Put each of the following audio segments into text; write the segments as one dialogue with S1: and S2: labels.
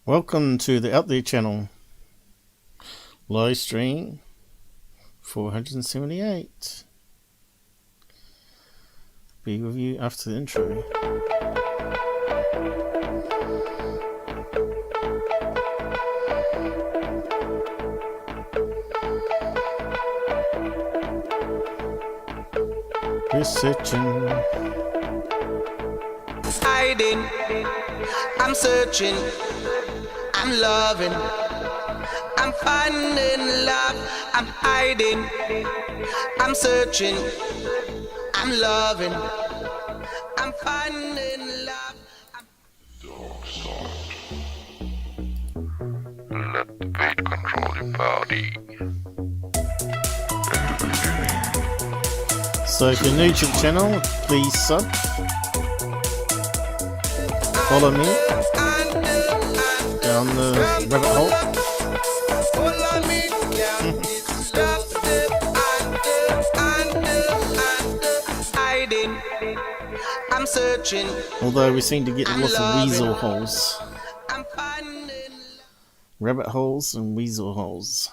S1: Welcome to the Out There channel, live stream 478. Be with you after the intro. Researching,
S2: hiding, I'm searching, I'm loving, I'm finding love, I'm hiding, I'm searching, I'm loving, I'm finding love.
S3: Dark side. Let the fate control your body.
S1: so if you're new to the channel, please sub, follow me down the rabbit hole.
S2: I'm searching.
S1: Although we seem to get lots of weasel holes, rabbit holes and weasel holes,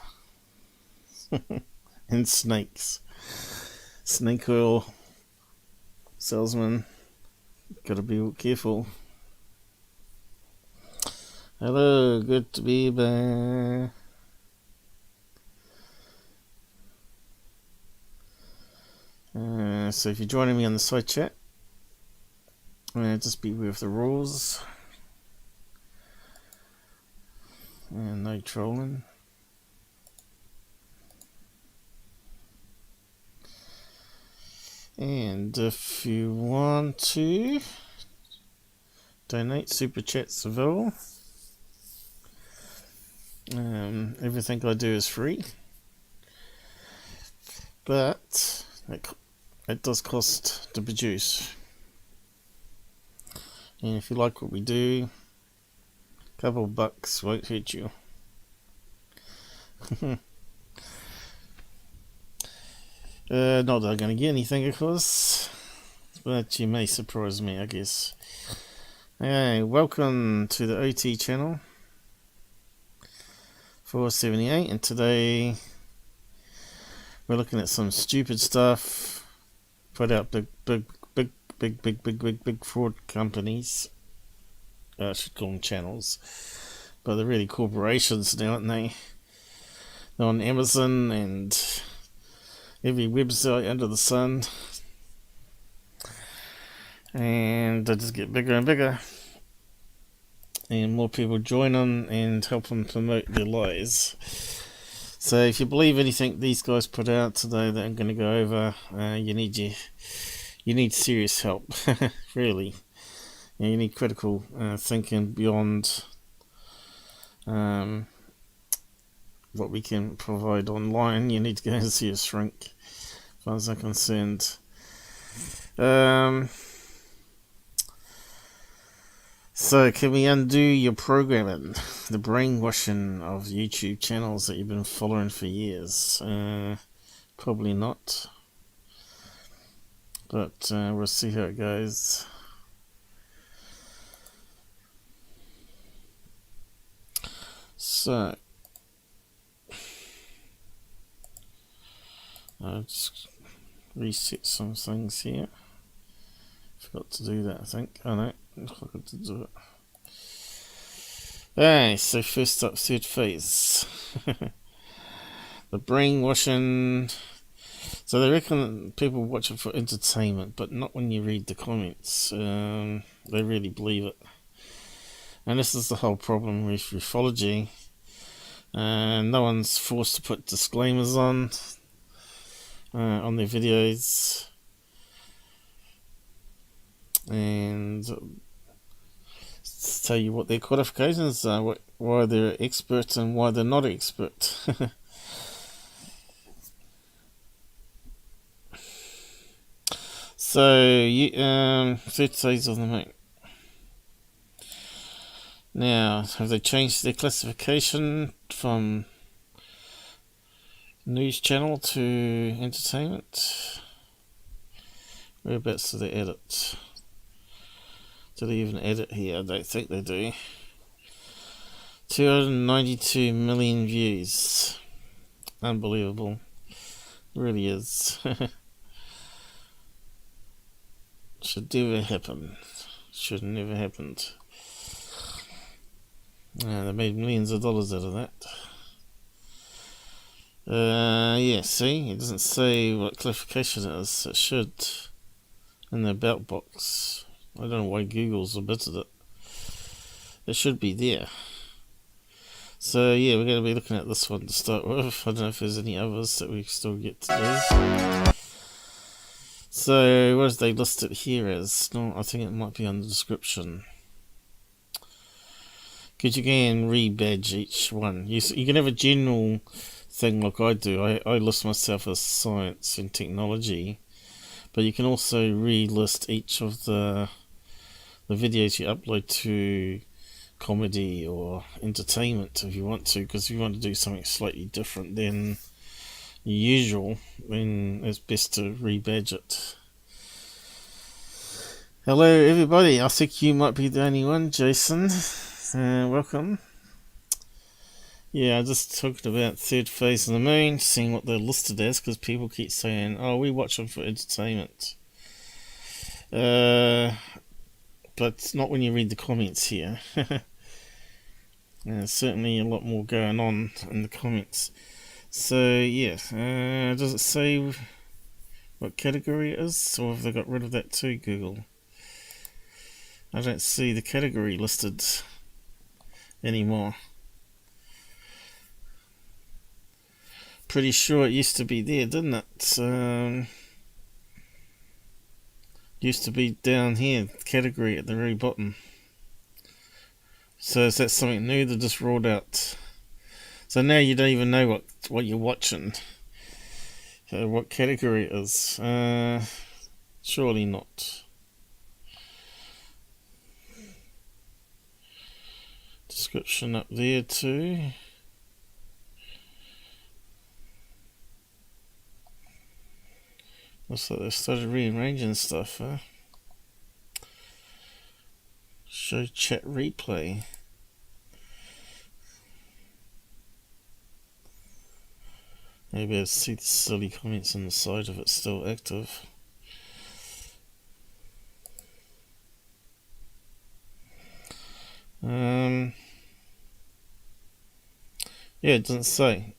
S1: and snakes. Snake oil salesman, gotta be careful. Hello, good to be back. So if you're joining me on the side chat, just be aware of the rules and no trolling. And if you want to donate, super chat's available. Everything I do is free, but it does cost to produce. And if you like what we do, a couple of bucks won't hurt you. Not that I'm going to get anything, of course, but you may surprise me, I guess. Hey, welcome to the OT channel 478, and today we're looking at some stupid stuff put out big fraud companies. I should call them channels, but they're really corporations now, aren't they? They're on Amazon and every website under the sun, and they just get bigger and bigger, and more people join them and help them promote their lies. So if you believe anything these guys put out today that I'm going to go over, you need serious help. Really, you need critical thinking beyond what we can provide online. You need to go and see a shrink, as far as I'm concerned. So can we undo your programming, the brainwashing of YouTube channels that you've been following for years? Probably not, but we'll see how it goes. So I'll just reset some things here. Forgot to do that, I think. Oh no, I forgot to do it. Alright, so first up, third phase. The brainwashing. So they reckon people watch it for entertainment, but not when you read the comments. They really believe it. And this is the whole problem with ufology. No one's forced to put disclaimers on their videos, and tell you what their qualifications are, why they're expert and why they're not expert. So, third phase of the moon. Now, have they changed their classification from news channel to entertainment? Whereabouts do they edit? Do they even edit here? I don't think they do. 292 million views. Unbelievable. It really is. Should never happen. Should never happened. They made millions of dollars out of that. Yeah, see? It doesn't say what classification it is. It should. In the about box. I don't know why Google's omitted it. It should be there. So yeah, we're going to be looking at this one to start with. I don't know if there's any others that we still get to do. So what did they list it here as? No, I think it might be on the description. Because you can rebadge each one. You can have a general thing like I do. I list myself as science and technology. But you can also relist each of the videos you upload to comedy or entertainment if you want to, because if you want to do something slightly different than usual, then it's best to rebadge it. Hello everybody, I think you might be the only one, Jason. Welcome. Yeah, I'm just talking about third phase of the moon, seeing what they're listed as, because people keep saying, oh, we watch them for entertainment. But not when you read the comments here. There's certainly a lot more going on in the comments. So, yeah, does it say what category it is? Or have they got rid of that too, Google? I don't see the category listed anymore. Pretty sure it used to be there, didn't it? Used to be down here, category at the very bottom. So is that something new that just rolled out? So now you don't even know what you're watching. What category it is. Surely not. Description up there too. Looks like they've started rearranging stuff, huh? Show chat replay. Maybe I see the silly comments on the side of it still active. Yeah, it doesn't say.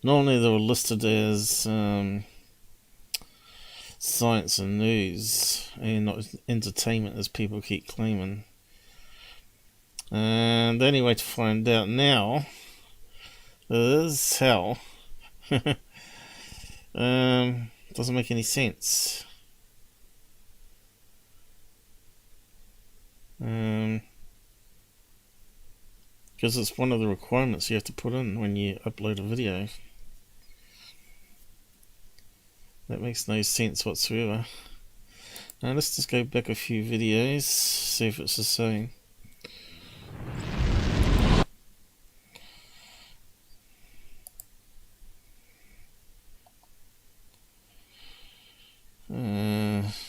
S1: Normally they were listed as science and news and not entertainment, as people keep claiming. And the only way to find out now is how. Doesn't make any sense. Because it's one of the requirements you have to put in when you upload a video. That makes no sense whatsoever. Now let's just go back a few videos, see if it's the same.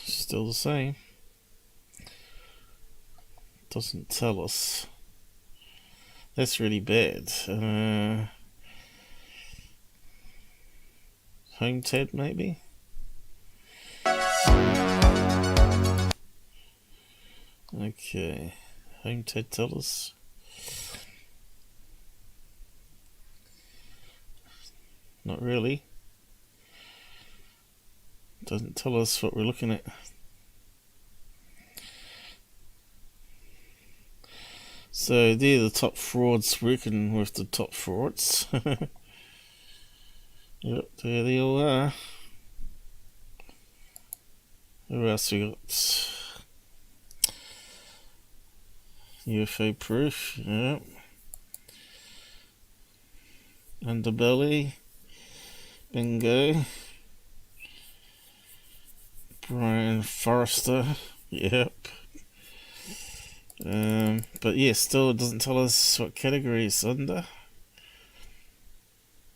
S1: Still the same. Doesn't tell us. That's really bad. Home tab maybe? Okay. Home tab tell us. Not really. Doesn't tell us what we're looking at. So they're the top frauds working with the top frauds. Yep, there they all are. Who else we got? UFO proof, yep. Underbelly. Bingo. Brian Forrester, yep. But yeah, still it doesn't tell us what category it's under.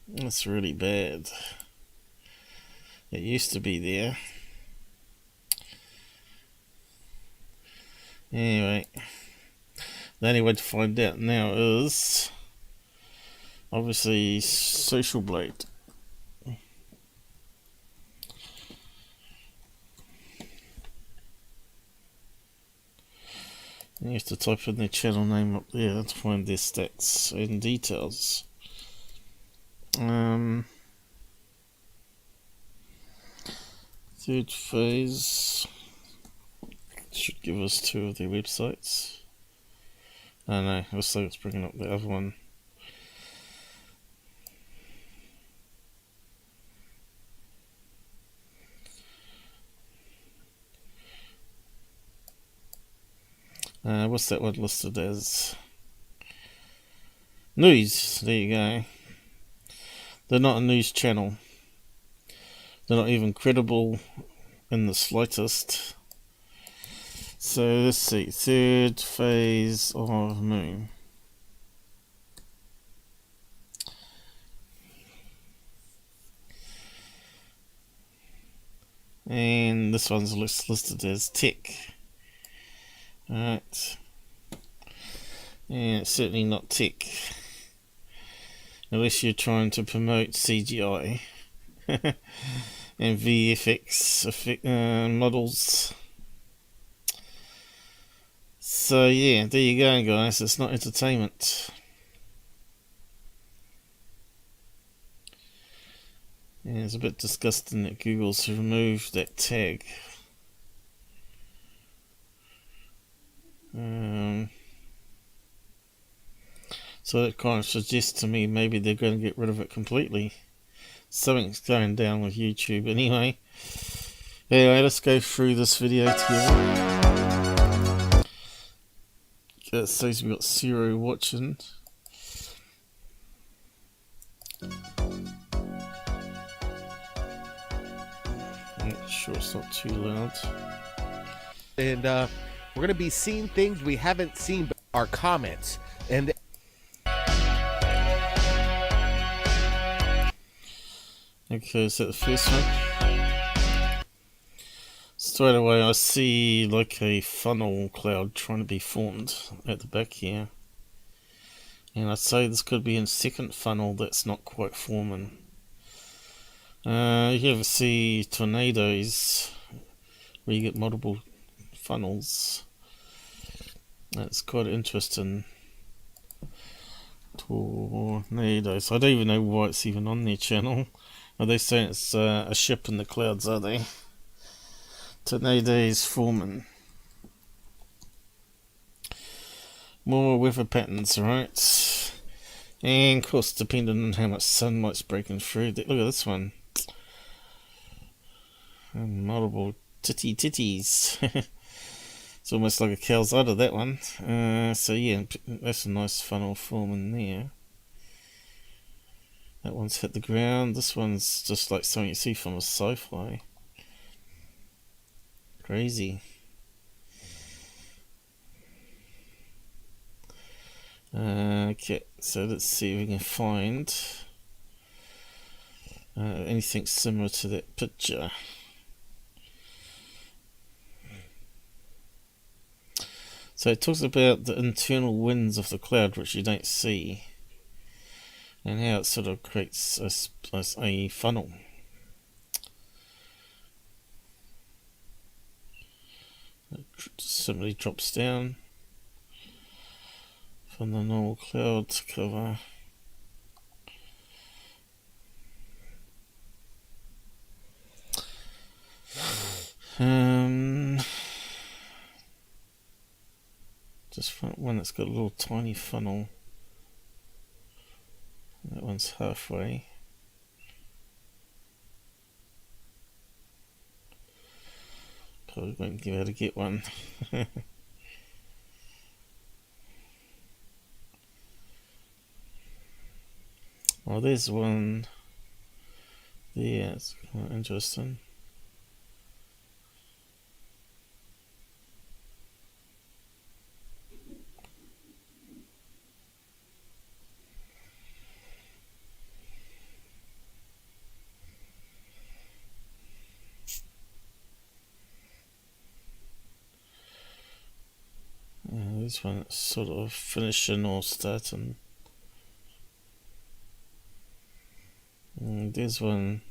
S1: That's really bad. It used to be there. Anyway, the only way to find out now is Obviously, Social Blade. You have to type in their channel name up there to find their stats and details. Third Phase should give us two of their websites. Oh no, looks like it's bringing up the other one. What's that one listed as? News. There you go. They're not a news channel. They're not even credible in the slightest. So let's see. Third Phase of Moon. And this one's listed as tech. Alright. And it's certainly not tech. Unless you're trying to promote CGI and VFX models. So yeah, there you go guys, it's not entertainment. And it's a bit disgusting that Google's removed that tag. So that kind of suggests to me maybe they're going to get rid of it completely. Something's going down with YouTube anyway. Anyway, let's go through this video together. It says we've got Zero watching. Make sure it's not too loud.
S4: And we're going to be seeing things we haven't seen, but our comments. And
S1: okay, is that the first one? Straight away I see like a funnel cloud trying to be formed at the back here. And I'd say this could be a second funnel that's not quite forming. You ever see tornadoes where you get multiple funnels? That's quite interesting. Tornadoes. I don't even know why it's even on their channel. Are they saying it's a ship in the clouds, are they? Tornadoes forming. More weather patterns, right? And of course, depending on how much sunlight's breaking through. Look at this one. And multiple titties. It's almost like a calzada, that one. So yeah, that's a nice funnel forming there. That one's hit the ground. This one's just like something you see from a sci-fi. Crazy. Okay, so let's see if we can find anything similar to that picture. So it talks about the internal winds of the cloud, which you don't see, and how it sort of creates a funnel. It simply drops down from the normal cloud cover. Just one that's got a little tiny funnel. That one's halfway. Probably won't be able to get one. Oh, there's one. Yeah, it's quite interesting. This one is sort of finishing or starting. And there's one.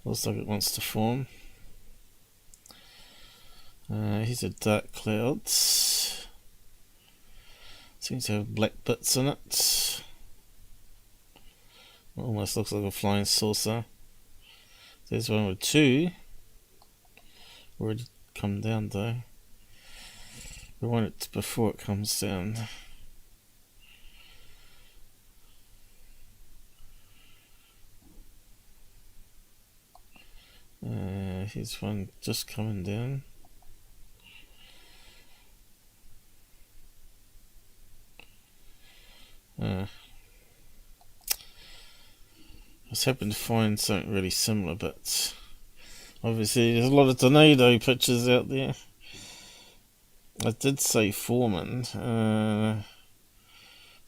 S1: Looks like it wants to form. Here's a dark cloud. Seems to have black bits in it. Almost looks like a flying saucer. There's one with two. Already come down though. We want it before it comes down. Here's one just coming down. I was hoping to find something really similar, but obviously there's a lot of tornado pictures out there. I did say foreman,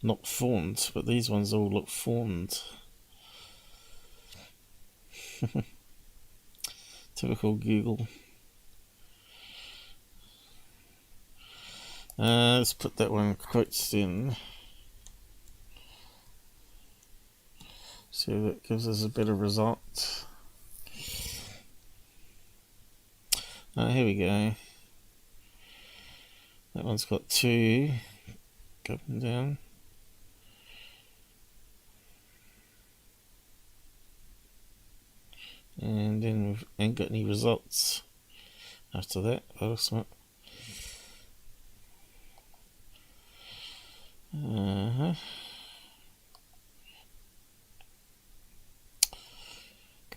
S1: not formed, but these ones all look formed. Typical Google. Let's put that one in quotes in. See if that gives us a better result. Here we go. That one's got two coming down. And then we ain't got any results after that. Awesome.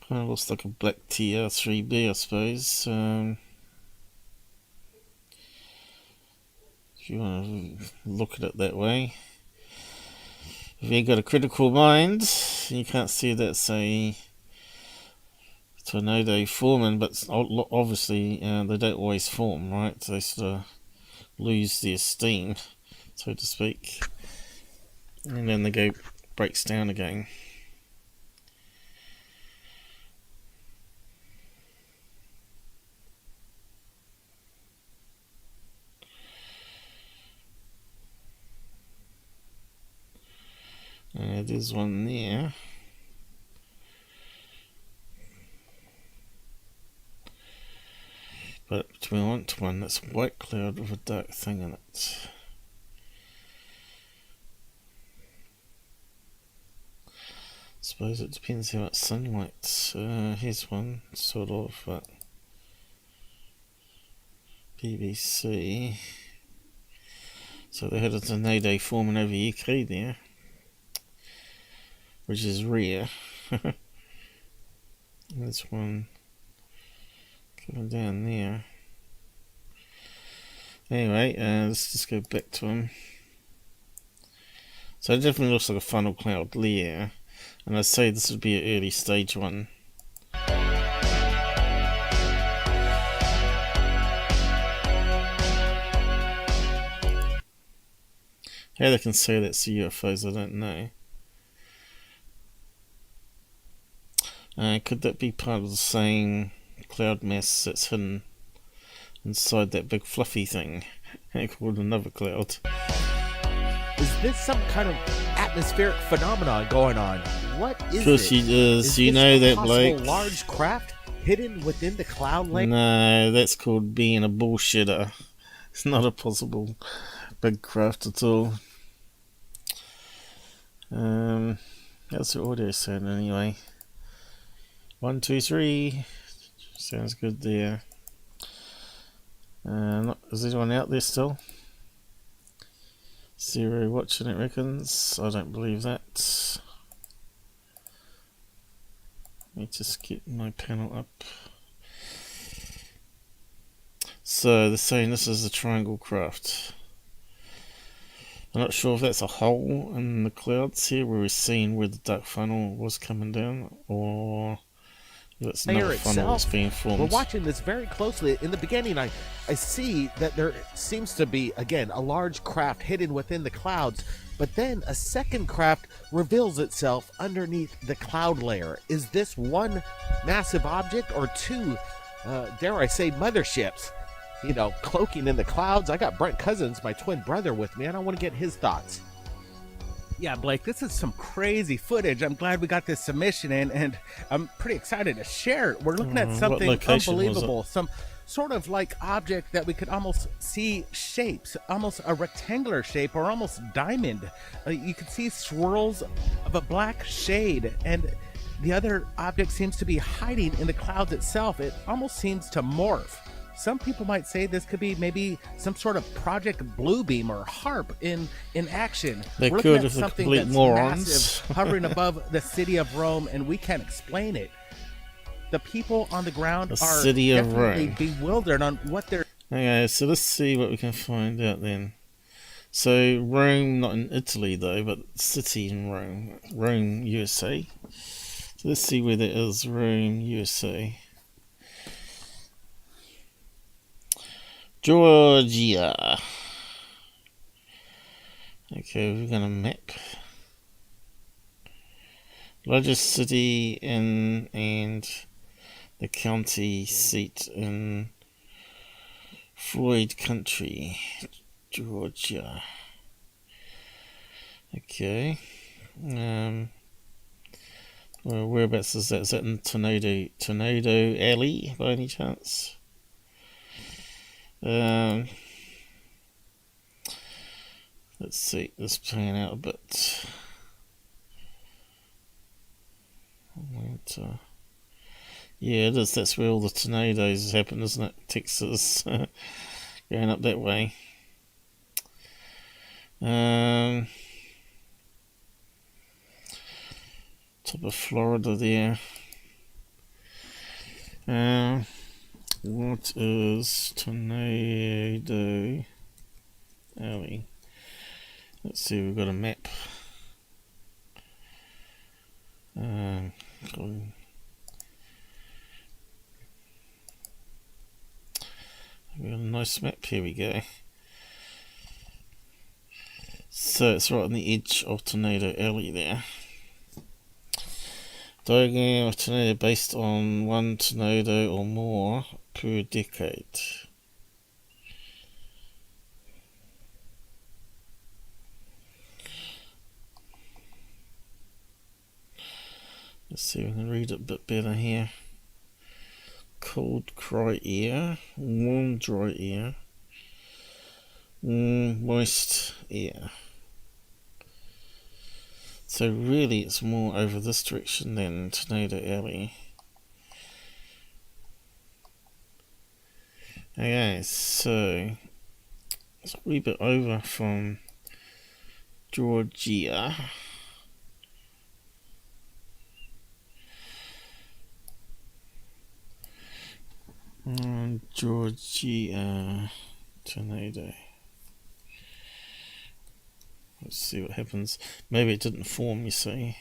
S1: Kind of looks like a black TR3B, I suppose. If you want to look at it that way. If you've got a critical mind, you can't see that's a tornado forming, but obviously they don't always form, right? They sort of lose their steam, so to speak, and then they breaks down again. There's one there. But we want one that's white cloud with a dark thing in it. Suppose it depends how much sunlight. Here's one, sort of, but BBC. So they had a tornado forming over UK there, which is rare. There's one coming down there. Anyway, let's just go back to him. So it definitely looks like a funnel cloud layer, and I'd say this would be an early stage one. How they can say that's UFOs, I don't know. Could that be part of the same cloud mass that's hidden inside that big fluffy thing called another cloud?
S4: Is this some kind of atmospheric phenomenon going on? What is it?
S1: Of course it is. You
S4: this
S1: know
S4: a
S1: that,
S4: possible
S1: Blake.
S4: Large craft hidden within the cloud layer?
S1: No, that's called being a bullshitter. It's not a possible big craft at all. That's the audio sound anyway. 1, 2, 3. Sounds good there. Is anyone out there still? Zero watching, it reckons. I don't believe that. Let me just get my panel up. So they're saying this is a triangle craft. I'm not sure if that's a hole in the clouds here where we're seeing where the dark funnel was coming down, or if it's another funnel that's being formed.
S4: We're watching this very closely. In the beginning, I see that there seems to be, again, a large craft hidden within the clouds, but then a second craft reveals itself underneath the cloud layer. Is this one massive object or two, dare I say, motherships? You know, cloaking in the clouds. I got Brent Cousins, my twin brother, with me. I don't want to get his thoughts. Yeah, Blake, this is some crazy footage. I'm glad we got this submission in, and I'm pretty excited to share it. We're looking at
S1: What
S4: something
S1: location was it?
S4: unbelievable. Some sort of like object that we could almost see shapes, almost a rectangular shape or almost diamond. You could see swirls of a black shade, and the other object seems to be hiding in the clouds itself. It almost seems to morph. Some people might say this could be maybe some sort of Project Bluebeam or HARP in action.
S1: They
S4: We're looking
S1: could
S4: at
S1: if they're
S4: something
S1: complete
S4: that's
S1: morons.
S4: massive, hovering above the city of Rome, and we can't explain it. The people on the ground
S1: The
S4: are
S1: city of
S4: definitely
S1: Rome.
S4: bewildered on what they're.
S1: Okay, so let's see what we can find out then. So Rome, not in Italy though, but city in Rome, Rome, USA. So let's see where that is. Rome, USA. Georgia. Okay, we're gonna map. Largest city in and the county seat in Floyd County, Georgia. Okay. Well, whereabouts is that? Is that in Tornado Alley by any chance? Let's see this playing out a bit. Yeah, it is. That's where all the tornadoes happen, isn't it? Texas, going up that way. Top of Florida there. What is Tornado Alley? Let's see, we've got a map. We've got a nice map, here we go. So it's right on the edge of Tornado Alley there. Diagram of tornado based on one tornado or more per decade. Let's see if we can read it a bit better here. Cold, dry air, warm, dry air, moist air. So really it's more over this direction than Tornado Alley. Okay, so it's a wee bit over from Georgia. Georgia tornado. Let's see what happens. Maybe it didn't form, you see.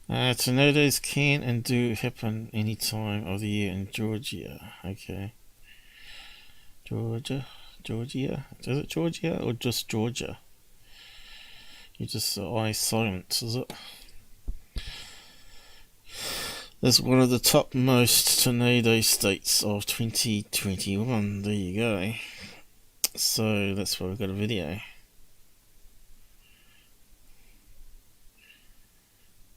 S1: Tornadoes can and do happen any time of the year in Georgia. Okay. Georgia? Is it Georgia or just Georgia? You just eye silent, is it? That's one of the topmost tornado states of 2021. There you go. So that's why we've got a video.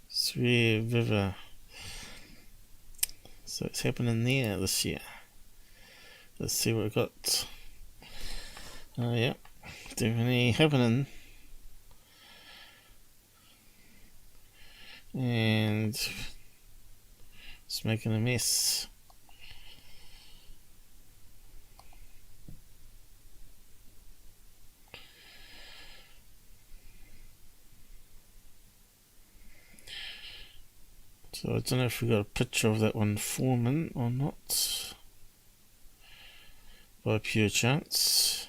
S1: Swear River. So it's happening there this year. Let's see what we've got. Oh yeah, definitely happening. And it's making a mess. So I don't know if we got a picture of that one forming or not, by pure chance.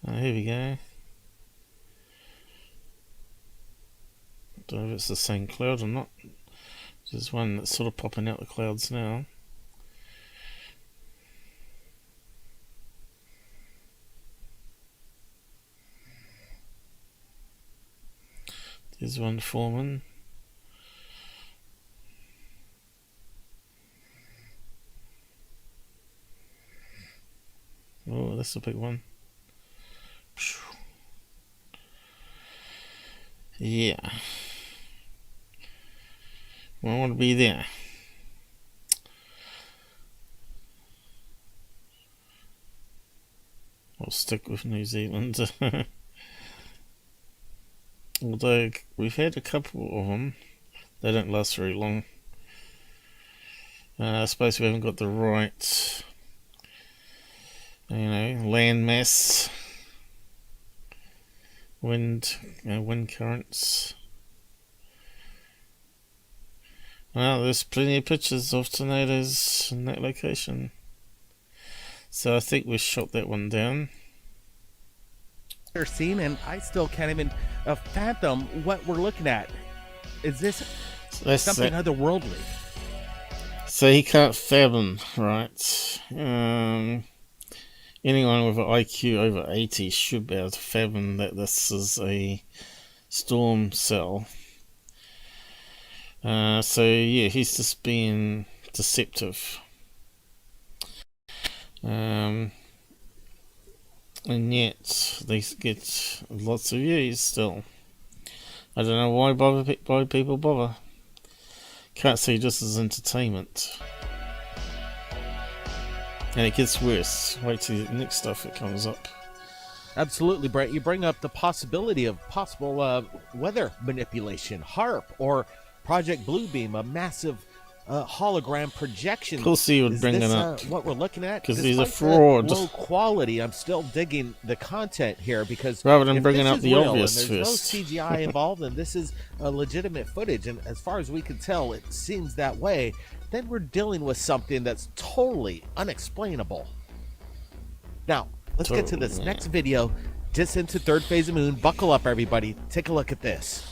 S1: Here we go. Don't know if it's the same cloud or not. There's one that's sort of popping out the clouds now. There's one forming. Oh, that's a big one. Yeah. Well, I want to be there. I'll stick with New Zealand. Although we've had a couple of them, they don't last very long. I suppose we haven't got the right, land mass, wind currents. Well, there's plenty of pictures of tornadoes in that location. So I think we shot that one down.
S4: Scene, and I still can't even fathom what we're looking at. Is this something otherworldly?
S1: So he can't fathom, right? Anyone with an IQ over 80 should be able to fathom that this is a storm cell. So yeah, he's just being deceptive. And yet they get lots of views still. I don't know why people bother. Can't see this as entertainment. And it gets worse. Wait till the next stuff that comes up.
S4: Absolutely, Brent. You bring up the possibility of possible weather manipulation, HARP, or Project Bluebeam, a massive hologram projection.
S1: Of course he would bring
S4: this,
S1: it up.
S4: What we're looking at?
S1: Because he's a fraud.
S4: Low quality. I'm still digging the content here because
S1: rather than bringing up the
S4: real
S1: obvious
S4: and there's
S1: first.
S4: no CGI involved, and this is legitimate footage. And as far as we can tell, it seems that way. Then we're dealing with something that's totally unexplainable. Now, let's get to this next video. Just into Third Phase of Moon. Buckle up, everybody. Take a look at this.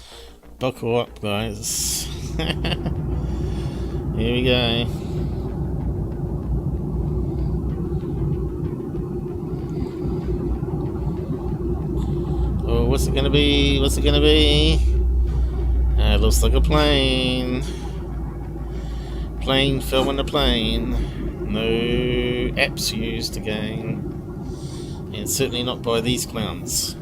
S1: Buckle up, guys. Here we go. Oh, what's it gonna be? What's it gonna be? It looks like a plane. Plane fell in the plane. No apps used again. And certainly not by these clowns.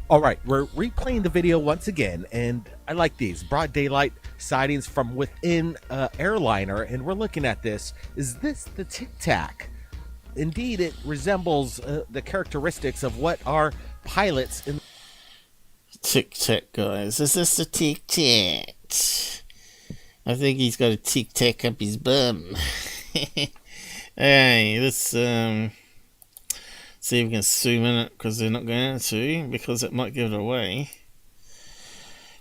S4: All right, we're replaying the video once again, and I like these broad daylight sightings from within airliner, and we're looking at this. Is this the Tic Tac? Indeed, it resembles the characteristics of what our pilots in
S1: Tic Tac, guys. Is this the Tic Tac? I think he's got a Tic Tac up his bum. Hey, let's see if we can zoom in it, because they're not going to, because it might give it away.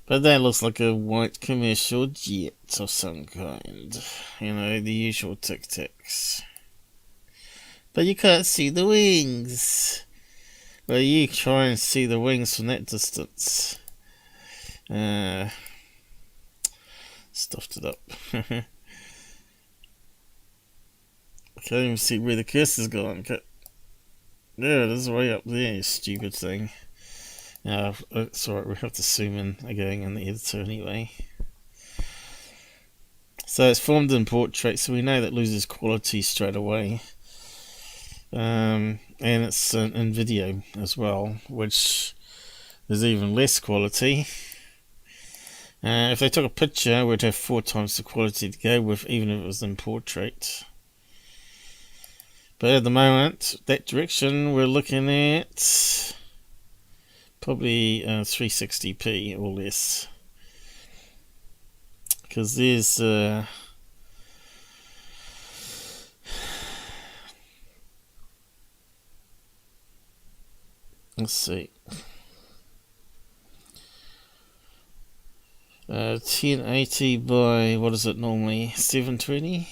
S1: But that looks like a white commercial jet of some kind. You know, the usual Tic Tacs. But you can't see the wings. Well, you try and see the wings from that distance. Stuffed it up. I can't even see where the cursor's gone. There it is, way up there, you stupid thing. It's alright, we have to zoom in again in the editor anyway. So it's formed in portrait, so we know that loses quality straight away. And it's in video as well, which is even less quality. If they took a picture, we'd have 4 times the quality to go with, even if it was in portrait. But at the moment, that direction, we're looking at probably 360p or less. Because there's let's see, 1080 by, what is it normally, 720?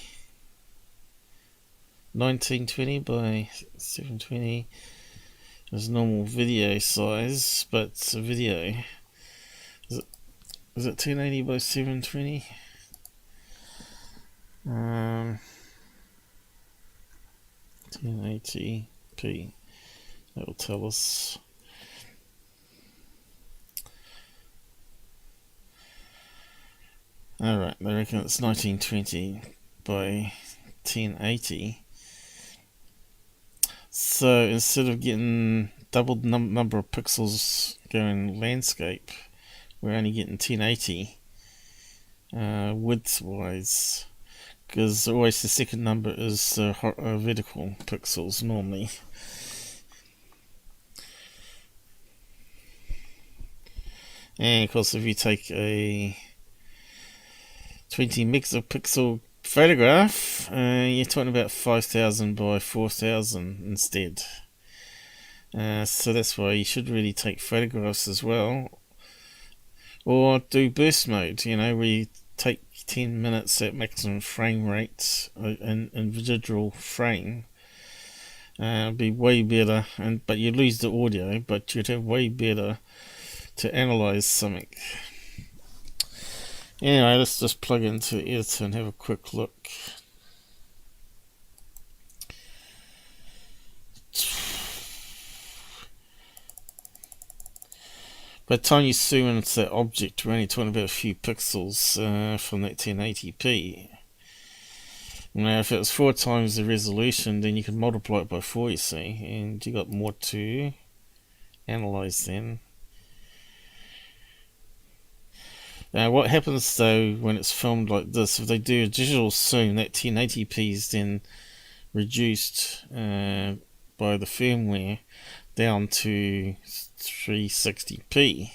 S1: 1920 by 720 is normal video size, but it's a video. Is it 1080 by 720? 1080p. That will tell us. Alright, I reckon it's 1920 by 1080. So instead of getting double the number of pixels going landscape, we're only getting 1080 width-wise, because always the second number is vertical pixels normally. And of course, if you take a 20 megapixel photograph, you're talking about 5000 by 4000 instead. So that's why you should really take photographs as well, or do burst mode, where you take 10 minutes at maximum frame rate in individual frame. It'd be way better, but you lose the audio, but you'd have way better to analyze something. Anyway, let's just plug into the editor and have a quick look. By the time you zoom into that object, we're only talking about a few pixels from that 1080p. Now, if it was 4 times the resolution, then you could multiply it by 4, you see, and you got more to analyze then. Now, what happens though when it's filmed like this, if they do a digital zoom, that 1080p is then reduced by the firmware down to 360p.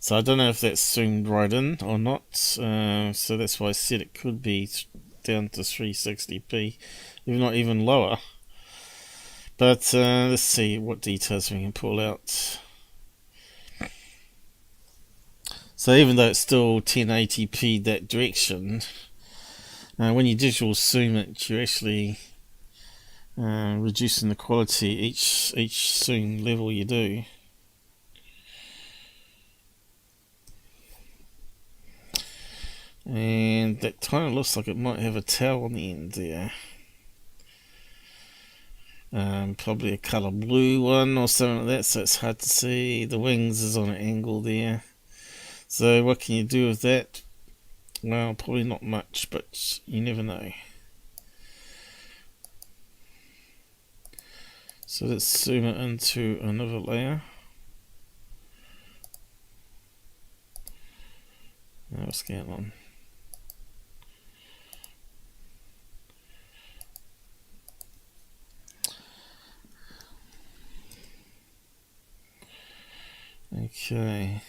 S1: So I don't know if that's zoomed right in or not, so that's why I said it could be down to 360p, if not even lower. But let's see what details we can pull out. So even though it's still 1080p that direction, when you digital zoom it, you're actually reducing the quality each zoom level you do. And that kind of looks like it might have a tail on the end there. Probably a colour blue one or something like that, so it's hard to see. The wings is on an angle there. So what can you do with that? Well, probably not much, but you never know. So let's zoom it into another layer. Now what's going on? Okay.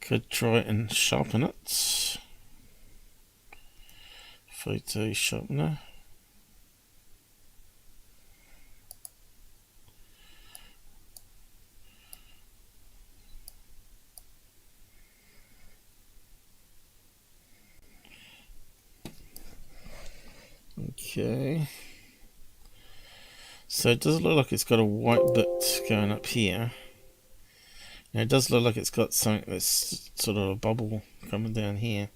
S1: Could try and sharpen it. Photo sharpener. Okay. So it does look like it's got a white bit going up here. Now it does look like it's got something that's sort of a bubble coming down here.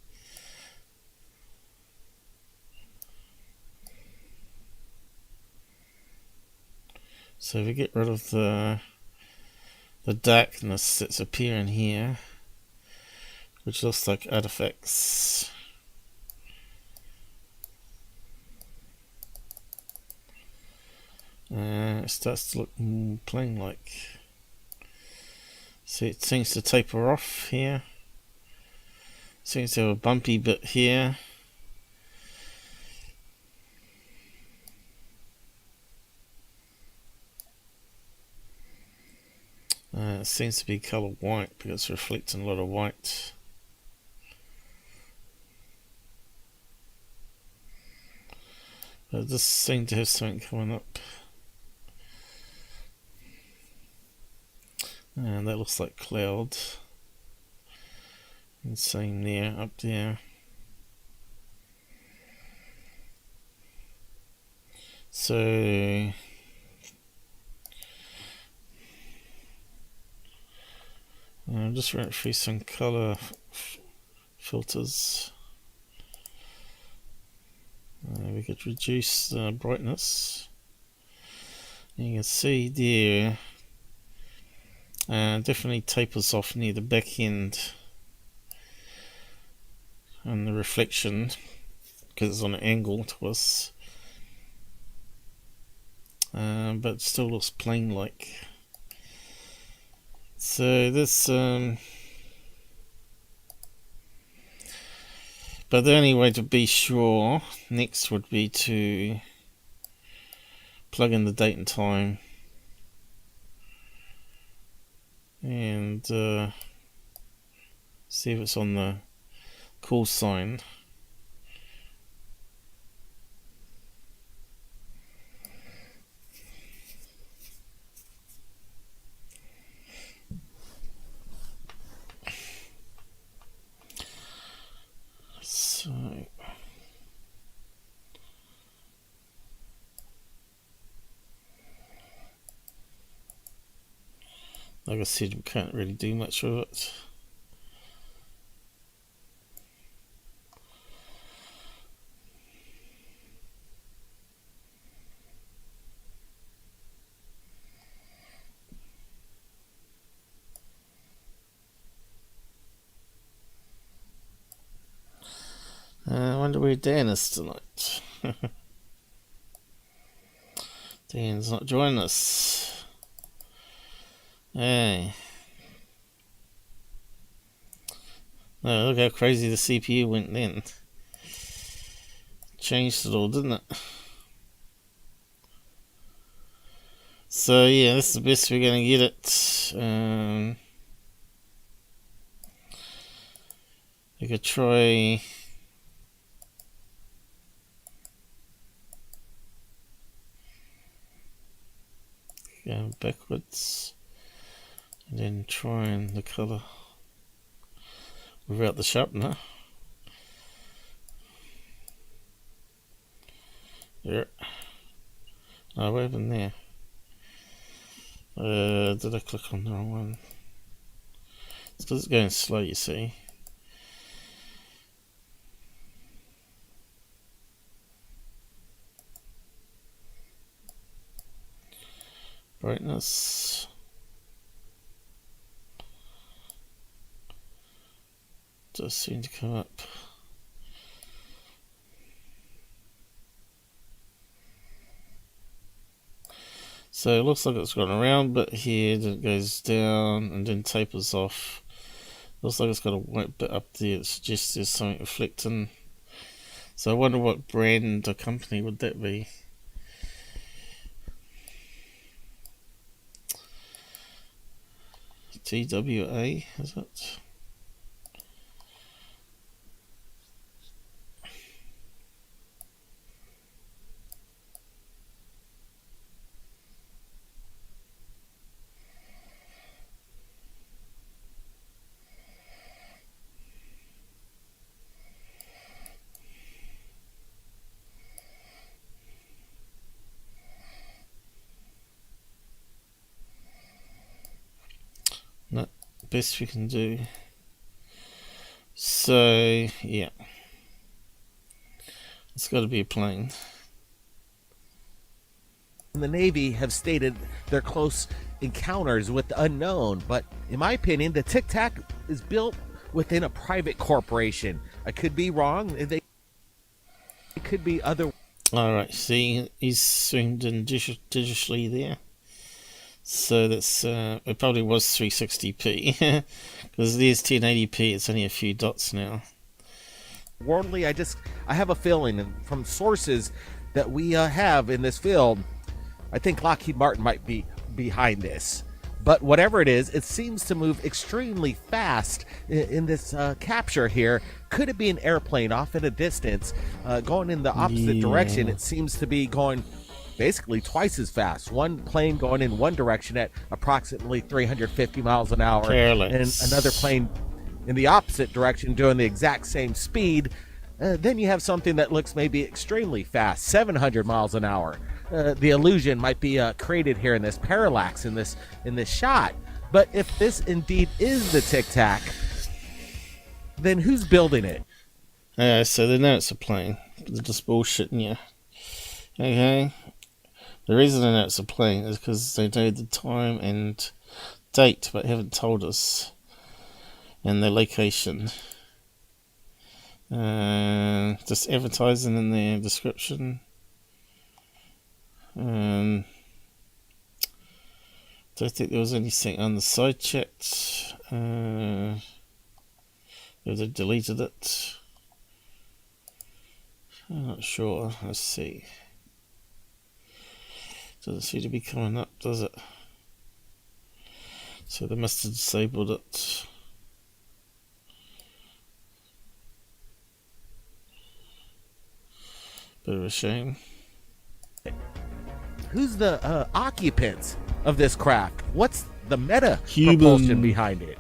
S1: So if we get rid of the darkness that's appearing here, which looks like artifacts. It starts to look plain like. See, it seems to taper off here. Seems to have a bumpy bit here. It seems to be colour white because it's reflecting a lot of white. But it does seem to have something coming up. And that looks like cloud. And same there, up there. So I'm just running through some color filters. We could reduce the brightness. You can see there, definitely tapers off near the back end and the reflection because it's on an angle to us. but still looks plane-like. So this, but the only way to be sure next would be to plug in the date and time and see if it's on the call sign. So like I said, we can't really do much with it. I wonder where Dan is tonight. Dan's not joining us. Hey. No, look how crazy the CPU went then. Changed it all, didn't it? So yeah, this is the best we're going to get it. We could try going backwards and then trying the colour without the sharpener. Yeah. Oh, what happened there? Did I click on the wrong one? It's because it's going slow, you see. Brightness. Does seem to come up. So it looks like it's gone around, but here then it goes down and then tapers off. Looks like it's got a white bit up there that suggests there's something reflecting. So I wonder what brand or company would that be? TWA, is it? No, best we can do. So yeah, it's got to be a plane.
S4: The Navy have stated their close encounters with the unknown, but in my opinion, the Tic Tac is built within a private corporation. I could be wrong. It could be other.
S1: Alright, see, he's zoomed in digitally there. So that's, it probably was 360p. Because there's 1080p, it's only a few dots now.
S4: Worldly, I have a feeling, and from sources that we have in this field, I think Lockheed Martin might be behind this. But whatever it is, it seems to move extremely fast in this capture here. Could it be an airplane off at a distance, going in the opposite direction? It seems to be going basically twice as fast. One plane going in one direction at approximately 350 miles an hour,
S1: Careless.
S4: and another plane in the opposite direction doing the exact same speed. Then you have something that looks maybe extremely fast, 700 miles an hour. The illusion might be created here in this parallax in this shot. But if this indeed is the Tic Tac, then who's building it?
S1: So they know it's a plane. They're just bullshitting you. Okay. The reason they know it's a plane is because they know the time and date, but haven't told us, and the location. Just advertising in their description. Don't think there was anything on the side chat. They deleted it. I'm not sure. Let's see. Doesn't seem to be coming up, does it? So they must have disabled it. Bit of a shame.
S4: Who's the occupants of this craft? What's the meta
S1: Human.
S4: propulsion behind it?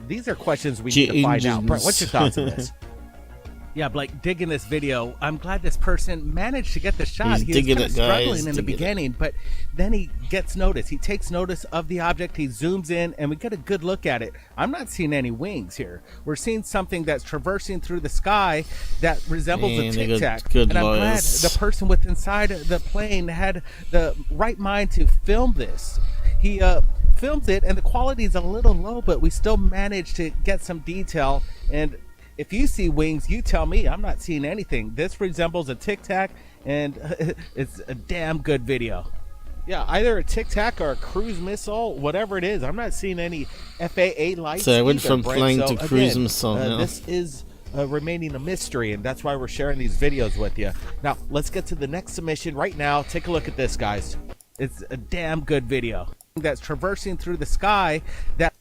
S4: These are questions we need to find out. Brett, what's your thoughts on this?
S5: Yeah, Blake, digging this video. I'm glad this person managed to get the shot.
S1: He's
S5: He was
S1: digging
S5: kind of
S1: it, guys.
S5: struggling in the beginning, but then he gets notice. He takes notice of the object. He zooms in, and we get a good look at it. I'm not seeing any wings here. We're seeing something that's traversing through the sky that resembles a Tic Tac. And I'm glad the person with inside the plane had the right mind to film this. He filmed it, and the quality is a little low, but we still managed to get some detail. And if you see wings, you tell me. I'm not seeing anything. This resembles a Tic Tac, and it's a damn good video.
S4: Yeah, either a Tic Tac or a cruise missile, whatever it is. I'm not seeing any FAA lights.
S1: So I went
S4: either,
S1: from
S4: Brent.
S1: plane
S4: So
S1: to cruise
S4: again,
S1: missile now.
S4: This is remaining a mystery, and that's why we're sharing these videos with you. Now, let's get to the next submission right now. Take a look at this, guys.
S5: It's a damn good video. That's traversing through the sky that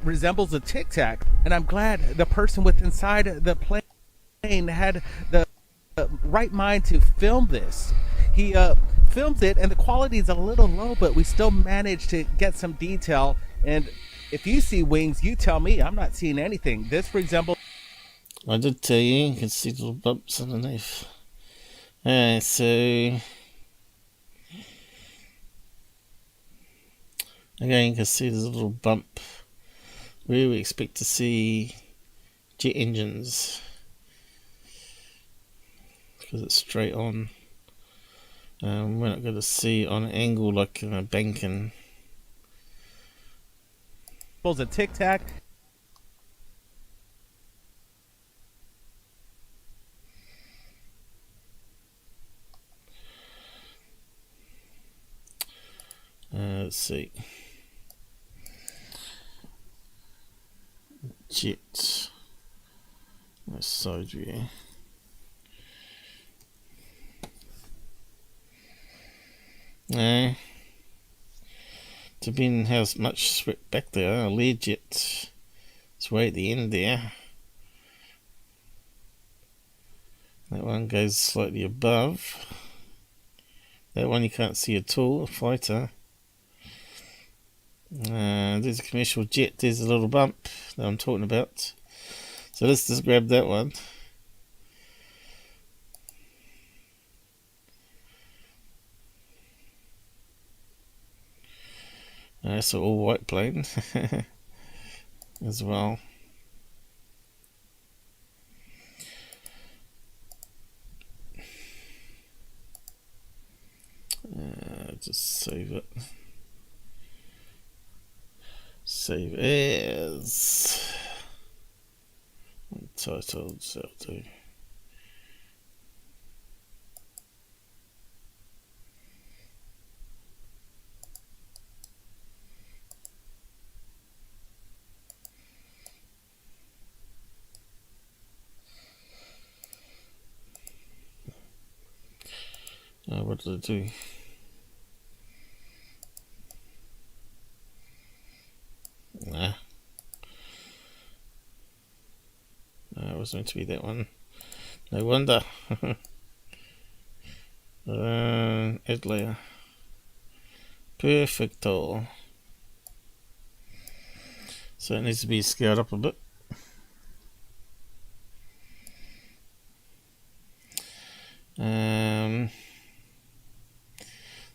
S5: resembles a Tic Tac, and I'm glad the person with inside the plane had the right mind to film this. He filmed it, and the quality is a little low, but we still managed to get some detail. And if you see wings, you tell me. I'm not seeing anything. This resembles...
S1: I did tell you can see little bumps underneath. Alright, so again you can see there's a little bump where we expect to see jet engines because it's straight on. We're not going to see on an angle like in a banking.
S5: a Tic Tac.
S1: Let's see. Jet. Nice side view. No. Depending how much swept back there, a Learjet. It's way at the end there. That one goes slightly above. That one you can't see at all, a fighter. There's a commercial jet, there's a little bump that I'm talking about. So let's just grab that one. That's an all white plane as well. Just save it. Save as untitled, so I'll do. What did I do? Nah. No, it was meant to be that one. No wonder. Add layer. Perfecto. So it needs to be scaled up a bit.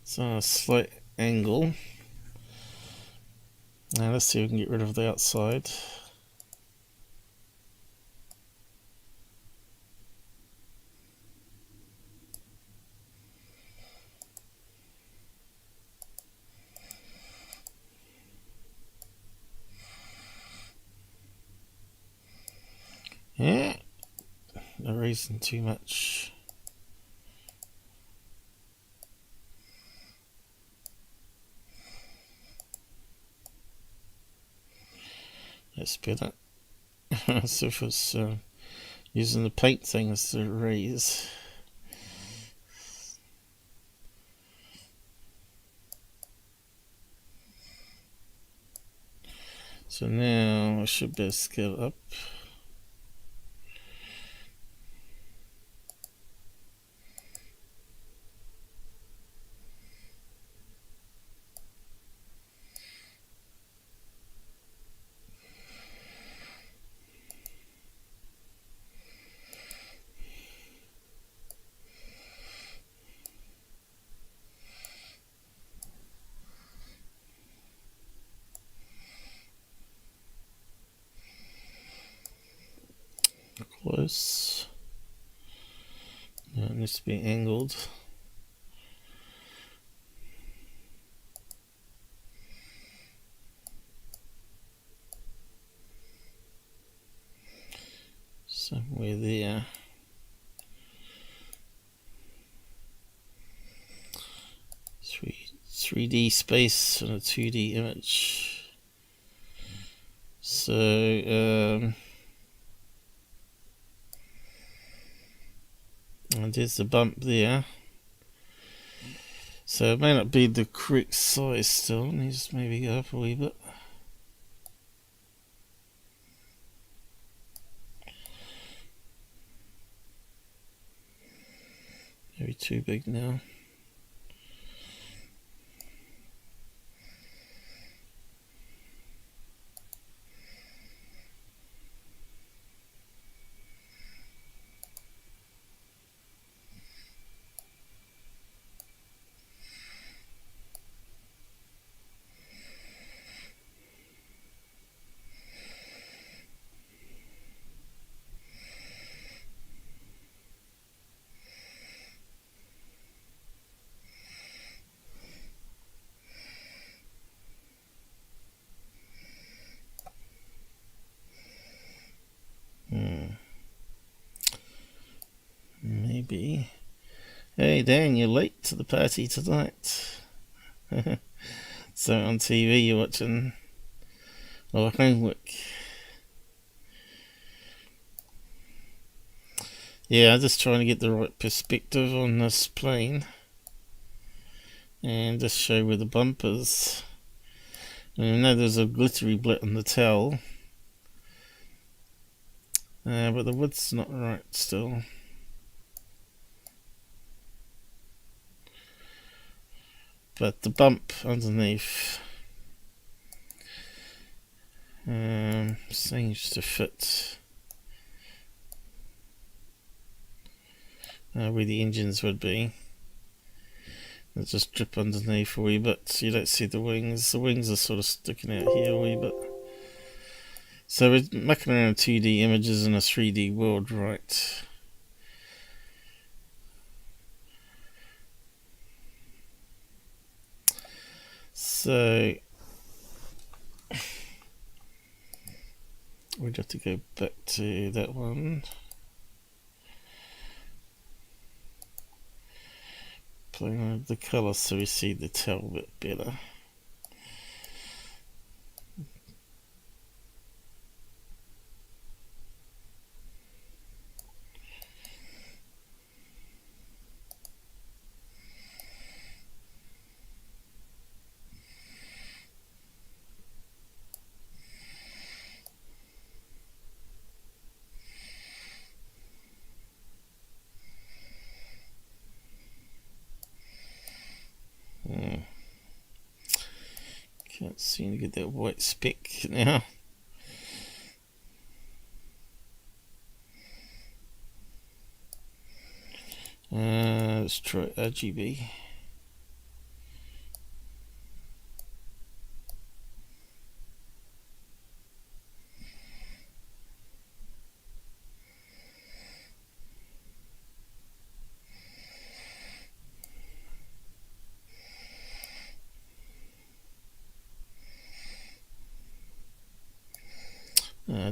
S1: So a slight angle. Now let's see if we can get rid of the outside. Yeah, no reason too much. That's better. So if it's using the paint thing as the raise. So now I should be able to scale up. Close. Now it needs to be angled. Somewhere there. Three D space and a 2D image. So and there's the bump there. So it may not be the correct size still. Needs to maybe go up a wee bit. Maybe too big now. Maybe. Hey Dan, you're late to the party tonight. So on TV you're watching our homework. Yeah, I'm just trying to get the right perspective on this plane and just show where the bump is. I know there's a glittery bit on the towel, but the width's not right still. But the bump underneath seems to fit where the engines would be. They just drip underneath a wee bit. You don't see the wings. The wings are sort of sticking out here a wee bit. So we're mucking around 2D images in a 3D world, right? So we'd have to go back to that one. Playing with the colour so we see the tail a bit better. Can't seem to get that white speck now. Let's try RGB.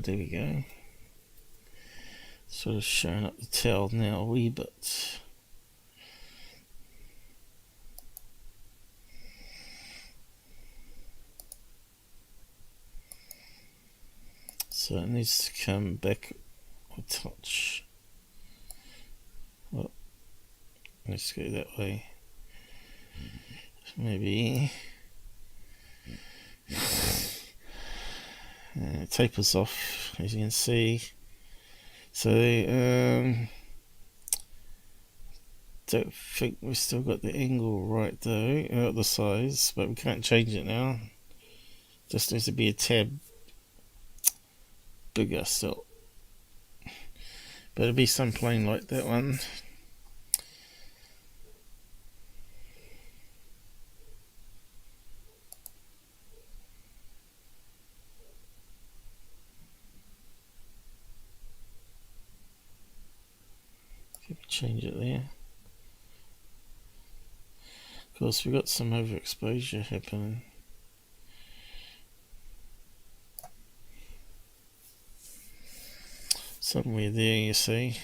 S1: There we go. Sort of showing up the tail now a wee bit. So it needs to come back a touch. Well, let's go that way. Maybe it tapers off, as you can see. So don't think we've still got the angle right though, the size, but we can't change it now. Just needs to be a tad bigger still. But it'll be some plane like that one. Change it there. Of course, we've got some overexposure happening. Somewhere there, you see.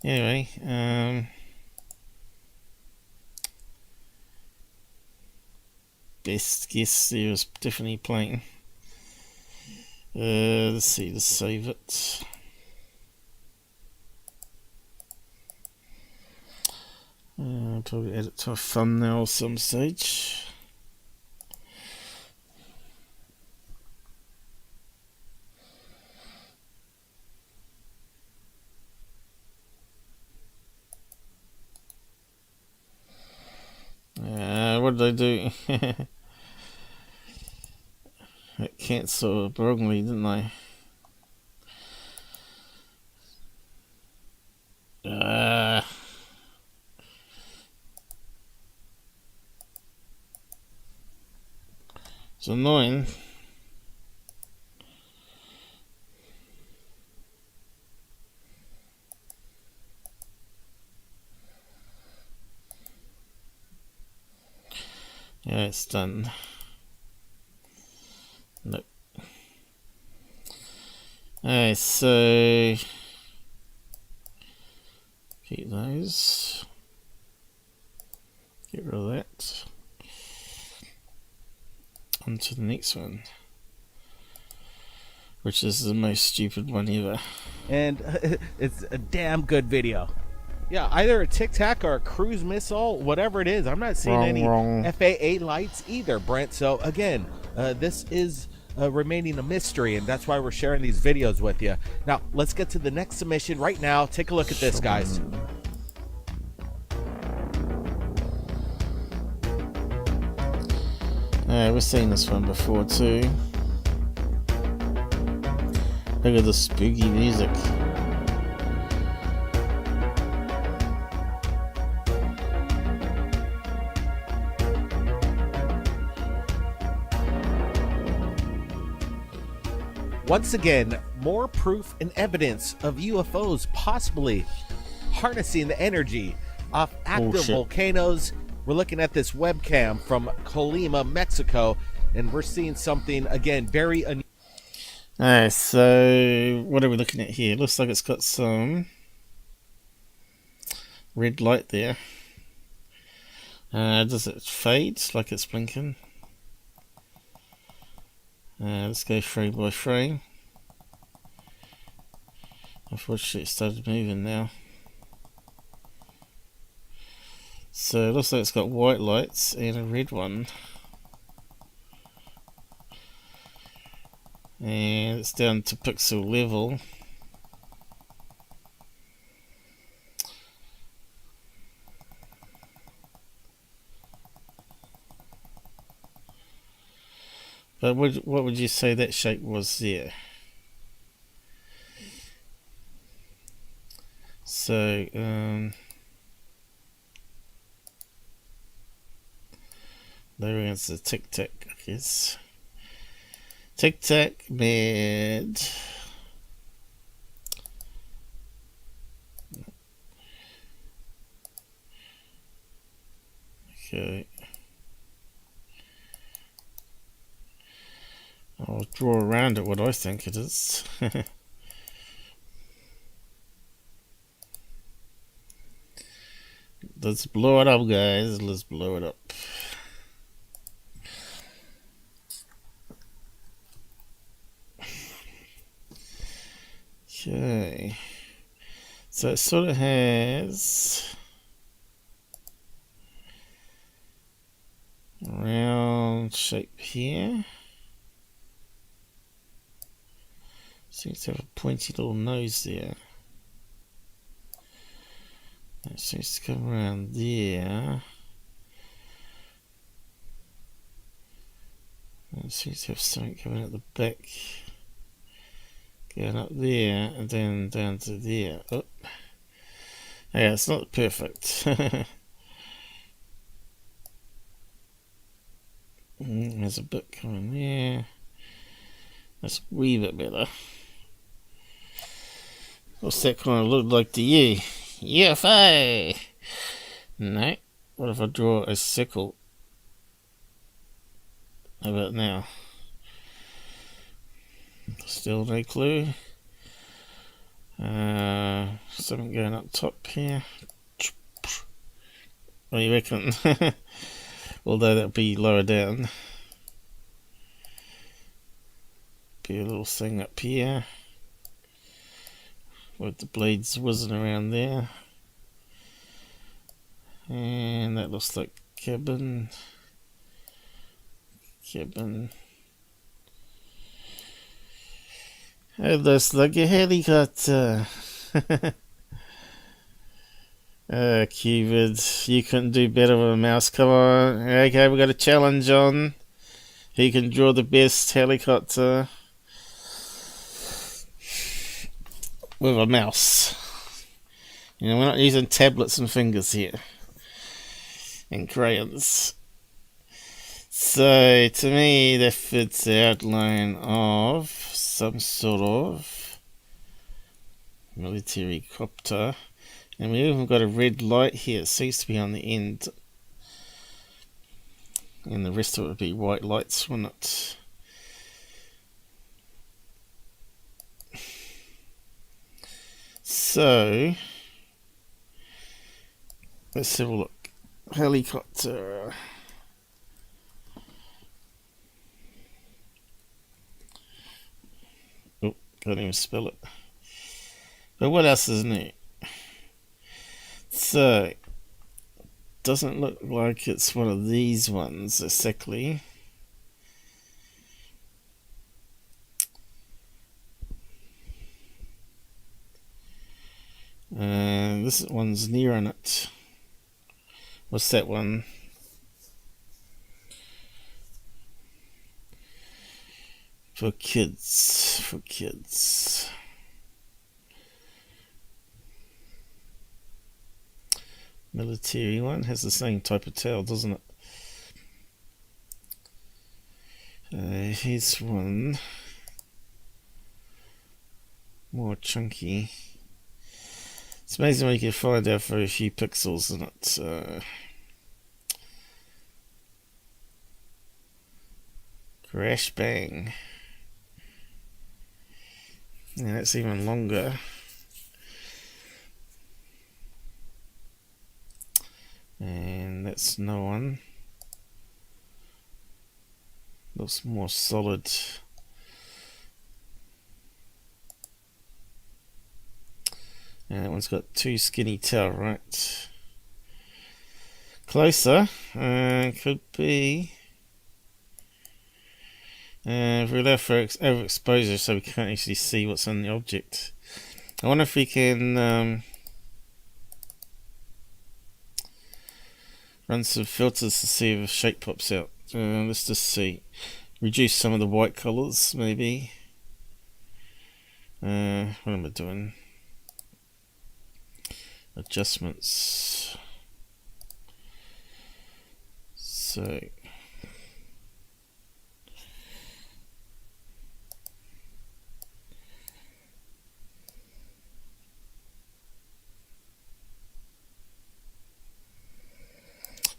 S1: Anyway, best guess there was definitely plane. Let's see, let's save it. Probably add it to a thumbnail some stage. What did I do? I cancelled wrongly, didn't I? It's annoying. Yeah, it's done. Nope. Alright, so keep those. Get rid of that. On to the next one, which is the most stupid one ever.
S5: And it's a damn good video. Yeah, either a Tic Tac or a cruise missile, whatever it is. I'm not seeing any FAA lights either, Brent. So again, this is remaining a mystery, and that's why we're sharing these videos with you. Now, let's get to the next submission right now. Take a look at this, guys.
S1: We've seen this one before too. Look at the spooky music.
S5: Once again, more proof and evidence of UFOs possibly harnessing the energy off active volcanoes. We're looking at this webcam from Colima, Mexico, and we're seeing something, again, very unusual.
S1: Alright, so what are we looking at here? Looks like it's got some red light there. Does it fade like it's blinking? Let's go frame by frame. Unfortunately, it started moving now. So it looks like it's got white lights and a red one. And it's down to pixel level. But what would you say that shape was there? So, there is the Tic Tac, I guess. Tic Tac mad. Okay. I'll draw around it what I think it is. Let's blow it up, guys. Let's blow it up. Okay. So it sort of has a round shape here. Seems to have a pointy little nose there. It seems to come around there. It seems to have something coming at the back. Going up there and then down to there. Oh. Yeah, it's not perfect. There's a bit coming there. That's a wee bit better. What's that kind of look like to you? UFO! No. What if I draw a circle? How about now? Still no clue. Something going up top here. What do you reckon? Although that'll be lower down. Be a little thing up here. With the blades whizzing around there. And that looks like cabin. Cabin. It looks like a helicopter. Cupid, you couldn't do better with a mouse. Come on. Okay, we got a challenge on. Who can draw the best helicopter with a mouse? You know, we're not using tablets and fingers here. And crayons. So, to me, that fits the outline of some sort of military copter. And we even got a red light here. It seems to be on the end. And the rest of it would be white lights, wouldn't it? So, let's have a look. Helicopter. Oh, can't even spell it. But what else is new? So, doesn't look like it's one of these ones exactly. This one's near on it. What's that one? For kids. For kids. Military one has the same type of tail, doesn't it? Here's one more chunky. It's amazing what you can find out for a few pixels in it. Crash bang. Yeah, that's even longer. And that's no one. Looks more solid. And that one's got too skinny tail, right? Closer. Could be. If we allow for overexposure so we can't actually see what's on the object. I wonder if we can run some filters to see if a shape pops out. Let's just see. Reduce some of the white colours, maybe. What am I doing? Adjustments. So.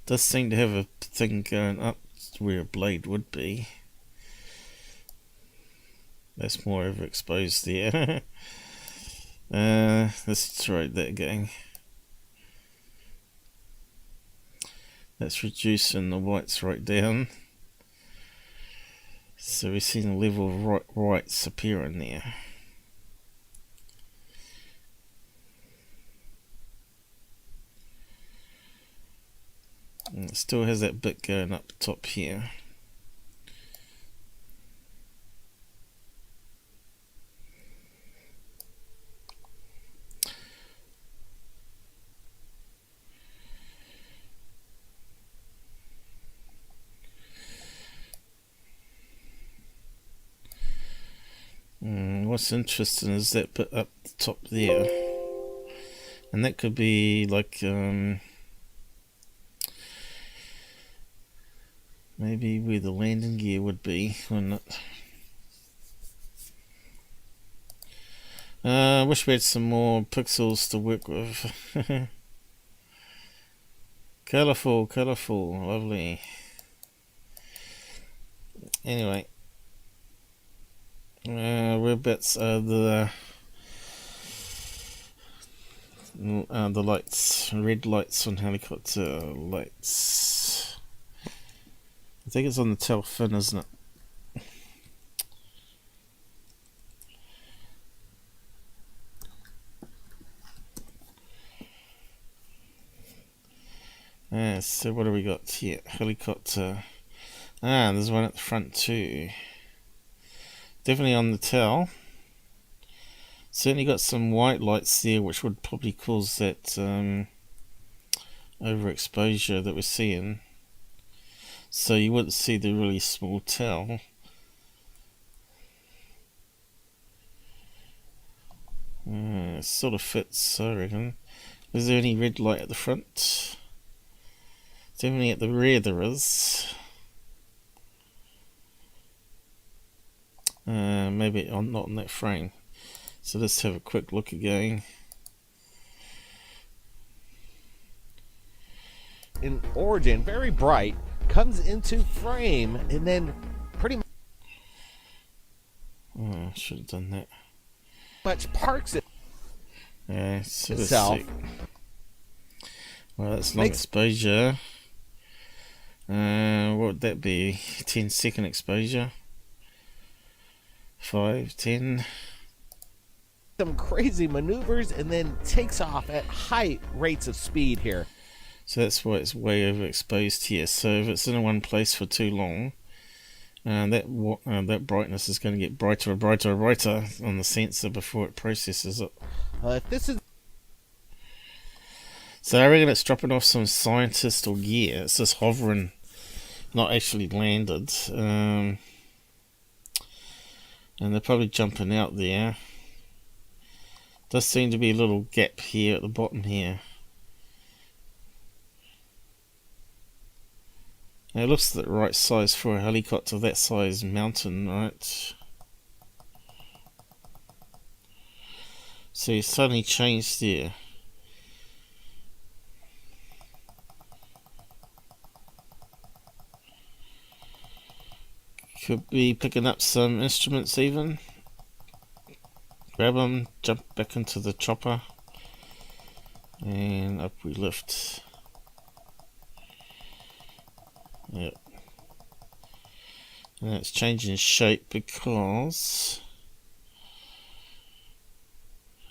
S1: Does seem to have a thing going up where a blade would be. That's more overexposed there. Let's try that again. That's reducing the whites right down. So we're seeing a level of whites appearing there. And it still has that bit going up top here. What's interesting is that bit up the top there, and that could be like maybe where the landing gear would be, wouldn't it? I wish we had some more pixels to work with. Colourful, lovely. Anyway, whereabouts are the lights? Red lights on helicopter lights. I think it's on the tail fin, isn't it? So what do we got here? Helicopter. There's one at the front too. Definitely on the tail. Certainly got some white lights there, which would probably cause that overexposure that we're seeing. So you wouldn't see the really small tail. It sort of fits, I reckon. Is there any red light at the front? Definitely at the rear there is. Maybe not on that frame. So let's have a quick look again.
S4: In origin, very bright, comes into frame, and then pretty
S1: I should have done that.
S4: much parks it
S1: So
S4: itself.
S1: Well, that's long exposure. What would that be? 10-second exposure? 5, 10.
S4: Some crazy maneuvers, and then takes off at high rates of speed here.
S1: So that's why it's way overexposed here. So if it's in one place for too long, that brightness is going to get brighter and brighter and brighter on the sensor before it processes it.
S4: If this is
S1: So I reckon it's dropping off some scientist or gear. It's just hovering, not actually landed. And they're probably jumping out there. Does seem to be a little gap here at the bottom here. Now it looks the right size for a helicopter that size mountain, right? So you suddenly changed there. Could be picking up some instruments even. Grab them, jump back into the chopper, and up we lift. Yep. And it's changing shape because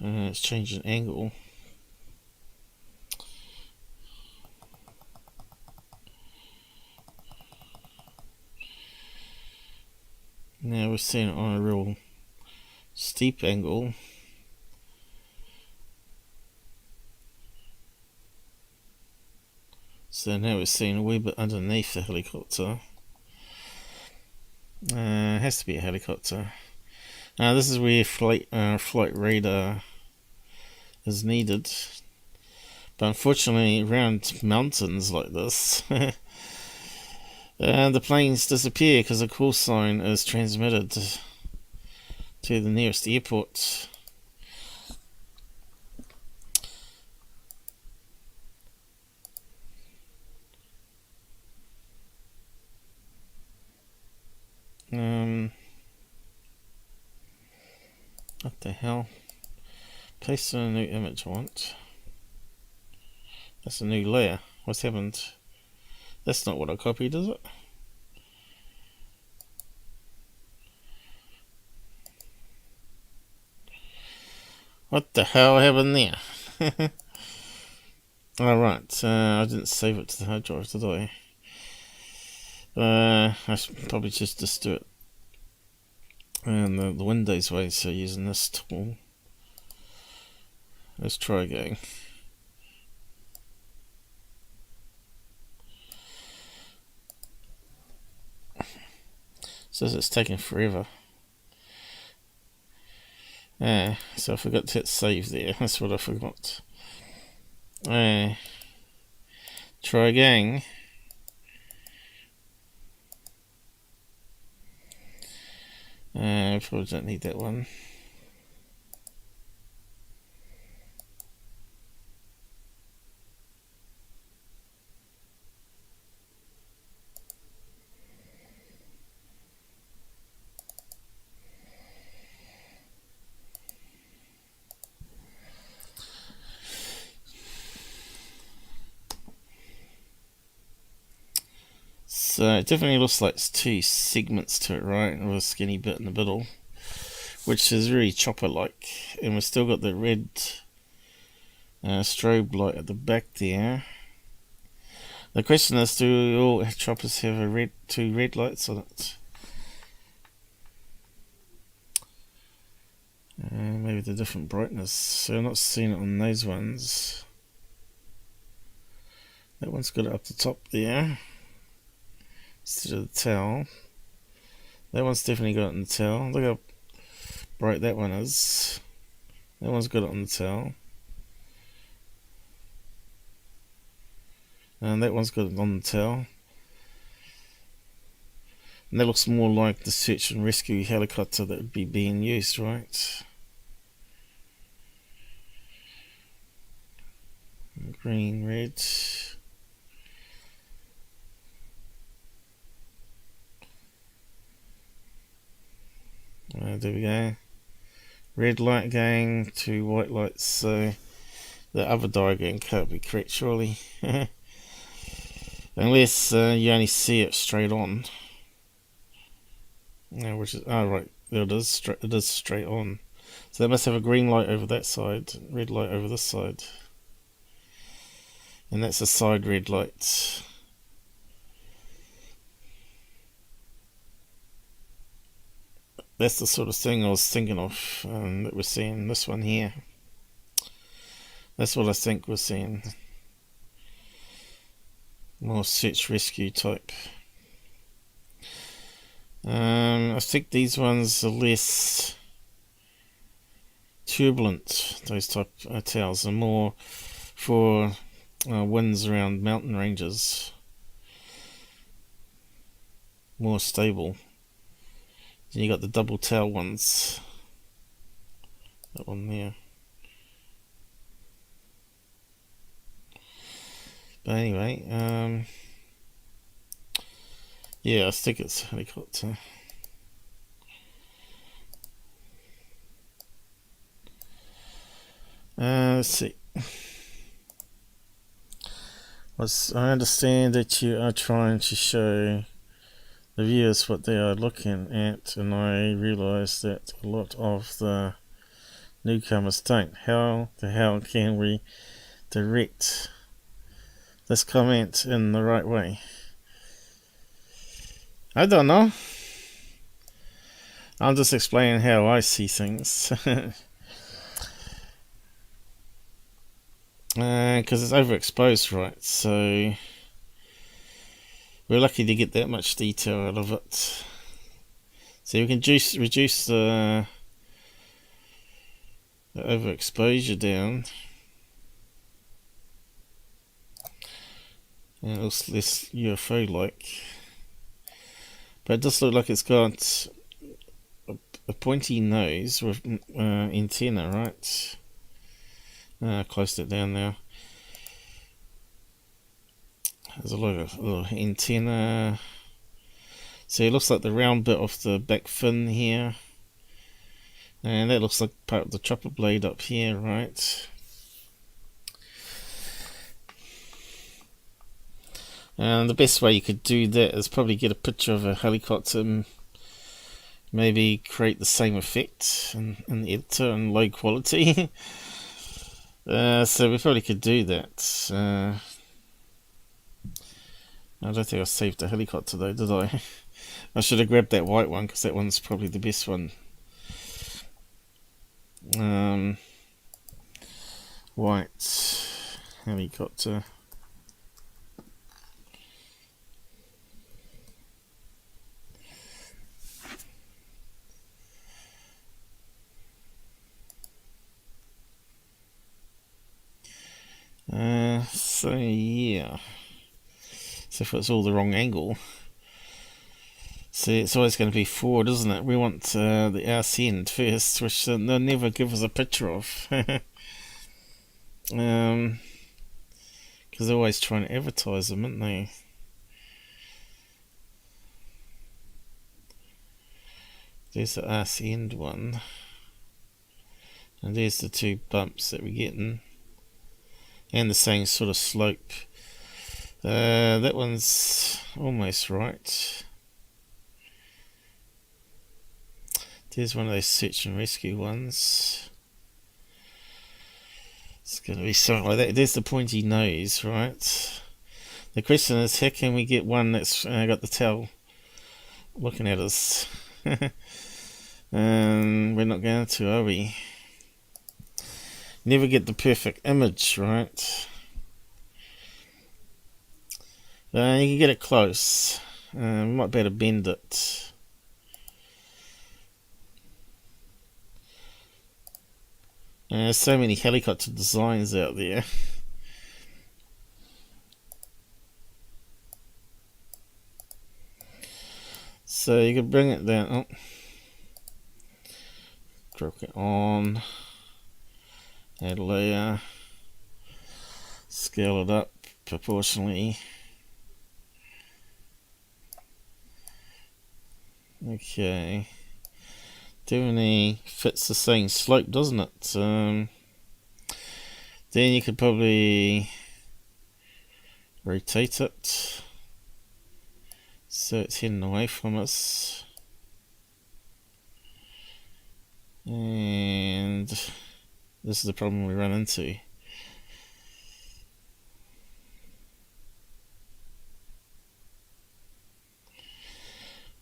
S1: it's changing angle. Now we're seeing it on a real steep angle. So now we're seeing a wee bit underneath the helicopter. It has to be a helicopter. This is where flight radar is needed. But unfortunately, around mountains like this, the planes disappear because the call sign is transmitted to the nearest airport. What the hell? Paste in a new image I want. That's a new layer. What's happened? That's not what I copied, is it? What the hell happened there? Alright, I didn't save it to the hard drive, did I? I should probably just do it. And the Windows way, so using this tool. Let's try again. Says it's taking forever. So I forgot to hit save there. That's what I forgot. Try again. Probably don't need that one. So it definitely looks like it's two segments to it, right? With a skinny bit in the middle, which is really chopper-like. And we've still got the red strobe light at the back there. The question is, do all choppers have two red lights on it? Maybe the different brightness. So I'm not seeing it on those ones. That one's got it up the top there instead of the tail. That one's definitely got it on the tail. Look how bright that one is. That one's got it on the tail. And that one's got it on the tail. And that looks more like the search and rescue helicopter that would be being used, right? Green, red. There we go. Red light going, two white lights. So the other diagram can't be correct, surely. Unless you only see it straight on. No, which is right, there it is. It is straight on. So they must have a green light over that side, red light over this side, and that's a side red light. That's the sort of thing I was thinking of that we're seeing this one here. That's what I think we're seeing. More search rescue type. I think these ones are less turbulent, those type of tails, are more for winds around mountain ranges. More stable. Then you got the double tail ones. That one there. But anyway, yeah, I think it's helicopter. Let's see. I understand that you are trying to show the viewers what they are looking at, and I realise that a lot of the newcomers don't. How the hell can we direct this comment in the right way? I don't know. I'm just explaining how I see things. Because it's overexposed, right? So we're lucky to get that much detail out of it. So we can reduce the overexposure down, and it looks less UFO-like. But it does look like it's got a pointy nose with antenna, right? Closed it down now. There's a little antenna. So it looks like the round bit of the back fin here. And that looks like part of the chopper blade up here, right? And the best way you could do that is probably get a picture of a helicopter and maybe create the same effect in the editor in low quality. So we probably could do that. I don't think I saved the helicopter though, did I? I should have grabbed that white one because that one's probably the best one. White helicopter. So yeah. So if it's all the wrong angle, see, it's always going to be forward, isn't it? We want the arse end first, which they'll never give us a picture of. Because they're always trying to advertise them, aren't they? There's the arse end one. And there's the two bumps that we're getting. And the same sort of slope. That one's almost right. There's one of those search and rescue ones. It's going to be something like that. There's the pointy nose, right? The question is, how can we get one that's got the tail looking at us? We're not going to, are we? Never get the perfect image, right? You can get it close. Might be able to bend it. There's so many helicopter designs out there. So you can bring it down. Oh. Drop it on. Add a layer. Scale it up proportionally. Okay. Definitely fits the same slope, doesn't it? Then you could probably rotate it so it's heading away from us. And this is the problem we run into.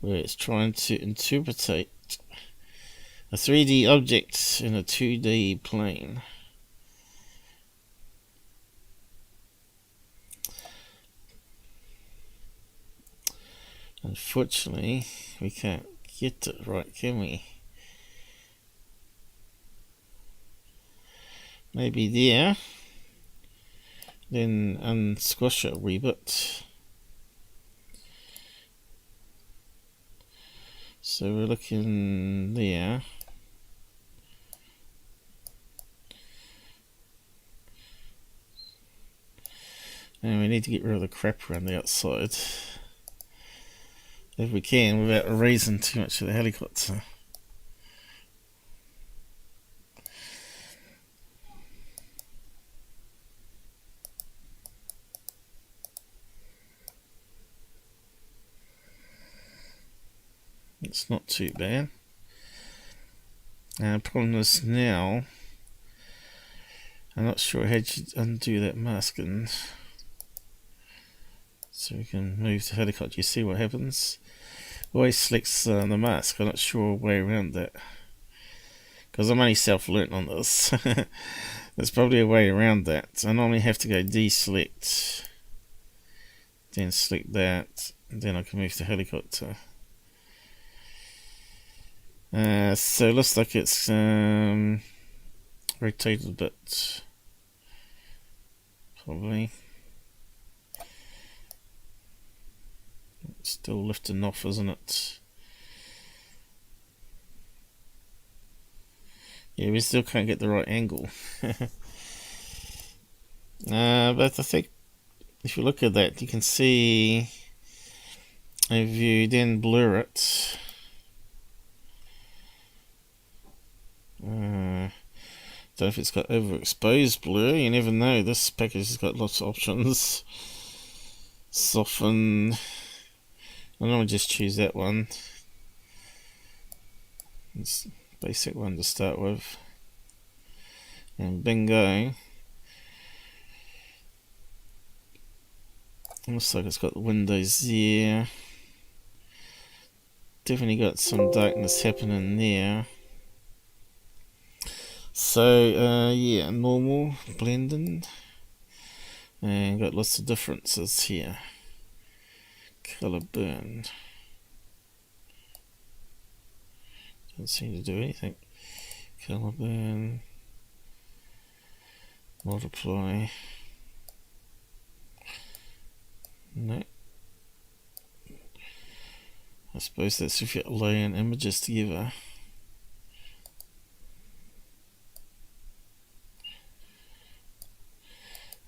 S1: Where it's trying to interpretate a 3D object in a 2D plane. Unfortunately, we can't get it right, can we? Maybe there. Then unsquash it a wee bit. So we're looking there. And we need to get rid of the crap around the outside. If we can, without erasing too much of the helicopter. It's not too bad. Problem is now, I'm not sure how to undo that masking. So we can move the helicopter. You see what happens? Always selects the mask. I'm not sure a way around that. Because I'm only self-learnt on this. There's probably a way around that. I normally have to go deselect. Then select that. And then I can move the helicopter. So it looks like it's rotated a bit. Probably. It's still lifting off, isn't it? Yeah, we still can't get the right angle. But I think if you look at that, you can see if you then blur it. Don't know if it's got overexposed blur, you never know. This package has got lots of options. Soften. I normally just choose that one. It's a basic one to start with. And bingo. Looks like it's got the windows there. Definitely got some darkness happening there. So, yeah, normal, blending. And got lots of differences here. Colour burn. Doesn't seem to do anything. Colour burn. Multiply. No. I suppose that's if you're laying images together.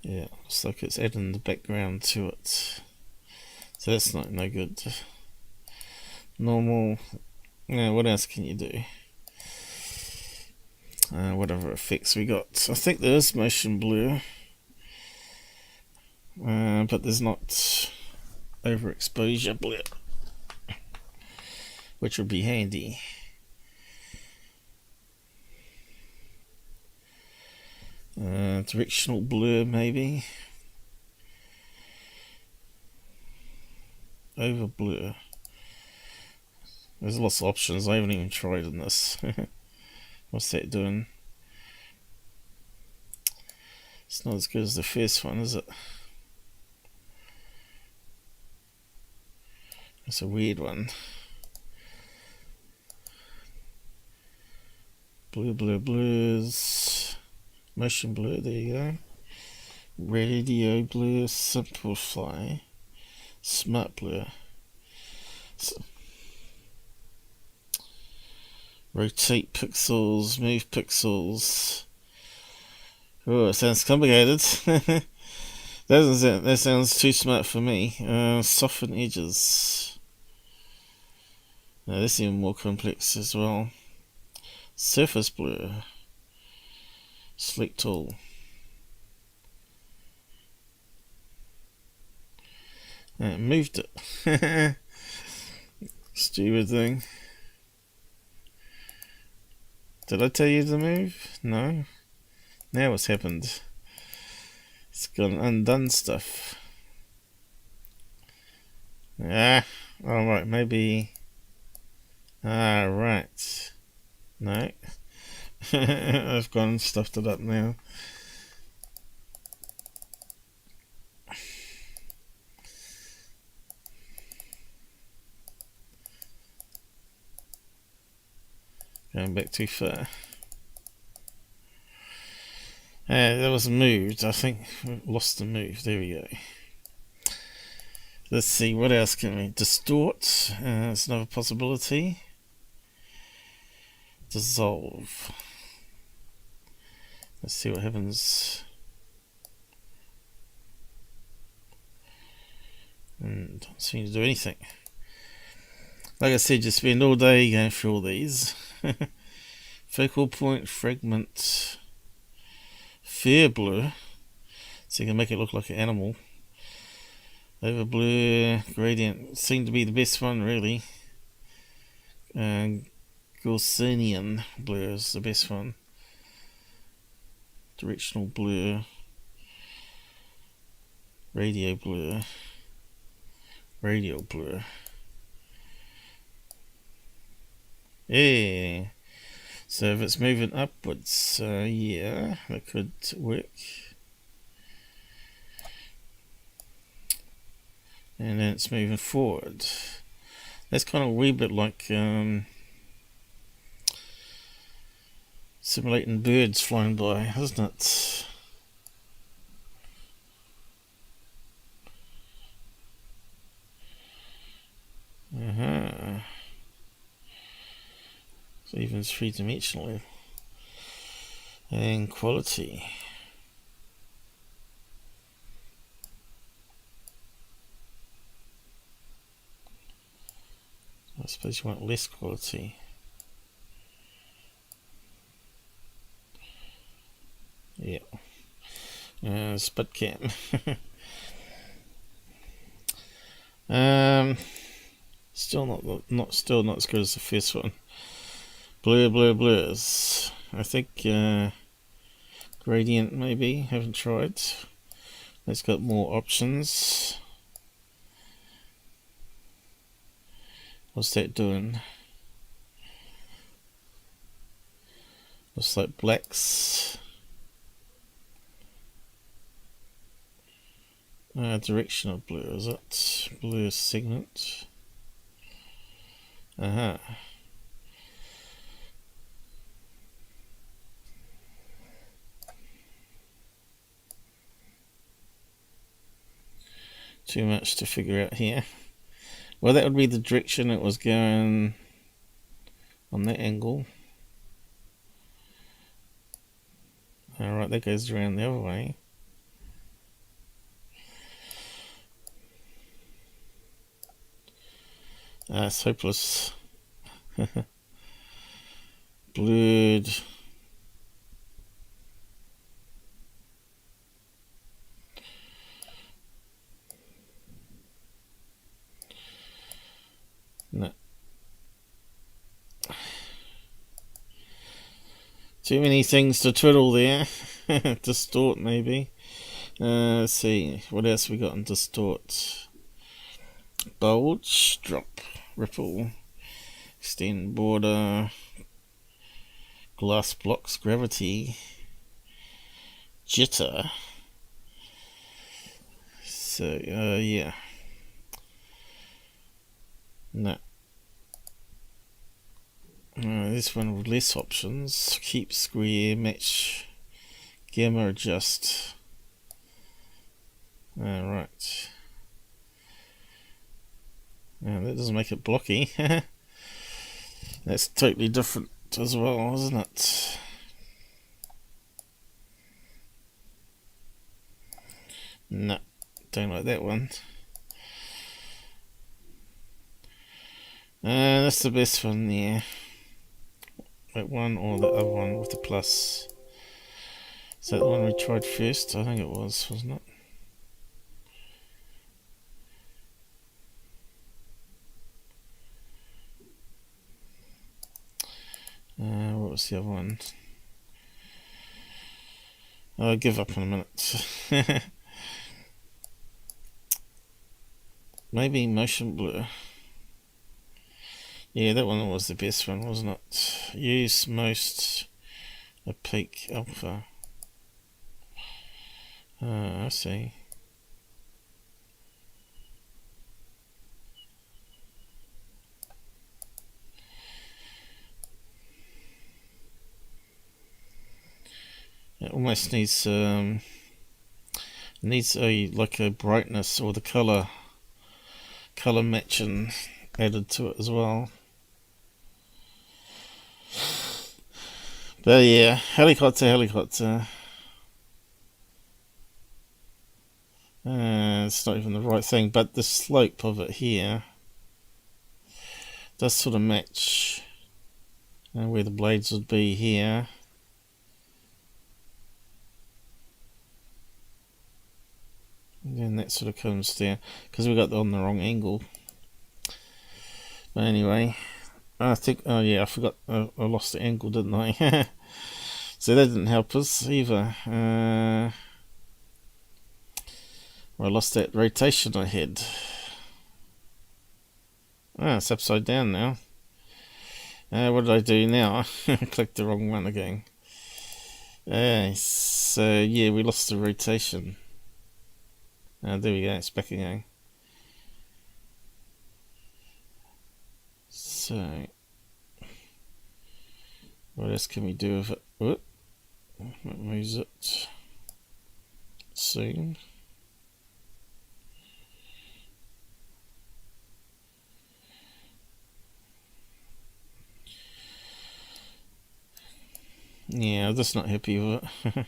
S1: Yeah, looks like it's adding the background to it. So that's no good. Normal. Yeah, what else can you do? Whatever effects we got. I think there is motion blur. But there's not overexposure blur, which would be handy. Directional blur maybe. Over blur. There's lots of options. I haven't even tried in this. What's that doing? It's not as good as the first one, is it? It's a weird one. Blurs. Motion blur, there you go. Radio blur, simplify. Smart blur. So, rotate pixels, move pixels. Oh, it sounds complicated. That sounds too smart for me. Soften edges. Now this is even more complex as well. Surface blur. Select all. Moved it. Stupid thing. Did I tell you to move? No. Now what's happened? It's gone undone stuff. Alright, maybe. Right. No. I've gone and stuffed it up now. Going back too far. That was moved. I think we lost the move. There we go. Let's see, what else can we distort? That's another possibility. Dissolve. Let's see what happens. Don't seem to do anything. Like I said, you spend all day going through all these. Focal point, fragment, fair blur, so you can make it look like an animal. Over blur, gradient seem to be the best one really. Gaussian blur is the best one. Directional blur, radial blur. Yeah. So if it's moving upwards, yeah, that could work. And then it's moving forward. That's kind of a wee bit like simulating birds flying by, isn't it? So even three-dimensionally. And quality. I suppose you want less quality. Yeah. Split cam. Still not as good as the first one. Blurs. I think gradient maybe. Haven't tried. It's got more options. What's that doing? Looks like blacks. Direction of blue, is it? Blue segment. Too much to figure out here. Well, that would be the direction it was going on that angle. Alright, that goes around the other way. It's hopeless. Blurred. No. Too many things to twiddle there. Distort maybe. Let's see. What else we got in distort? Bulge, drop, ripple, extend, border, glass blocks, gravity, jitter. So, yeah. No. This one with less options. Keep, square, match, gamma, adjust. Right. That doesn't make it blocky. That's totally different as well, isn't it? No, don't like that one. That's the best one there. That one or the other one with the plus. Is that the one we tried first? I think it was, wasn't it? What was the other one? I'll give up in a minute. Maybe motion blur. Yeah, that one was the best one, wasn't it? Use most opaque alpha. I see. It almost needs like a brightness or the color matching added to it as well. But yeah, helicopter. It's not even the right thing, but the slope of it here does sort of match where the blades would be here. And then that sort of comes down because we got on the wrong angle. But anyway, I think, oh yeah, I forgot, I lost the angle, didn't I? So that didn't help us either. I lost that rotation I had. It's upside down now. What did I do now? I clicked the wrong one again. So yeah, we lost the rotation. There we go, it's back again. So, what else can we do with it? Whoop. That moves it soon. Yeah, I'm just not happy with it.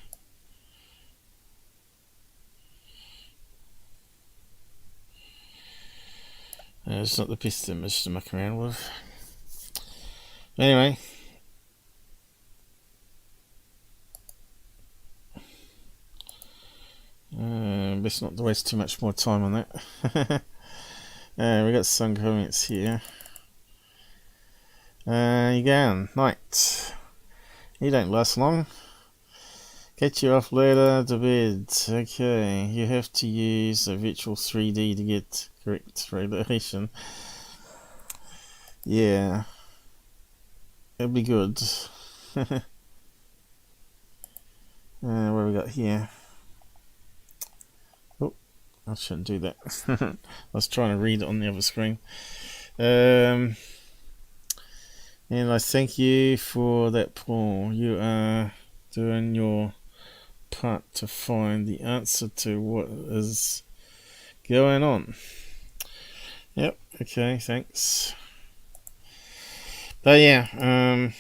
S1: It's not the best image to muck around with. Anyway. Best not to waste too much more time on that. We got some comments here. You going? Night. You don't last long. Get you off later to bed. Okay, you have to use a virtual 3D to get correct radiation. Yeah. It'd be good. What have we got here? Oh, I shouldn't do that. I was trying to read it on the other screen. And I thank you for that, Paul. You are doing your part to find the answer to what is going on. Yep, okay, thanks. But yeah,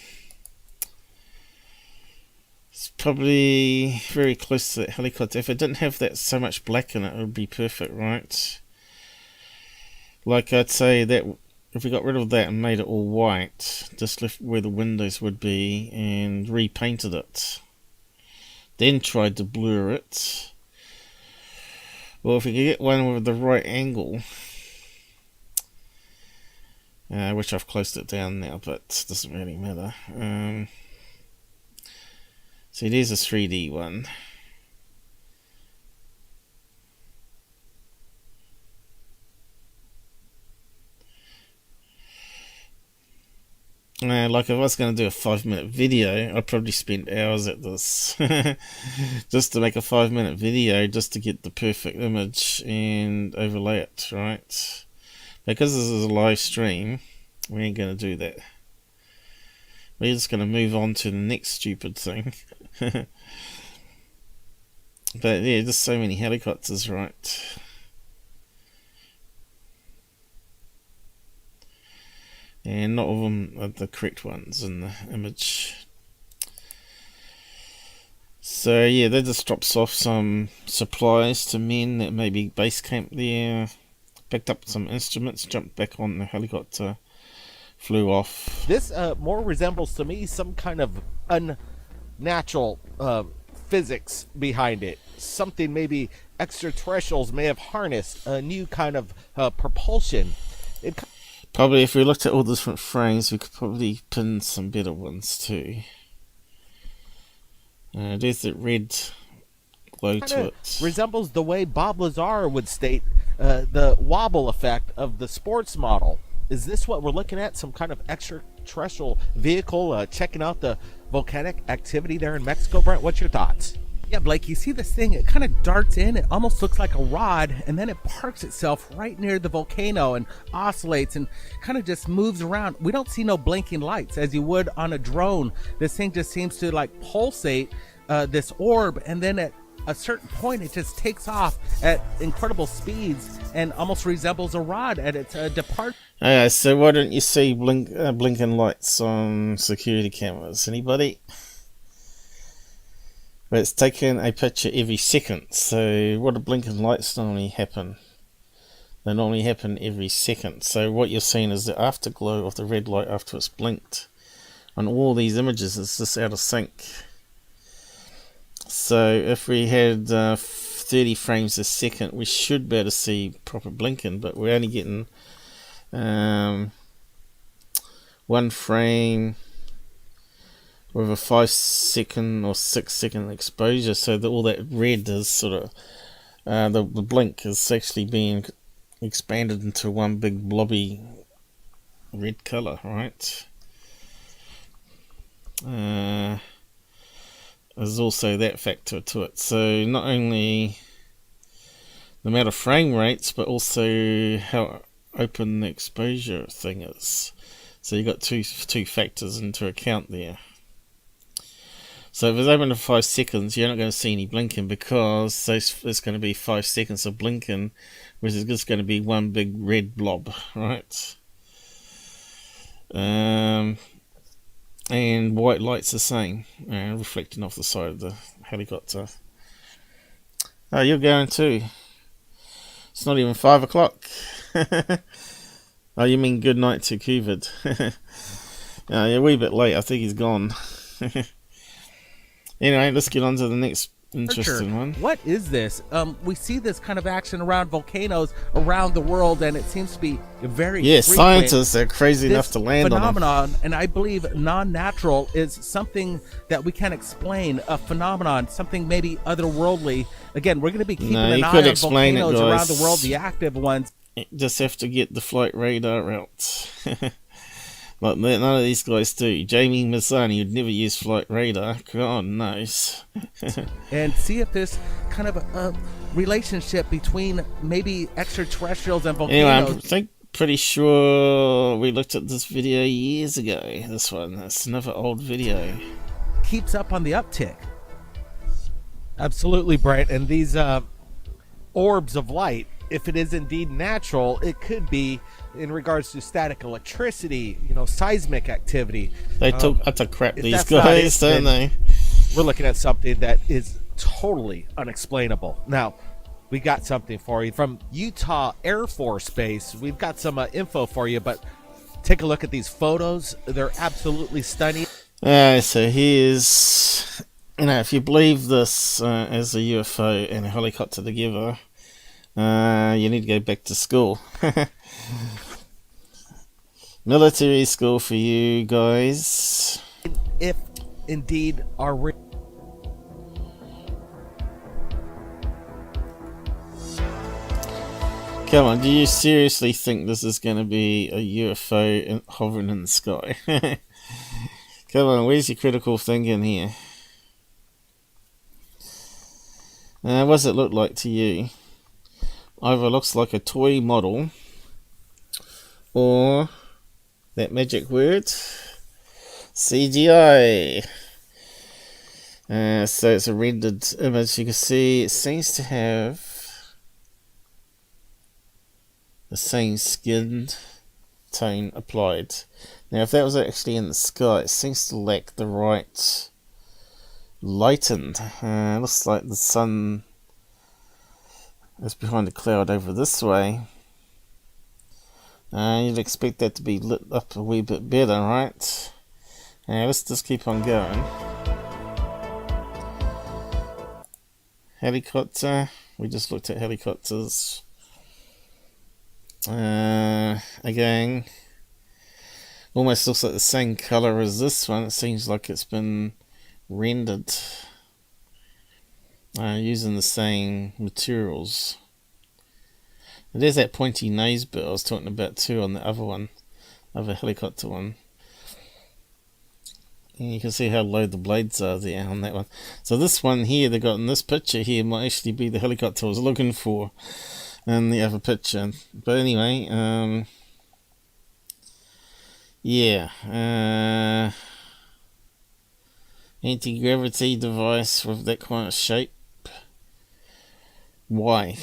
S1: it's probably very close to that helicopter. If it didn't have that so much black in it, it would be perfect, right? Like I'd say that if we got rid of that and made it all white, just left where the windows would be and repainted it, then tried to blur it. Well, if we could get one with the right angle, which I've closed it down now, but it doesn't really matter. So there's a 3D one. Like if I was going to do a 5-minute video, I'd probably spend hours at this. Just to make a 5-minute video, just to get the perfect image and overlay it, right? Because this is a live stream, we ain't going to do that. We're just going to move on to the next stupid thing. But yeah, just so many helicopters, right? And not all of them are the correct ones in the image. So yeah, that just drops off some supplies to men that maybe base camp there, picked up some instruments, jumped back on the helicopter, flew off.
S4: This more resembles to me some kind of unnatural physics behind it. Something maybe extraterrestrials may have harnessed, a new kind of propulsion.
S1: Probably if we looked at all the different frames, we could probably pin some better ones too. There's that red glow to it.
S4: Resembles the way Bob Lazar would state the wobble effect of the sports model. Is this what we're looking at? Some kind of extraterrestrial vehicle checking out the volcanic activity there in Mexico? Brent, what's your thoughts?
S5: Yeah, Blake, you see this thing, it kind of darts in, it almost looks like a rod, and then it parks itself right near the volcano and oscillates and kind of just moves around. We don't see no blinking lights as you would on a drone. This thing just seems to like pulsate this orb, and then at a certain point it just takes off at incredible speeds and almost resembles a rod at its departure.
S1: So why don't you see blinking lights on security cameras? Anybody? But it's taking a picture every second, so what do blinking lights normally happen? They normally happen every second. So what you're seeing is the afterglow of the red light after it's blinked. On all these images, it's just out of sync. So if we had 30 frames a second, we should be able to see proper blinking, but we're only getting 1 frame with a 5-second or 6-second exposure, so that all that red is sort of the blink is actually being expanded into one big blobby red color, right? There's also that factor to it. So not only the amount of frame rates, but also how open the exposure thing is. So you've got two factors into account there. So if it's open for 5 seconds, you're not going to see any blinking, because there's going to be 5 seconds of blinking, which is just going to be one big red blob, right? And white light's the same, reflecting off the side of the helicopter. Oh, you're going too. It's not even 5 o'clock. Oh, you mean good night to COVID. You're a wee bit late. I think he's gone. Anyway, let's get on to the next interesting one.
S5: What is this? We see this kind of action around volcanoes around the world, and it seems to be very frequent.
S1: Scientists are crazy enough to land on them.
S5: And I believe non-natural is something that we can't explain, a phenomenon, something maybe otherworldly. Again, we're going to be keeping an eye on volcanoes around the world, the active ones.
S1: You just have to get the flight radar out. Like none of these guys do. Jamie Mazzani would never use flight radar. God knows.
S5: And see if there's kind of a relationship between maybe extraterrestrials and volcanoes.
S1: Anyway, pretty sure we looked at this video years ago. This one. That's another old video.
S5: Keeps up on the uptick. Absolutely, Brent. And these orbs of light, if it is indeed natural, it could be in regards to static electricity, seismic activity.
S1: They talk utter crap, these
S5: that's not
S1: guys,
S5: it,
S1: don't they?
S5: We're looking at something that is totally unexplainable. Now, we got something for you from Utah Air Force Base. We've got some info for you, but take a look at these photos. They're absolutely stunning.
S1: So here's, if you believe this as a UFO and a helicopter together, you need to go back to school. Military school for you guys.
S5: If indeed are
S1: Come on, do you seriously think this is going to be a UFO hovering in the sky? Come on, where's your critical thinking here? What does it look like to you? Either looks like a toy model, or that magic word, CGI. So it's a rendered image. You can see it seems to have the same skin tone applied. Now, if that was actually in the sky, it seems to lack the right lighting. Looks like the sun is behind a cloud over this way. You'd expect that to be lit up a wee bit better, right? Let's just keep on going. Helicopter. We just looked at helicopters. Again, almost looks like the same color as this one. It seems like it's been rendered using the same materials. And there's that pointy nose bit I was talking about too on the other one, other helicopter one. And you can see how low the blades are there on that one. So this one here they got in this picture here might actually be the helicopter I was looking for in the other picture. But anyway, anti-gravity device with that kind of shape. Why?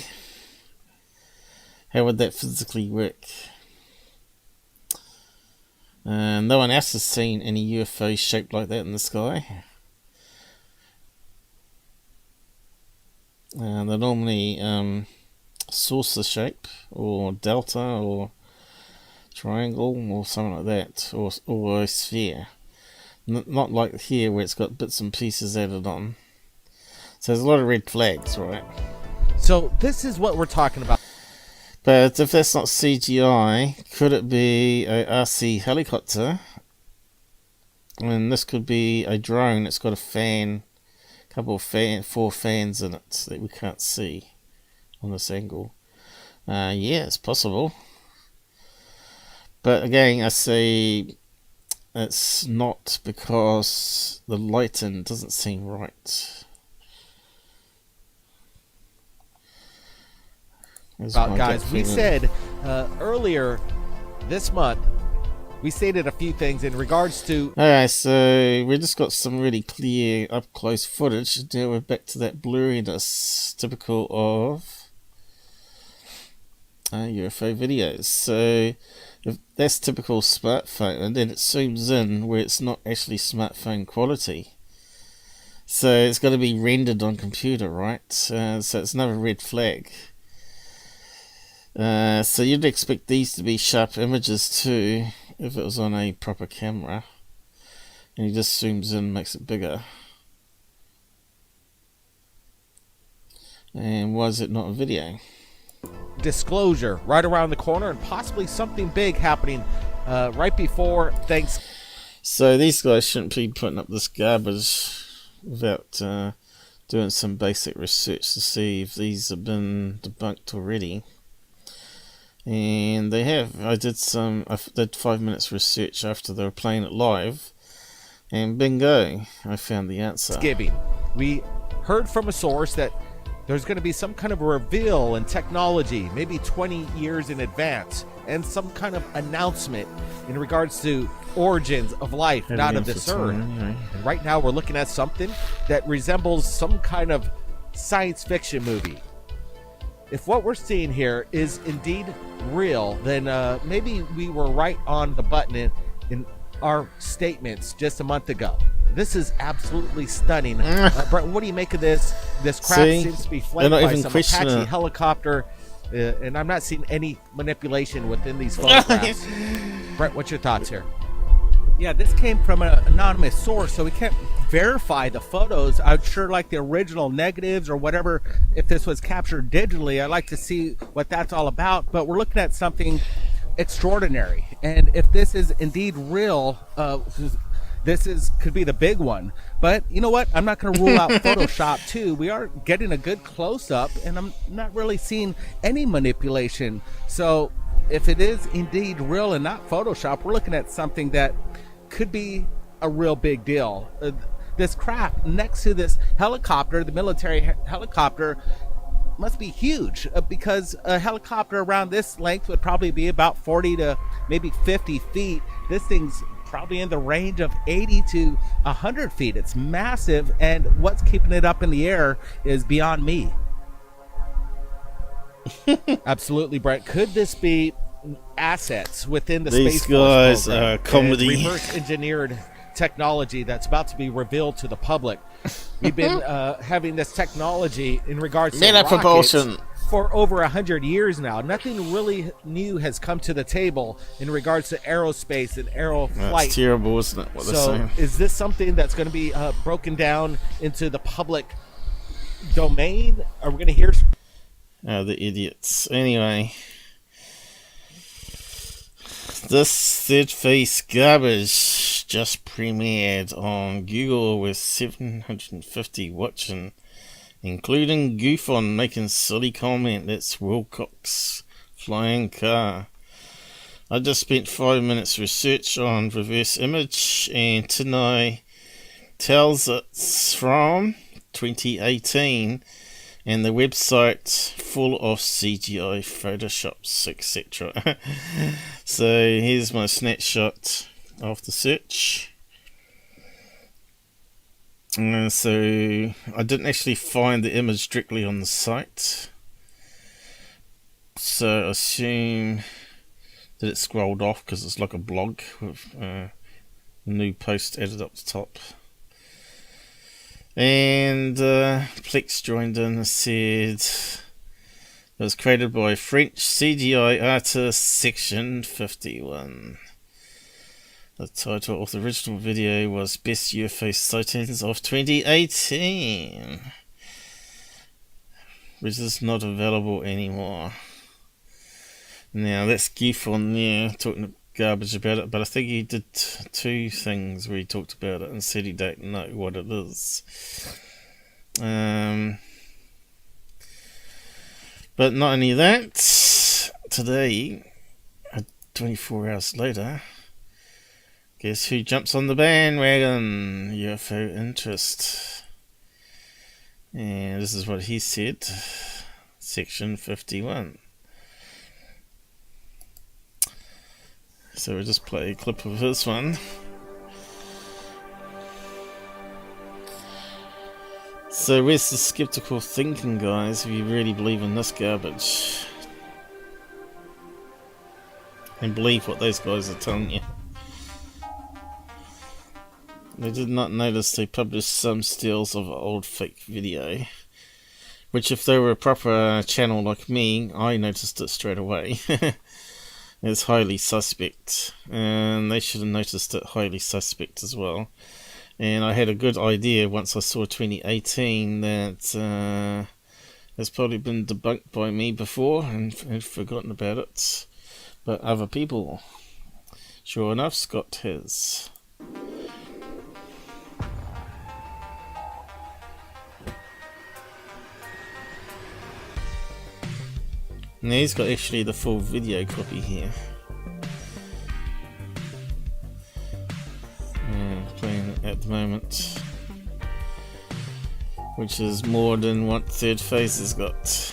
S1: How would that physically work? No one else has seen any UFO shaped like that in the sky. They're normally saucer shape, or delta, or triangle, or something like that, or a sphere. Not like here where it's got bits and pieces added on. So there's a lot of red flags, right?
S5: So this is what we're talking about.
S1: But if that's not CGI, could it be a RC helicopter? And this could be a drone that's got a fan, four fans in it that we can't see on this angle. Yeah, it's possible. But again, I say it's not, because the lighting doesn't seem right.
S5: Guys, we said earlier this month, we stated a few things in regards to...
S1: Alright, so we just got some really clear up-close footage. Now we're back to that blurriness typical of UFO videos. So if that's typical smartphone, and then it zooms in where it's not actually smartphone quality. So it's got to be rendered on computer, right? So it's another red flag. So you'd expect these to be sharp images too if it was on a proper camera, and he just zooms in and makes it bigger. And why is it not a video?
S5: Disclosure right around the corner, and possibly something big happening right before Thanksgiving.
S1: So these guys shouldn't be putting up this garbage without doing some basic research to see if these have been debunked already. And they have. I did 5 minutes research after they were playing it live, and bingo, I found the answer.
S4: Gibby, we heard from a source that there's going to be some kind of a reveal in technology, maybe 20 years in advance, and some kind of announcement in regards to origins of life, not of this earth. And right now we're looking at something that resembles some kind of science fiction movie. If what we're seeing here is indeed real, then maybe we were right on the button in our statements just a month ago. This is absolutely stunning. Brett, what do you make of this? This craft seems to be flanked by some Apache helicopter, and I'm not seeing any manipulation within these photographs. Brett, what's your thoughts here?
S5: Yeah, this came from an anonymous source, so we can't verify the photos. I'd sure like the original negatives or whatever. If this was captured digitally, I'd like to see what that's all about. But we're looking at something extraordinary, and if this is indeed real, could be the big one. But you know what? I'm not going to rule out Photoshop too. We are getting a good close-up, and I'm not really seeing any manipulation. So if it is indeed real and not Photoshop, we're looking at something that could be a real big deal. This craft next to this helicopter, the military helicopter, must be huge, because a helicopter around this length would probably be about 40 to maybe 50 feet. This thing's probably in the range of 80 to 100 feet. It's massive, and what's keeping it up in the air is beyond me.
S4: Absolutely, Brett. Could this be assets within the
S1: These
S4: Space Force
S1: guys are comedy.
S4: Reverse engineered technology that's about to be revealed to the public. We've been having this technology in regards to rockets for over 100 years now. Nothing really new has come to the table in regards to aerospace and aero flight.
S1: That's terrible, isn't it? What they're
S4: So
S1: saying.
S4: is this something that's going to be broken down into the public domain? Are we going to hear...
S1: The idiots. Anyway, this third face garbage just premiered on Google with 750 watching, including GUFON making silly comment that's Wilcox flying car. I just spent 5 minutes research on reverse image, and Tanai tells it's from 2018. And the website full of CGI photoshops, etc. So here's my snapshot of the search. So I didn't actually find the image directly on the site. So I assume that it scrolled off because it's like a blog with a new post added up the top. And Plex joined in and said it was created by French CGI artist Section 51. The title of the original video was Best UFO Sightings of 2018, which is not available anymore. Now that's GUFON there talking garbage about it, but I think he did two things where he talked about it and said he don't know what it is. But not only that, today, 24 hours later, guess who jumps on the bandwagon? UFO interest. And this is what he said. Section 51. So we'll just play a clip of this one. So where's the skeptical thinking, guys, if you really believe in this garbage? And believe what those guys are telling you. They did not notice they published some stills of old fake video. Which if they were a proper channel like me, I noticed it straight away. It's highly suspect, and they should have noticed it highly suspect as well. And I had a good idea once I saw 2018 that it's probably been debunked by me before and had forgotten about it, but other people, sure enough, Scott has. Now he's got actually the full video copy here. Playing it at the moment, which is more than what Third Phase has got.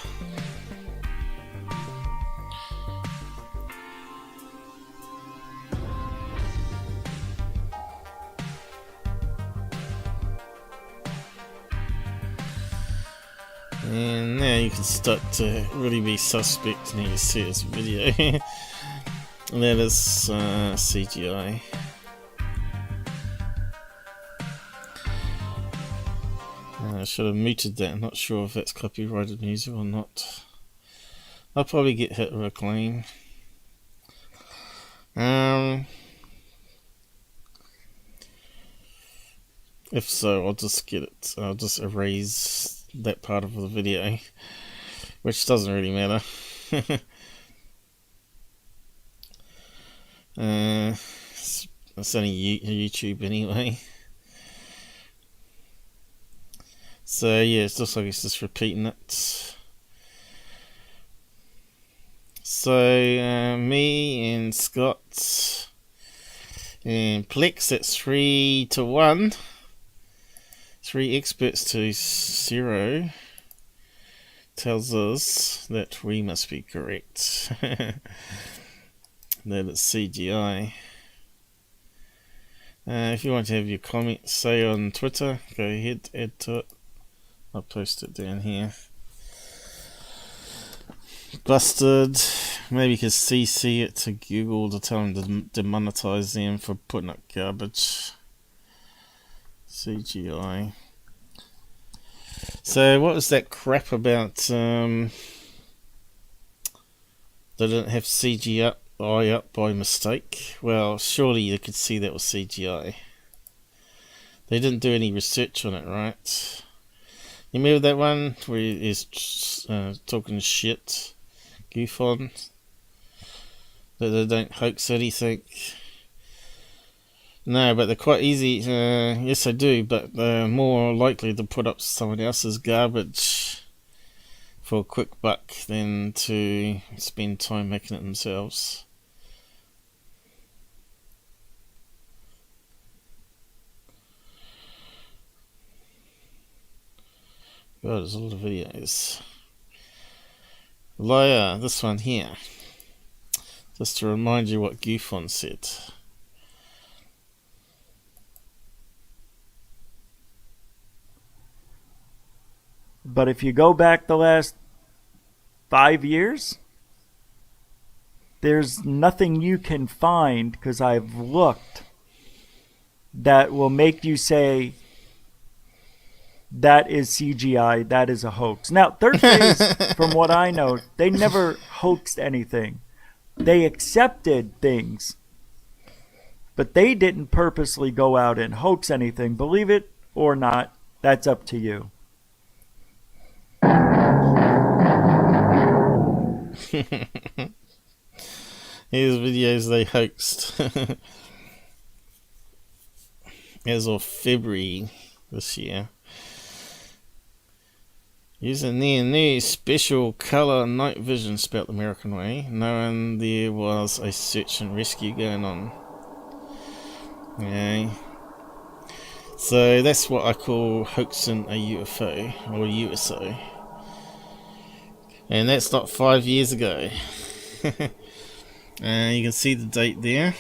S1: And now you can start to really be suspect when you see this video. And that is CGI. I should have muted that. I'm not sure if that's copyrighted music or not. I'll probably get hit with a claim. If so, I'll just get it. I'll just erase that part of the video, which doesn't really matter. It's only YouTube anyway. So yeah, it's just like it's just repeating it. So me and Scott and Plex at 3-1. 3 experts to 0 tells us that we must be correct. That it's CGI. If you want to have your comments, say on Twitter, go ahead, add to it. I'll post it down here. Busted. Maybe you could CC it to Google to tell them to demonetize them for putting up garbage. CGI. So what was that crap about they didn't have CGI up by mistake? Well, surely you could see that was CGI. They didn't do any research on it, right? You remember that one where he's talking shit, GUFON, that they don't hoax anything? No, but they're quite easy. Yes, I do, but they're more likely to put up someone else's garbage for a quick buck than to spend time making it themselves. God, there's a lot of videos. Liar, this one here. Just to remind you what GUFON said.
S6: But if you go back the last 5 years, there's nothing you can find, because I've looked, that will make you say that is CGI, that is a hoax. Now, Third Phase, from what I know, they never hoaxed anything. They accepted things, but they didn't purposely go out and hoax anything. Believe it or not, that's up to you.
S1: Here's videos they hoaxed. As of February this year. Using their new special colour night vision, spelt the American way, knowing there was a search and rescue going on. Okay. So that's what I call hoaxing a UFO, or USO. And that's not 5 years ago. You can see the date there.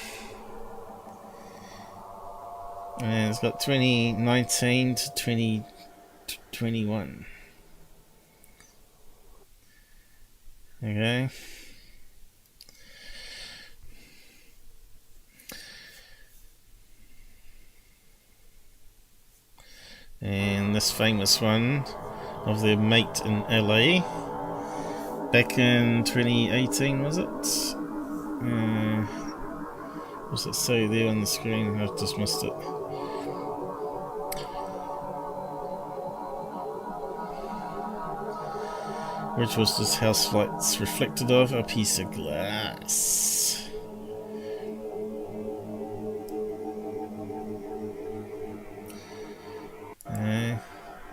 S1: And it's got 2019 to 2021. Okay. And this famous one of their mate in LA back in 2018, was it? What's it say there on the screen? I've just missed it. Which was just house lights reflected off a piece of glass.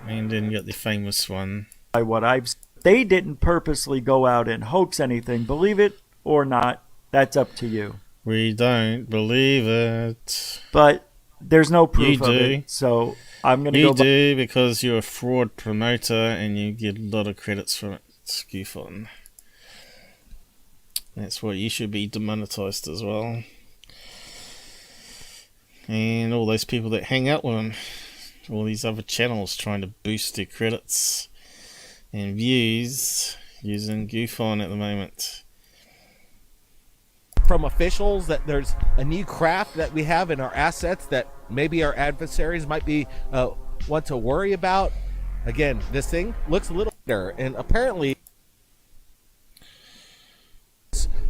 S1: And then you got the famous one.
S6: By what I've they didn't purposely go out and hoax anything. Believe it or not, that's up to you.
S1: We don't believe it.
S6: But there's no proof
S1: You
S6: of
S1: do.
S6: it, so I'm going to
S1: You
S6: go
S1: do because you're a fraud promoter and you get a lot of credits from it, GUFON. That's why you should be demonetized as well. And all those people that hang out with them, all these other channels trying to boost their credits and views using GUFON at the moment.
S4: From officials that there's a new craft that we have in our assets that maybe our adversaries might be want to worry about. Again, this thing looks a little better, and apparently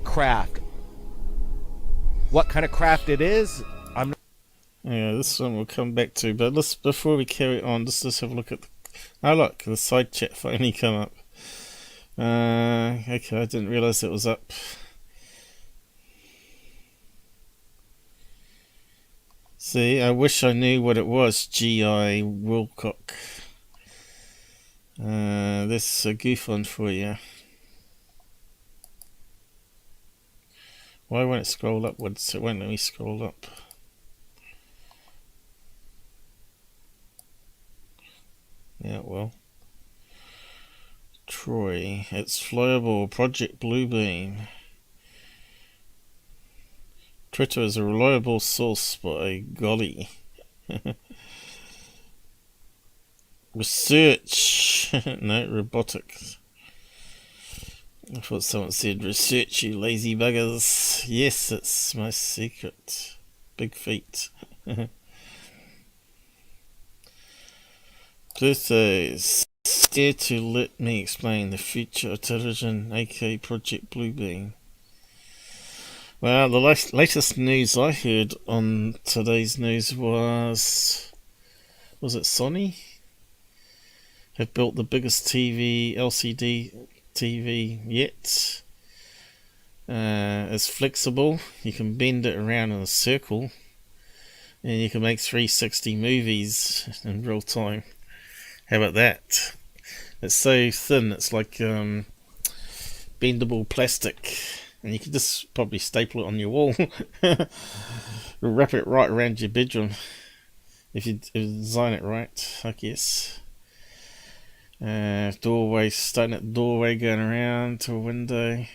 S4: craft. What kind of craft it is, I'm not.
S1: Yeah, this one we'll come back to, but before we carry on, let's have a look at oh look, the side chat finally come up. Okay, I didn't realise it was up. See, I wish I knew what it was. G.I. Wilcock. This is a GUFON for you. Why won't it scroll upwards? It won't let me scroll up. Yeah, well. Troy. It's flyable. Project Bluebeam. Twitter is a reliable source by golly. Research. No, robotics. I thought someone said research, you lazy buggers. Yes, it's my secret. Big feet. Birthdays. Dare to let me explain the future of television, aka Project Bluebeam. Well, the latest news I heard on today's news was it Sony? Have built the biggest LCD TV yet. It's flexible. You can bend it around in a circle, and you can make 360 movies in real time. How about that? It's so thin, it's like bendable plastic. And you can just probably staple it on your wall. Wrap it right around your bedroom. If you design it right, I guess. Doorway, starting at the doorway, going around to a window.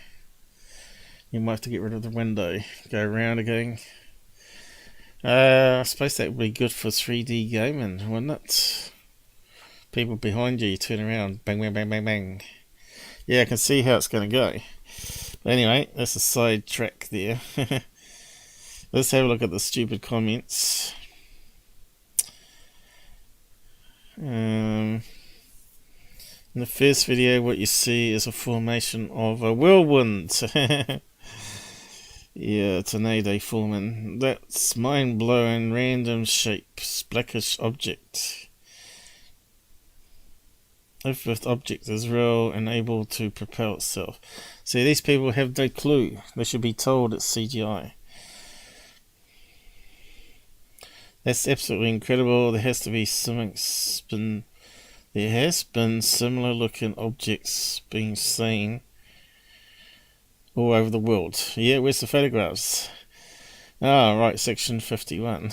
S1: You might have to get rid of the window. Go around again. I suppose that would be good for 3D gaming, wouldn't it? People behind you, you turn around, bang, bang, bang, bang, bang. Yeah, I can see how it's going to go. Anyway, that's a side track there. Let's have a look at the stupid comments. In the first video, what you see is a formation of a whirlwind. Yeah, tornado forming. That's mind-blowing, random shapes, blackish object. If the object is real and able to propel itself. See, these people have no clue. They should be told it's CGI. That's absolutely incredible. There has been similar looking objects being seen all over the world. Yeah, where's the photographs? Ah, right, section 51.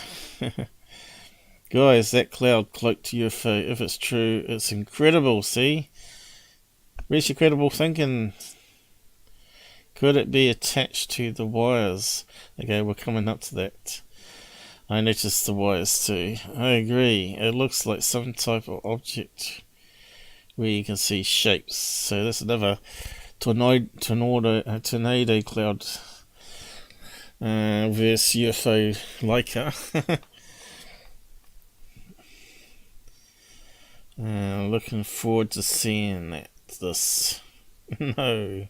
S1: Guys, that cloud cloaked UFO, if it's true, it's incredible, see? Where's your credible thinking? Could it be attached to the wires? Okay, we're coming up to that. I noticed the wires too. I agree. It looks like some type of object where you can see shapes. So that's another tornado cloud versus UFO Leica. Looking forward to seeing this. No.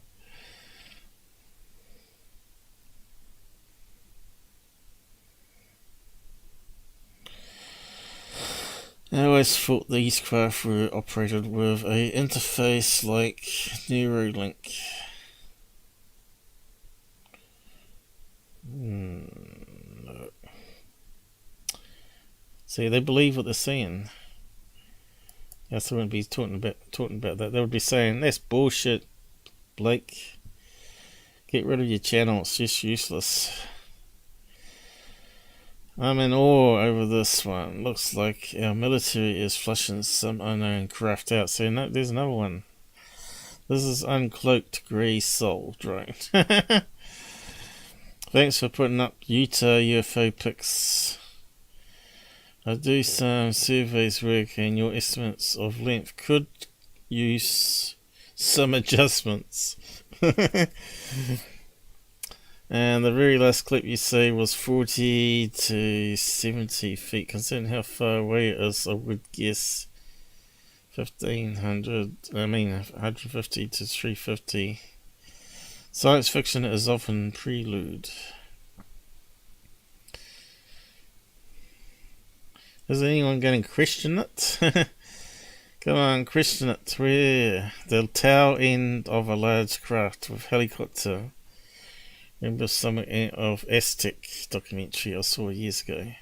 S1: I always thought these craft were operated with a interface like Neuralink. No. See, they believe what they're saying. Yes, I wouldn't be talking about that. They would be saying, that's bullshit, Blake. Get rid of your channel, it's just useless. I'm in awe over this one. Looks like our military is flushing some unknown craft out. So no, there's another one. This is Uncloaked Grey Soul drone. Thanks for putting up UTAH UFO pics. I do some surveys work and your estimates of length could use some adjustments. And the very last clip you say was 40 to 70 feet. Considering how far away it is, I would guess 150 to 350. Science fiction is often prelude. Is anyone going to question it? Come on, question it. Where? The tail end of a large craft with helicopter. Remember some of Aztec documentary I saw years ago.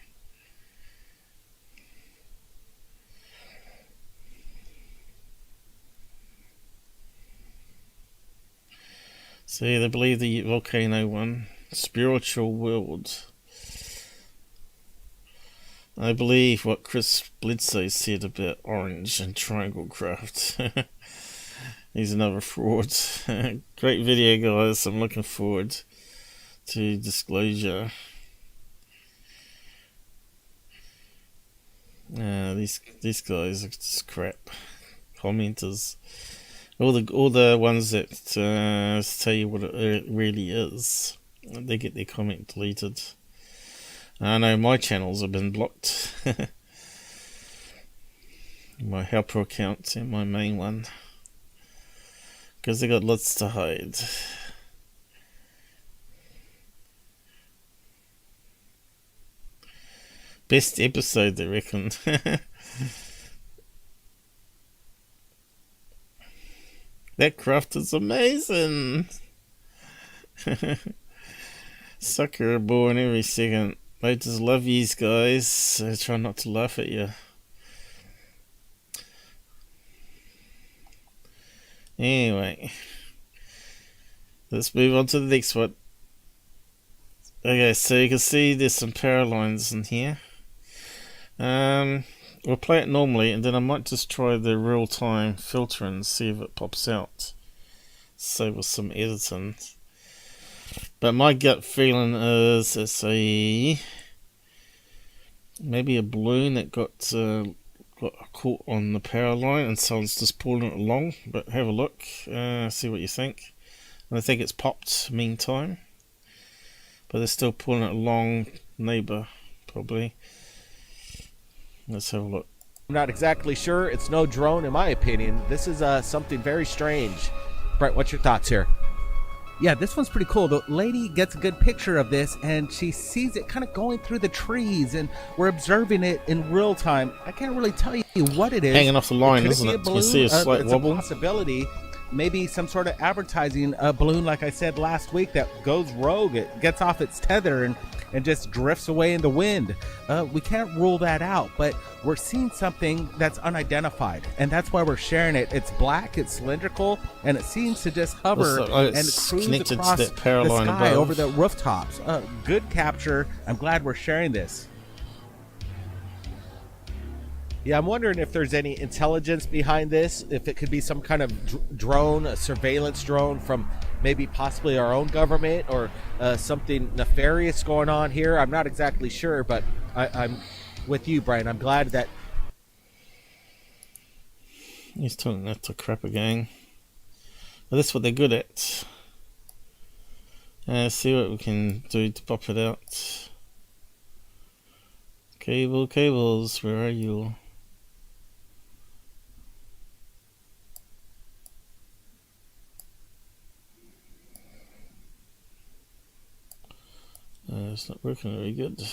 S1: See, they believe the volcano one. Spiritual world. I believe what Chris Bledsoe said about Orange and Triangle Craft. He's another fraud. Great video, guys. I'm looking forward to disclosure. These guys are just crap. Commenters. All the ones that tell you what it really is, they get their comment deleted. I know my channels have been blocked. My helper account and my main one, because they got lots to hide. Best episode, they reckon. That craft is amazing. Sucker born every second. I just love yous guys. I try not to laugh at you. Anyway, let's move on to the next one. Okay, so you can see there's some power lines in here. We'll play it normally, and then I might just try the real-time filter and see if it pops out. Save us some editing. But my gut feeling is it's maybe a balloon that got caught on the power line, and someone's just pulling it along. But have a look, see what you think. And I think it's popped meantime, but they're still pulling it along. Neighbor, probably. Let's have a look.
S4: I'm not exactly sure. It's no drone, in my opinion. This is something very strange. Brett, what's your thoughts here?
S5: Yeah, this one's pretty cool. The lady gets a good picture of this, and she sees it kind of going through the trees, and we're observing it in real time. I can't really tell you what it is.
S1: Hanging off the line,
S5: Could
S1: isn't
S5: be a
S1: it? You
S5: balloon?
S1: can see a slight
S5: it's
S1: wobble.
S5: A possibility. Maybe some sort of advertising balloon, like I said last week, that goes rogue. It gets off its tether and just drifts away in the wind. We can't rule that out, but we're seeing something that's unidentified, and that's why we're sharing it. It's black, it's cylindrical, and it seems to just hover and cruise across the sky over the rooftops. Good capture. I'm glad we're sharing this.
S4: Yeah, I'm wondering if there's any intelligence behind this, if it could be some kind of drone, a surveillance drone from maybe possibly our own government, or something nefarious going on here. I'm not exactly sure, but I'm with you, Brian. I'm glad that...
S1: He's talking that to crap again. Well, that's what they're good at. See what we can do to pop it out. Cables, where are you? It's not working very good.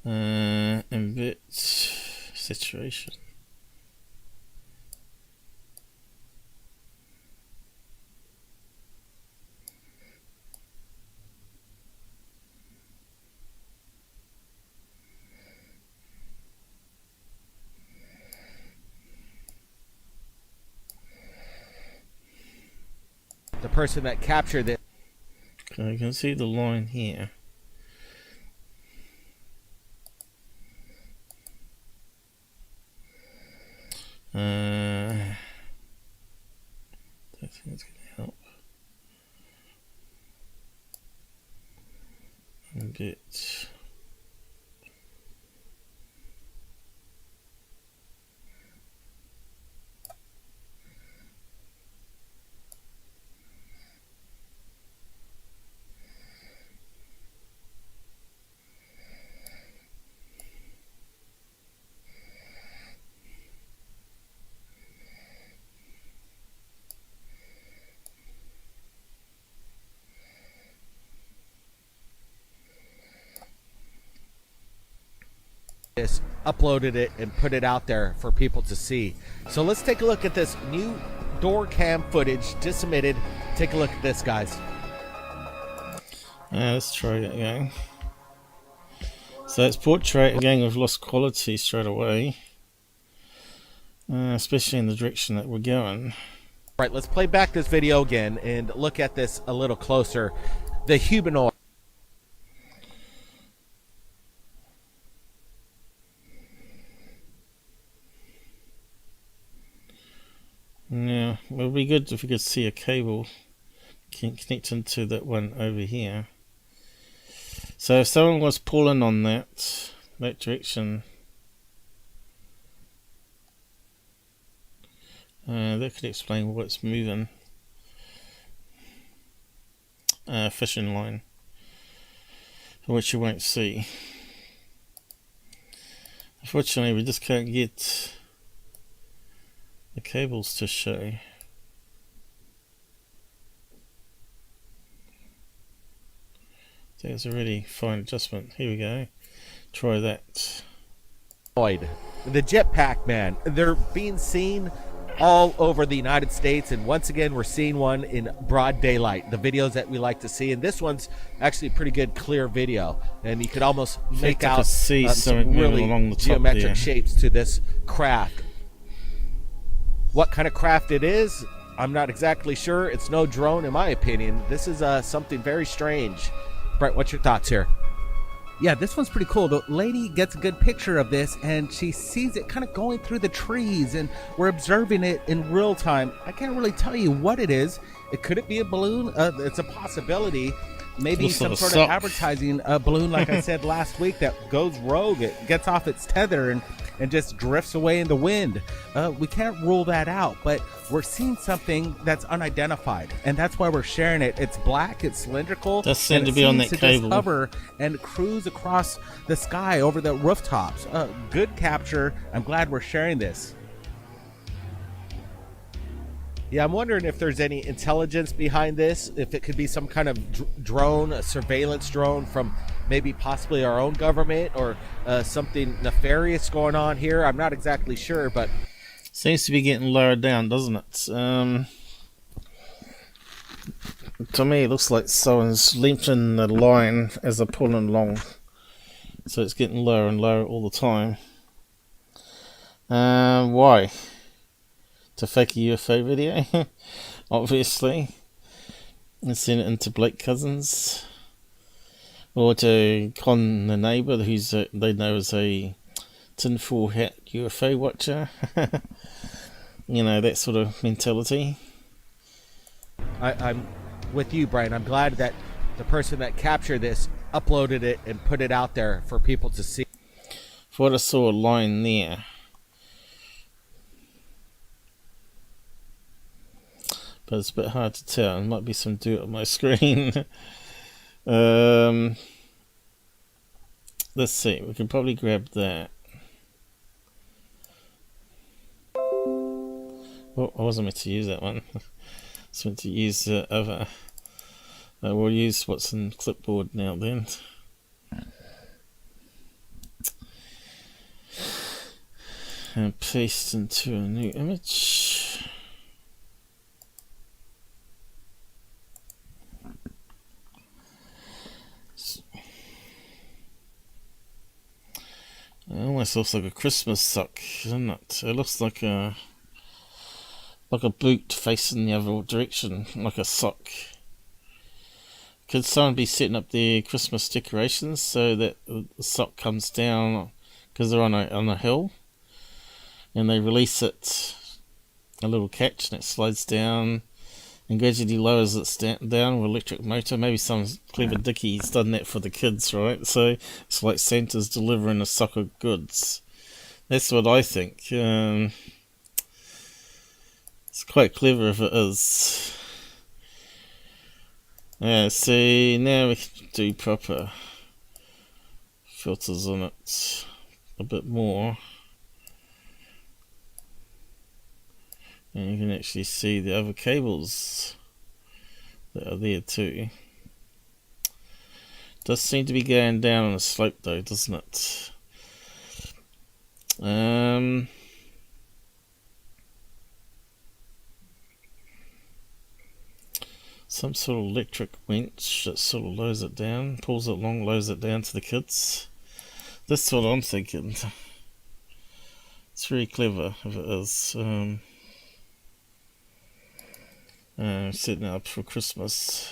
S1: Embed saturation.
S4: person that captured this.
S1: Okay, you can see the line here. Don't think it's going to help. A bit.
S4: Uploaded it and put it out there for people to see. So let's take a look at this new door cam footage just submitted. Take a look at this, guys.
S1: Let's try it again. So it's portrait again. We've lost quality straight away, especially in the direction that we're going.
S4: Right, let's play back this video again and look at this a little closer. The humanoid.
S1: Yeah, it would be good if we could see a cable connecting to that one over here. So if someone was pulling on that direction, that could explain what's moving. Fishing line, which you won't see. Unfortunately, we just can't get the cables to show. I think it's a really fine adjustment. Here we go. Try that.
S4: The jetpack man. They're being seen all over the United States, and once again we're seeing one in broad daylight. The videos that we like to see, and this one's actually a pretty good clear video, and you could almost make out some really
S1: along the top
S4: geometric
S1: there.
S4: shapes to this craft. What kind of craft it is, I'm not exactly sure. It's no drone in my opinion. This is something very strange. Brett, what's your thoughts here?
S5: Yeah, this one's pretty cool. The lady gets a good picture of this, and she sees it kind of going through the trees, and we're observing it in real time. I can't really tell you what it is. Could it be a balloon? It's a possibility. Maybe some sort of advertising balloon, like I said last week, that goes rogue. It gets off its tether and just drifts away in the wind. We can't rule that out, but we're seeing something that's unidentified, and that's why we're sharing it. It's black, it's cylindrical,
S1: that seemed to be on that cable.
S5: Just hover and cruise across the sky over the rooftops. Good capture. I'm glad we're sharing this.
S4: Yeah, I'm wondering if there's any intelligence behind this, if it could be some kind of drone, a surveillance drone from maybe possibly our own government, or something nefarious going on here. I'm not exactly sure, but
S1: seems to be getting lowered down, doesn't it? To me, it looks like someone's lengthening the line as they're pulling along, so it's getting lower and lower all the time. Why? To fake a UFO video, obviously. I've seen it into Blake Cousins, or to con the neighbour who's they know as a tinfoil hat UFO watcher. You know, that sort of mentality.
S4: I'm with you, Brian. I'm glad that the person that captured this uploaded it and put it out there for people to see.
S1: Thought I saw a line there. But it's a bit hard to tell. There might be some dirt on my screen. Let's see. We can probably grab that. Oh, I wasn't meant to use that one. I was meant to use the other. We'll use what's in clipboard now then. And paste into a new image. It almost looks like a Christmas sock, doesn't it? It looks like a like a boot facing the other direction, like a sock. Could someone be setting up their Christmas decorations so that the sock comes down because they're on a hill, and they release it, a little catch, and it slides down and gradually lowers it down with electric motor? Maybe some clever dickie's done that for the kids, right? So it's like Santa's delivering a sock of goods. That's what I think. It's quite clever if it is. Yeah, see, now we can do proper filters on it a bit more. And you can actually see the other cables that are there too. Does seem to be going down on a slope though, doesn't it? Some sort of electric winch that sort of lowers it down, pulls it along, lowers it down to the kids. That's what I'm thinking. It's very clever if it is. Setting it up for Christmas.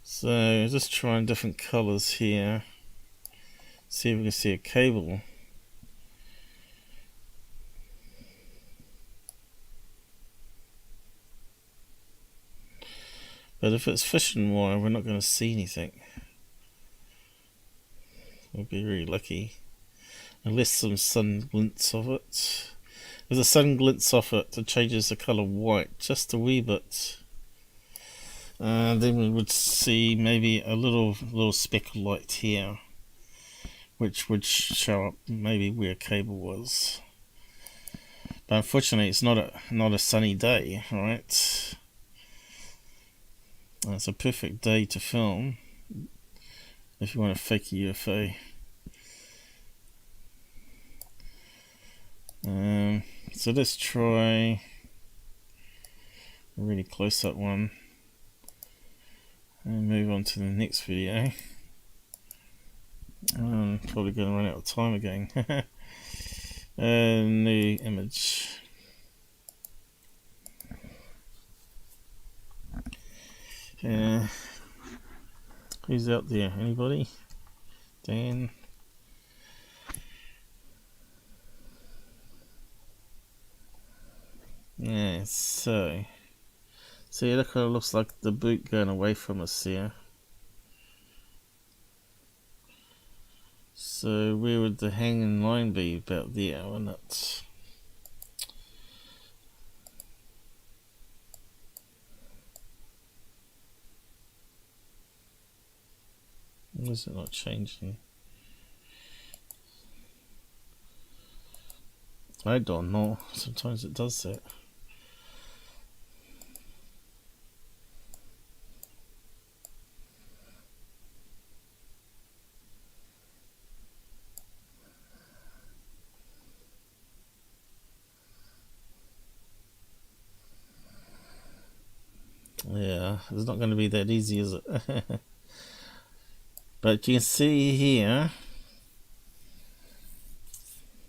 S1: So just trying different colours here. See if we can see a cable. But if it's fishing wire, we're not going to see anything. We'll be really lucky. Unless some sun glints off it. If the sun glints off it, it changes the colour white just a wee bit. Then we would see maybe a little speck of light here, which would show up maybe where a cable was. But unfortunately, it's not a sunny day, right? It's a perfect day to film if you want to fake a UFO. So let's try a really close-up one and move on to the next video. I'm probably going to run out of time again. New image. Who's out there? Anybody? Dan? Yeah, so see, look how it looks like the boot going away from us here. So where would the hanging line be? About there, wouldn't it? Why is it not changing? I don't know. Sometimes it does that. Yeah, it's not going to be that easy, is it? But you can see here,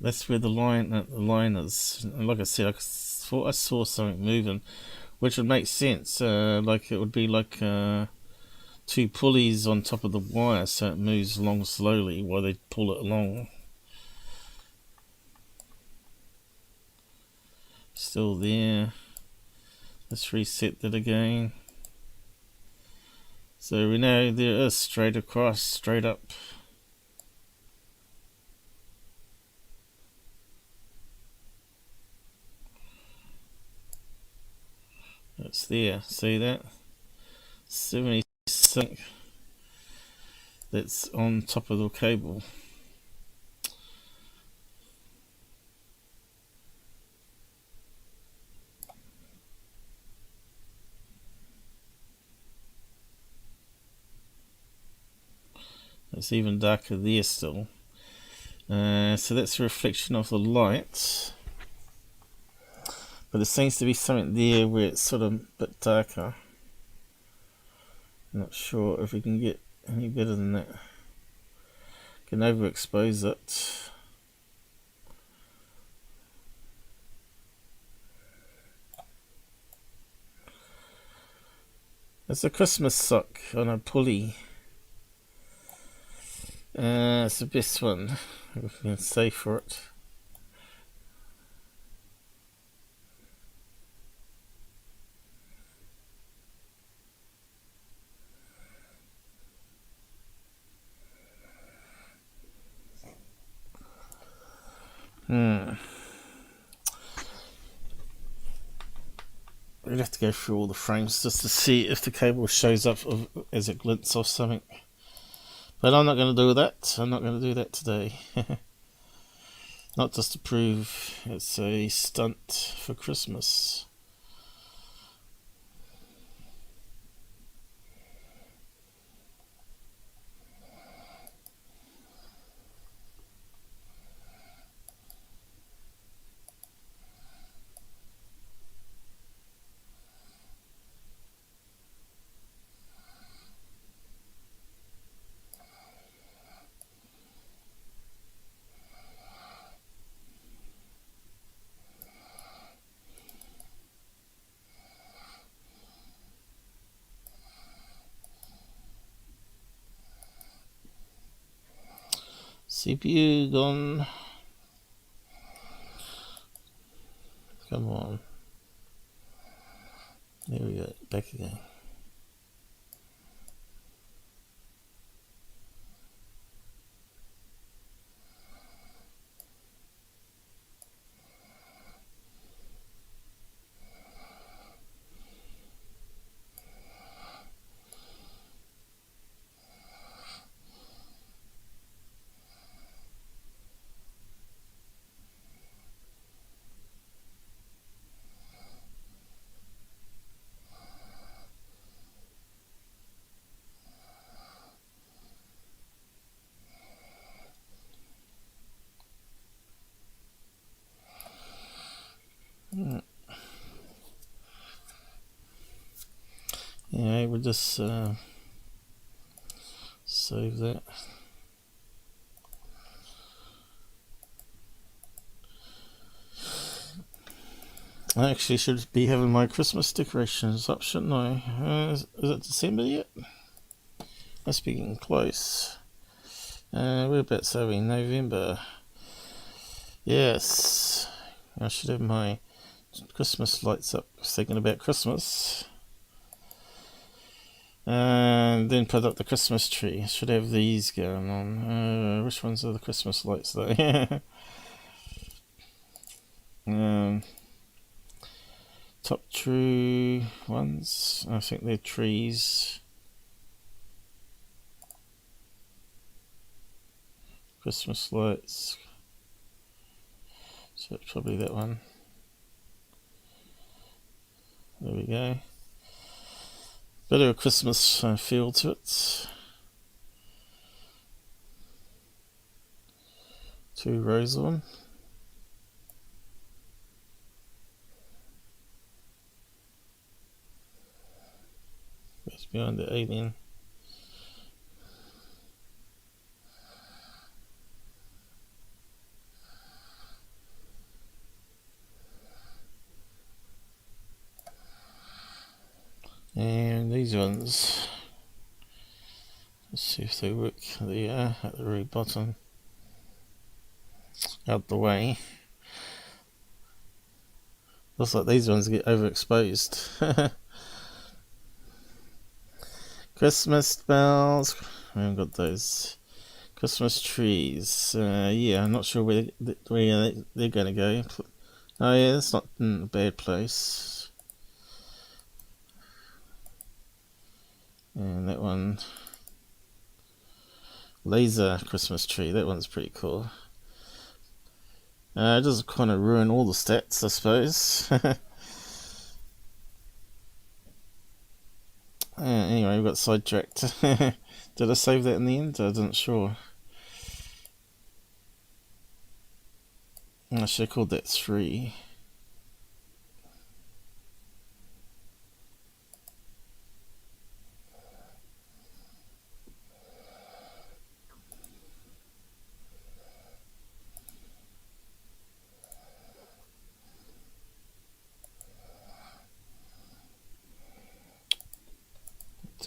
S1: that's where the line is. And like I said, I thought I saw something moving, which would make sense. Like it would be like two pulleys on top of the wire, so it moves along slowly while they pull it along. Still there. Let's reset that again. So we know there is straight across, straight up. It's there, see that? 70 sync that's on top of the cable. It's even darker there still. So that's a reflection of the light. But there seems to be something there where it's sort of a bit darker. I'm not sure if we can get any better than that. Can overexpose it. It's a Christmas sock on a pulley. It's the best one we can say for it. We'd have to go through all the frames just to see if the cable shows up as it glints off something. But I'm not going to do that. I'm not going to do that today. Not just to prove it's a stunt for Christmas. CPU gone. Come on. There we go. Back again. Yeah, we'll just save that. I actually should be having my Christmas decorations up, shouldn't I? Is it December yet? Must be getting close. We're about to be November. Yes, I should have my Christmas lights up, thinking about Christmas. And then put up the Christmas tree. I should have these going on. Which ones are the Christmas lights though? Top true ones. I think they're trees. Christmas lights. So it's probably that one. There we go. Bit of a Christmas feel to it. 2 rows of them. That's behind the alien. And these ones, let's see if they work. They are at the very bottom, out the way. Looks like these ones get overexposed. Christmas bells, we haven't got those. Christmas trees, yeah, I'm not sure where they're going to go. Oh yeah, that's not in a bad place. And that one, laser Christmas tree, that one's pretty cool. It does kind of ruin all the stats, I suppose. Anyway, we got sidetracked. Did I save that in the end? I wasn't sure. I should have called that 3.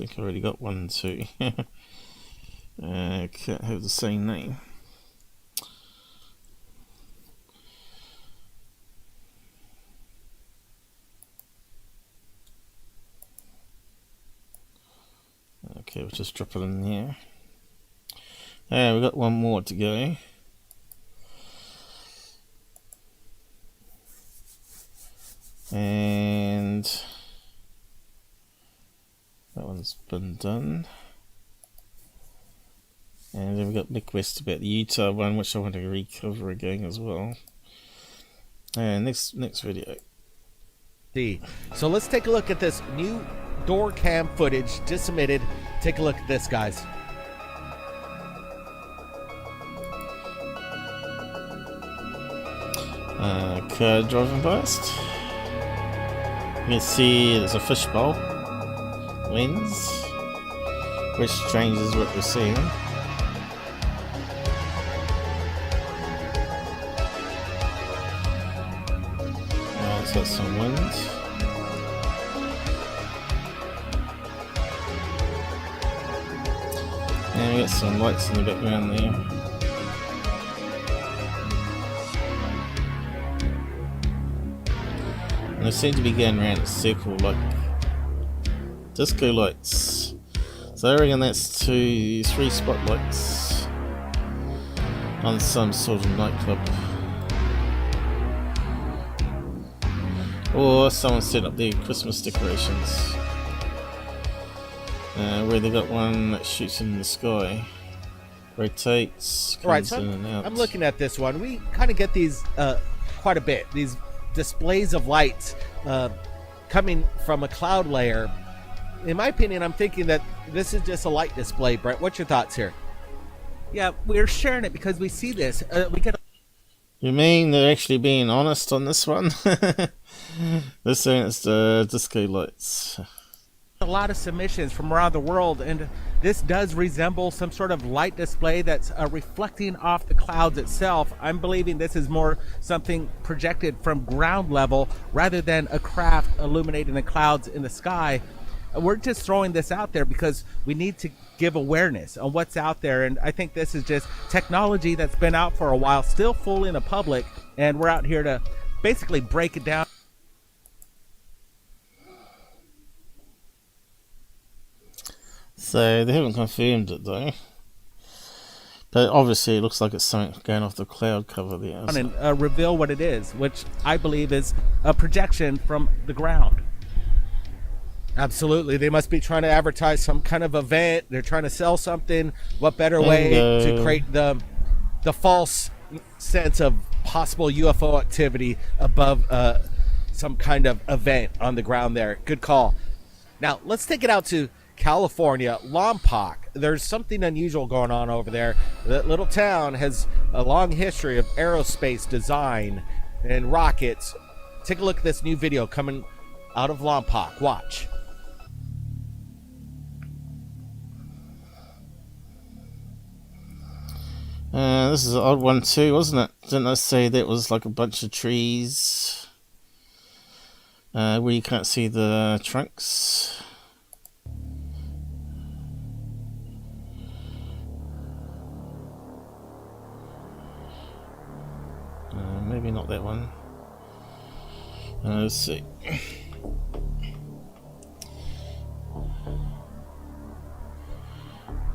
S1: think I already got one too. Can't have the same name. Okay, we'll just drop it in here. We've got one more to go. And that one's been done. And then we've got Mick West about the Utah one, which I want to recover again as well. And next video.
S4: So let's take a look at this new door cam footage just submitted. Take a look at this, guys.
S1: Car driving past. You can see there's a fishbowl lens, which changes what we're seeing. It's got some wind. And we got some lights in the background there. And they seem to be going around in a circle like disco lights. So I reckon that's 3 spotlights on some sort of nightclub. Or someone set up their Christmas decorations. Where they got one that shoots in the sky. Rotates, comes
S4: Right, so
S1: in and out.
S4: I'm looking at this one. We kind of get these quite a bit. These displays of lights coming from a cloud layer. In my opinion, I'm thinking that this is just a light display. Brett, what's your thoughts here?
S5: Yeah, we're sharing it because we see this. We get
S1: You mean they're actually being honest on this one? They're saying it's the disco lights.
S5: a lot of submissions from around the world, and this does resemble some sort of light display that's reflecting off the clouds itself. I'm believing this is more something projected from ground level rather than a craft illuminating the clouds in the sky. We're just throwing this out there because we need to give awareness on what's out there, and I think this is just technology that's been out for a while, still fooling the public, and we're out here to basically break it down.
S1: So they haven't confirmed it though, but obviously it looks like it's something going off the cloud cover there.
S5: And reveal what it is, which I believe is a projection from the ground.
S4: Absolutely. They must be trying to advertise some kind of event. They're trying to sell something. What better way to create the false sense of possible UFO activity above some kind of event on the ground there. Good call. Now, let's take it out to California, Lompoc. There's something unusual going on over there. That little town has a long history of aerospace design and rockets. Take a look at this new video coming out of Lompoc. Watch.
S1: This is an odd one too, wasn't it? Didn't I say that was like a bunch of trees where you can't see the trunks? Maybe not that one. Let's see.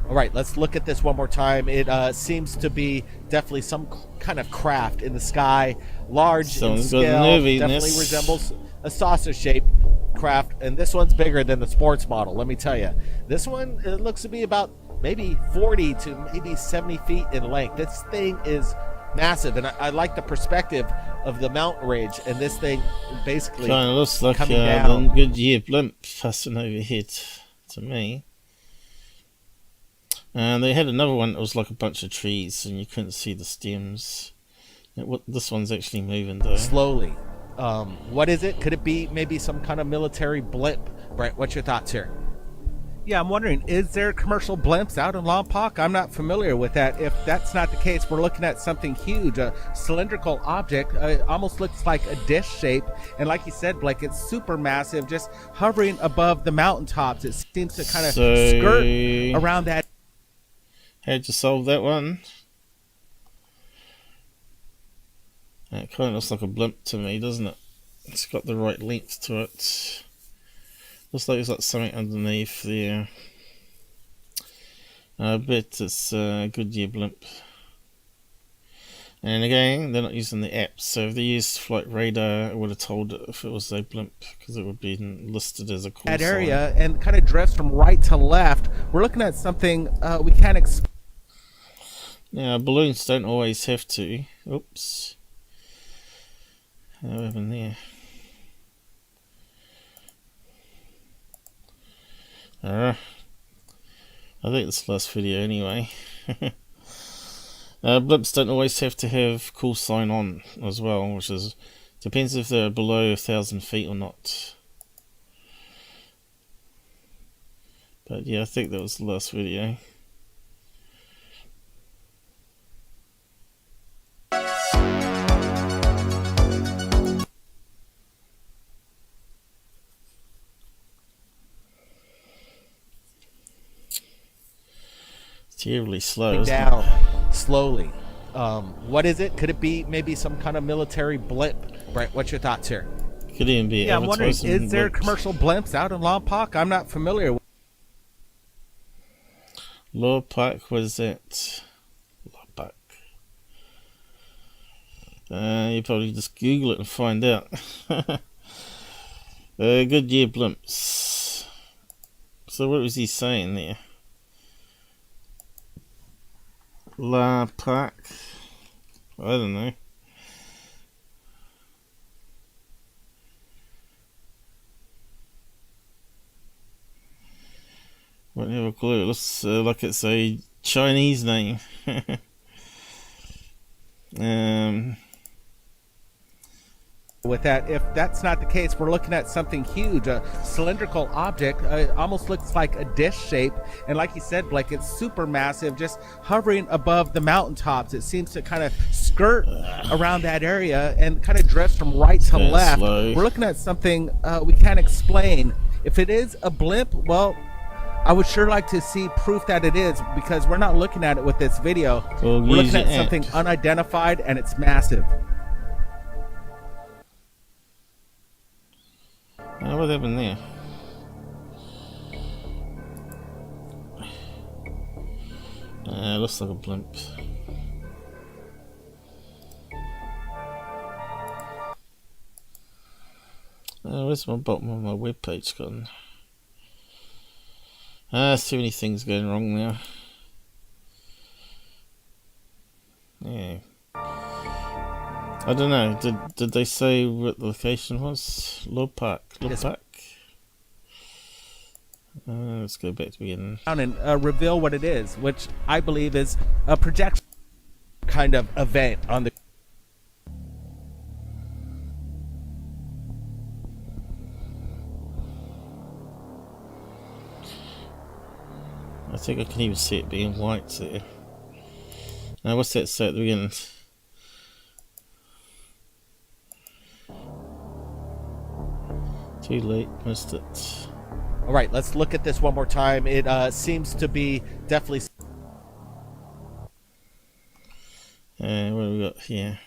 S4: All right, let's look at this one more time. It seems to be definitely some kind of craft in the sky, large in scale, definitely resembles a saucer-shaped craft, and this one's bigger than the sports model, let me tell you. This one, it looks to be about maybe 40 to maybe 70 feet in length. This thing is massive, and I like the perspective of the mountain ridge, and this thing basically
S1: kind of looks like
S4: down.
S1: the Good Year Blimp passing overhead to me. And they had another one that was like a bunch of trees and you couldn't see the stems. This one's actually moving though.
S4: Slowly. What is it? Could it be maybe some kind of military blimp? Brett, what's your thoughts here?
S5: Yeah, I'm wondering, is there commercial blimps out in Lompoc? I'm not familiar with that. If that's not the case, we're looking at something huge, a cylindrical object. Almost looks like a dish shape. And like you said, Blake, it's super massive, just hovering above the mountaintops. It seems to kind of skirt around that.
S1: How'd you solve that one? It kind of looks like a blimp to me, doesn't it? It's got the right length to it. Looks like there's like something underneath there. I bet it's a Good Year Blimp. And again, they're not using the apps, so if they used flight radar, it would have told it if it was a blimp, because it would be listed as a call
S5: that
S1: sign.
S5: Area and kind of drifts from right to left. We're looking at something we can't explain.
S1: Now, balloons don't always have to. Oops. What happened there? I think it's the last video anyway. Blimps don't always have to have call sign on as well, which is depends if they're below 1,000 feet or not. But yeah, I think that was the last video. Terribly slow, isn't
S4: Down slowly. What is it? Could it be maybe some kind of military blimp? Brent, what's your thoughts here?
S1: it? Could even be
S5: Yeah, I'm wondering,
S1: advertising
S5: is there
S1: blimps.
S5: commercial blimps out in Lompoc? I'm not familiar with.
S1: Law Park, what is that? Law Park. You probably just Google it and find out. Good Year Blimps. So what was he saying there? La Park. I don't know. Won't have a clue. It looks like it's a Chinese name.
S5: With that, if that's not the case, we're looking at something huge, a cylindrical object. Almost looks like a dish shape, and like you said, Blake, it's super massive, just hovering above the mountaintops. It seems to kind of skirt around that area and kind of drifts from right to
S1: Kinda
S5: left.
S1: slow.
S5: We're looking at something we can't explain. If it is a blimp, well, I would sure like to see proof that it is, because we're not looking at it with this video.
S1: Well,
S5: We're
S1: use
S5: looking at
S1: your app.
S5: something unidentified, and it's massive.
S1: What happened there? Looks like a blimp. Where's my bottom of my webpage gone? Too many things going wrong now. Yeah. I don't know. Did they say what the location was? Law Park. Law Park. Let's go back to the beginning.
S5: And reveal what it is, which I believe is a projection
S4: Kind of event on the.
S1: I think I can even see it being white there. Now, what's that say at the beginning? Too late, missed it.
S4: All right, let's look at this one more time. It seems to be definitely.
S1: What have we got here?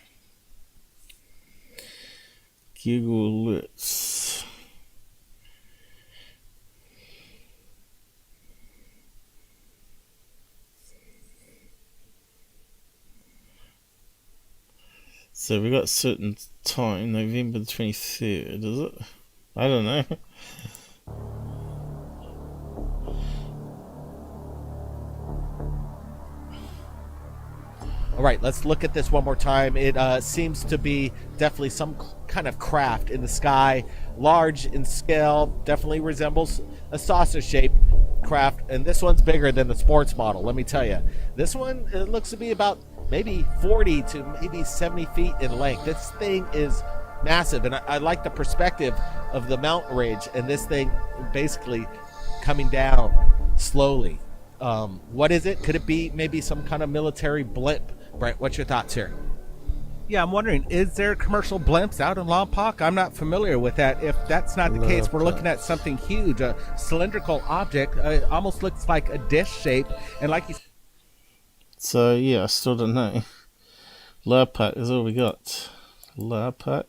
S1: Google Alerts. So we got a certain time, November the 23rd, is it? I don't know.
S4: All right, let's look at this one more time. It seems to be definitely some kind of craft in the sky, large in scale, definitely resembles a saucer-shaped craft, and this one's bigger than the sports model, let me tell you. This one, it looks to be about maybe 40 to maybe 70 feet in length. This thing is massive, and I like the perspective of the mountain range, and this thing basically coming down slowly. What is it? Could it be maybe some kind of military blimp? Brent, what's your thoughts here?
S5: Yeah, I'm wondering, is there commercial blimps out in Lompoc? I'm not familiar with that. If that's not the case, we're looking at something huge, a cylindrical object. Almost looks like a dish shape. And like you said,
S1: So yeah, I still don't know. Lompoc is all we got. Lompoc.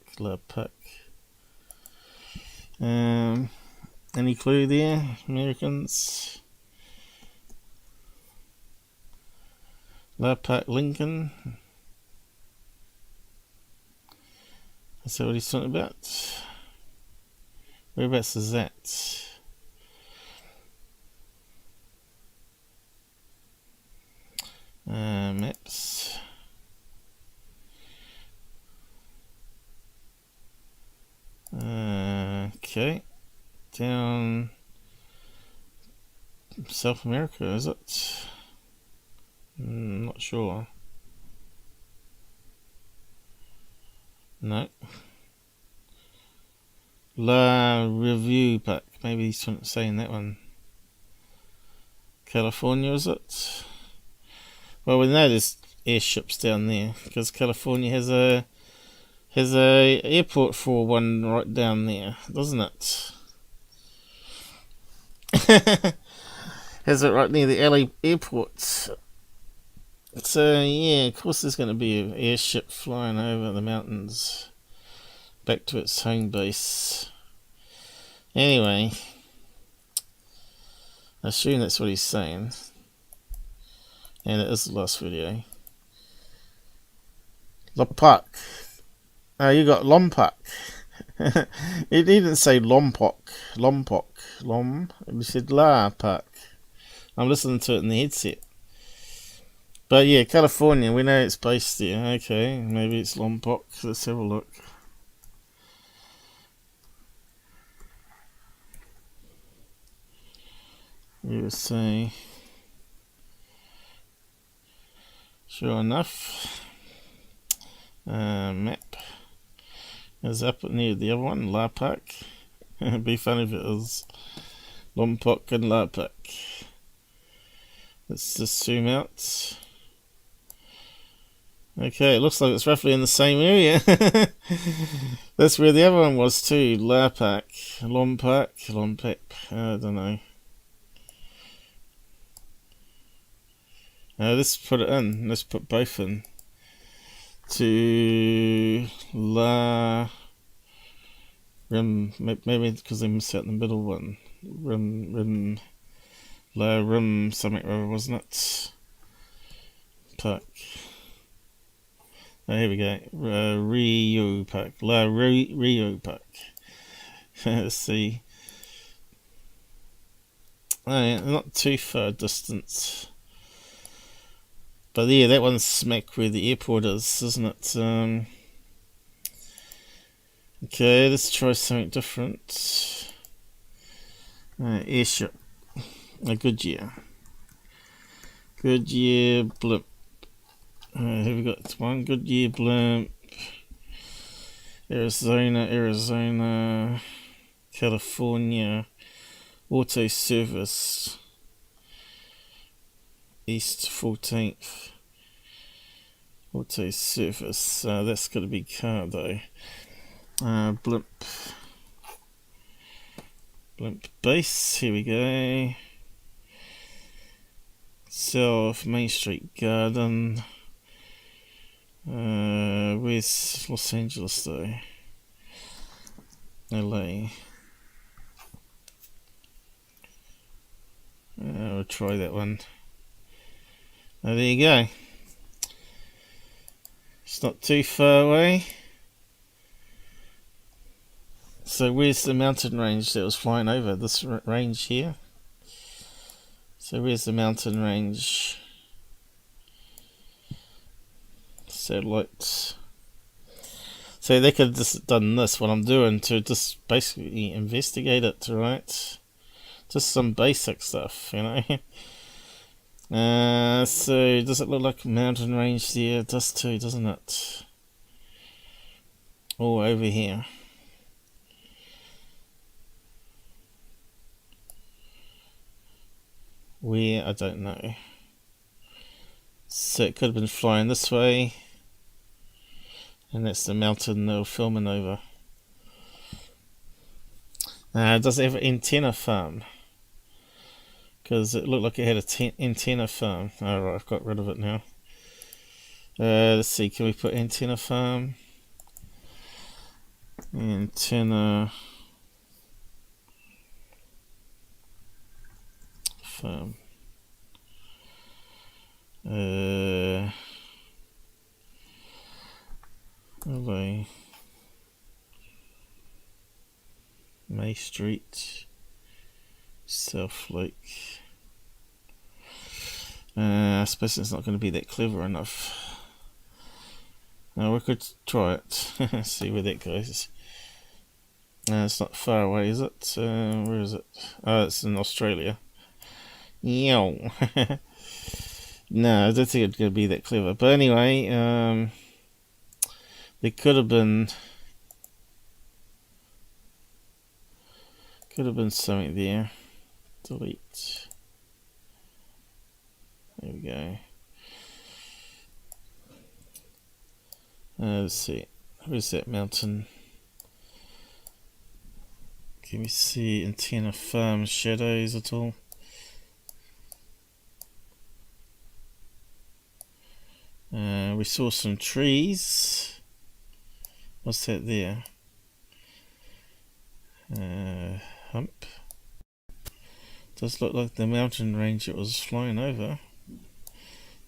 S1: Any clue there, Americans? Lompoc, Lincoln. Is that what he's talking about? Whereabouts is that? Maps. Okay. Down South America, is it? Not sure. No. La Review Pack. Maybe he's saying that one. California, is it? Well, we know there's airships down there because California has a airport for one right down there, doesn't it? Has it right near the LA airport. So yeah, of course there's going to be an airship flying over the mountains back to its home base. Anyway, I assume that's what he's saying. And it is the last video. Lompoc. Oh, you got Lompoc. He didn't say Lompoc. He said Lompoc. I'm listening to it in the headset. But yeah, California, we know it's based there. Okay, maybe it's Lompoc. Let's have a look. USA. Sure enough. Map is up near the other one, Lompoc. It'd be funny if it was Lompoc and Lompoc. Let's just zoom out. Okay, it looks like it's roughly in the same area. That's where the other one was too. Lompoc. I don't know. Let's put it in. Let's put both in. To La Rim, maybe because they missed out the middle one. Rim, La Rim, something or other, wasn't it? Park. Oh, here we go. Rio Park. La Rio Park. Let's see. Oh, yeah, not too far distance. But yeah, that one's smack where the airport is, isn't it? Okay, let's try something different. Airship. A Good Year. Good Year Blimp. Here we got one. Good Year Blimp. Arizona. California. Auto Service. East 14th. Auto Service. That's got to be car though. Blimp base. Here we go. South Main Street Garden. Where's Los Angeles though? LA. We'll try that one. Oh, there you go. It's not too far away. So where's the mountain range that was flying over? This range here. So where's the mountain range? Satellites. So they could have just done this, what I'm doing, to just basically investigate it, right? Just some basic stuff, you know. So does it look like a mountain range there? It does too, doesn't it? Oh, over here. Where, I don't know. So it could have been flying this way. And that's the mountain they were filming over. Does it have an antenna farm? Because it looked like it had an antenna farm. Alright, I've got rid of it now. Let's see, can we put antenna farm? Antenna farm. LA May Street, South Lake. I suppose it's not going to be that clever enough. We could try it. See where that goes. It's not far away, is it? Where is it? Oh, it's in Australia. Yow. No, I don't think it's going to be that clever. But anyway, there could have been something there. Delete. There we go. Let's see. Where's that mountain? Can we see antenna farm shadows at all? We saw some trees. What's that there? Hump. Does look like the mountain range it was flying over.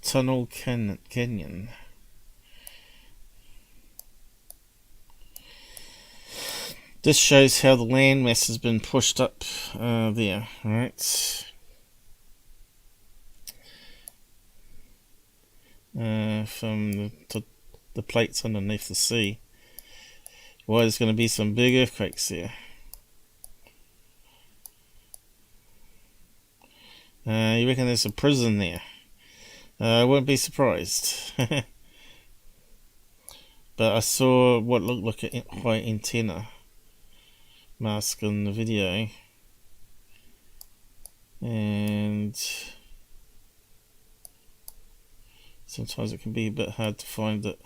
S1: Tunnel Canyon. This shows how the landmass has been pushed up there, right? From the plates underneath the sea. Well, there's going to be some big earthquakes there. You reckon there's a prison there? I wouldn't be surprised. But I saw what looked like a white antenna mask in the video, and sometimes it can be a bit hard to find it,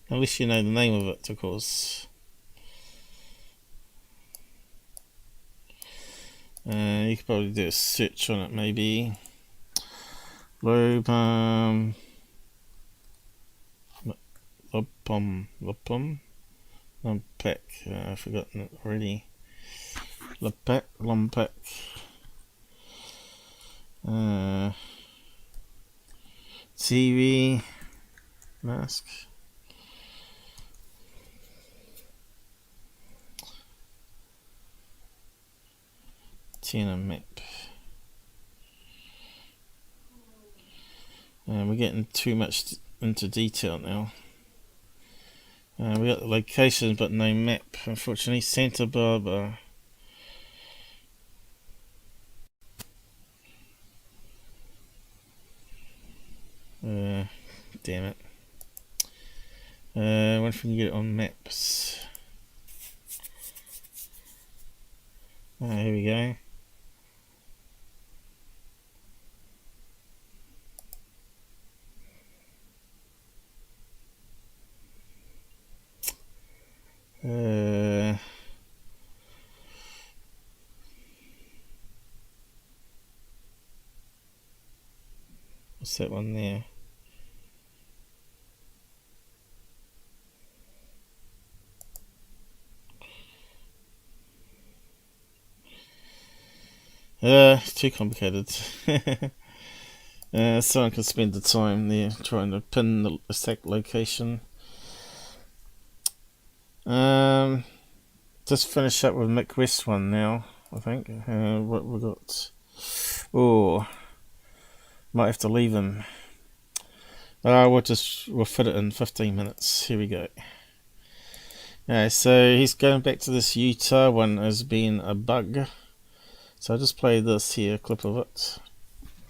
S1: unless you know the name of it, of course. You could probably do a search on it, maybe. Lopum. Lumpac. I've forgotten it already. Lumpac. TV mask. Antenna map. We're getting too much into detail now. We got the locations but no map, unfortunately. Santa Barbara. Damn it. I wonder if we can get it on maps. Here we go. What's that one there? It's too complicated. Someone could spend the time there trying to pin the exact location. Just finish up with Mick West one now, I think. What we got? Oh, might have to leave him. We'll fit it in 15 minutes. Here we go. So he's going back to this Utah one as being a bug. So I'll just play this here, clip of it.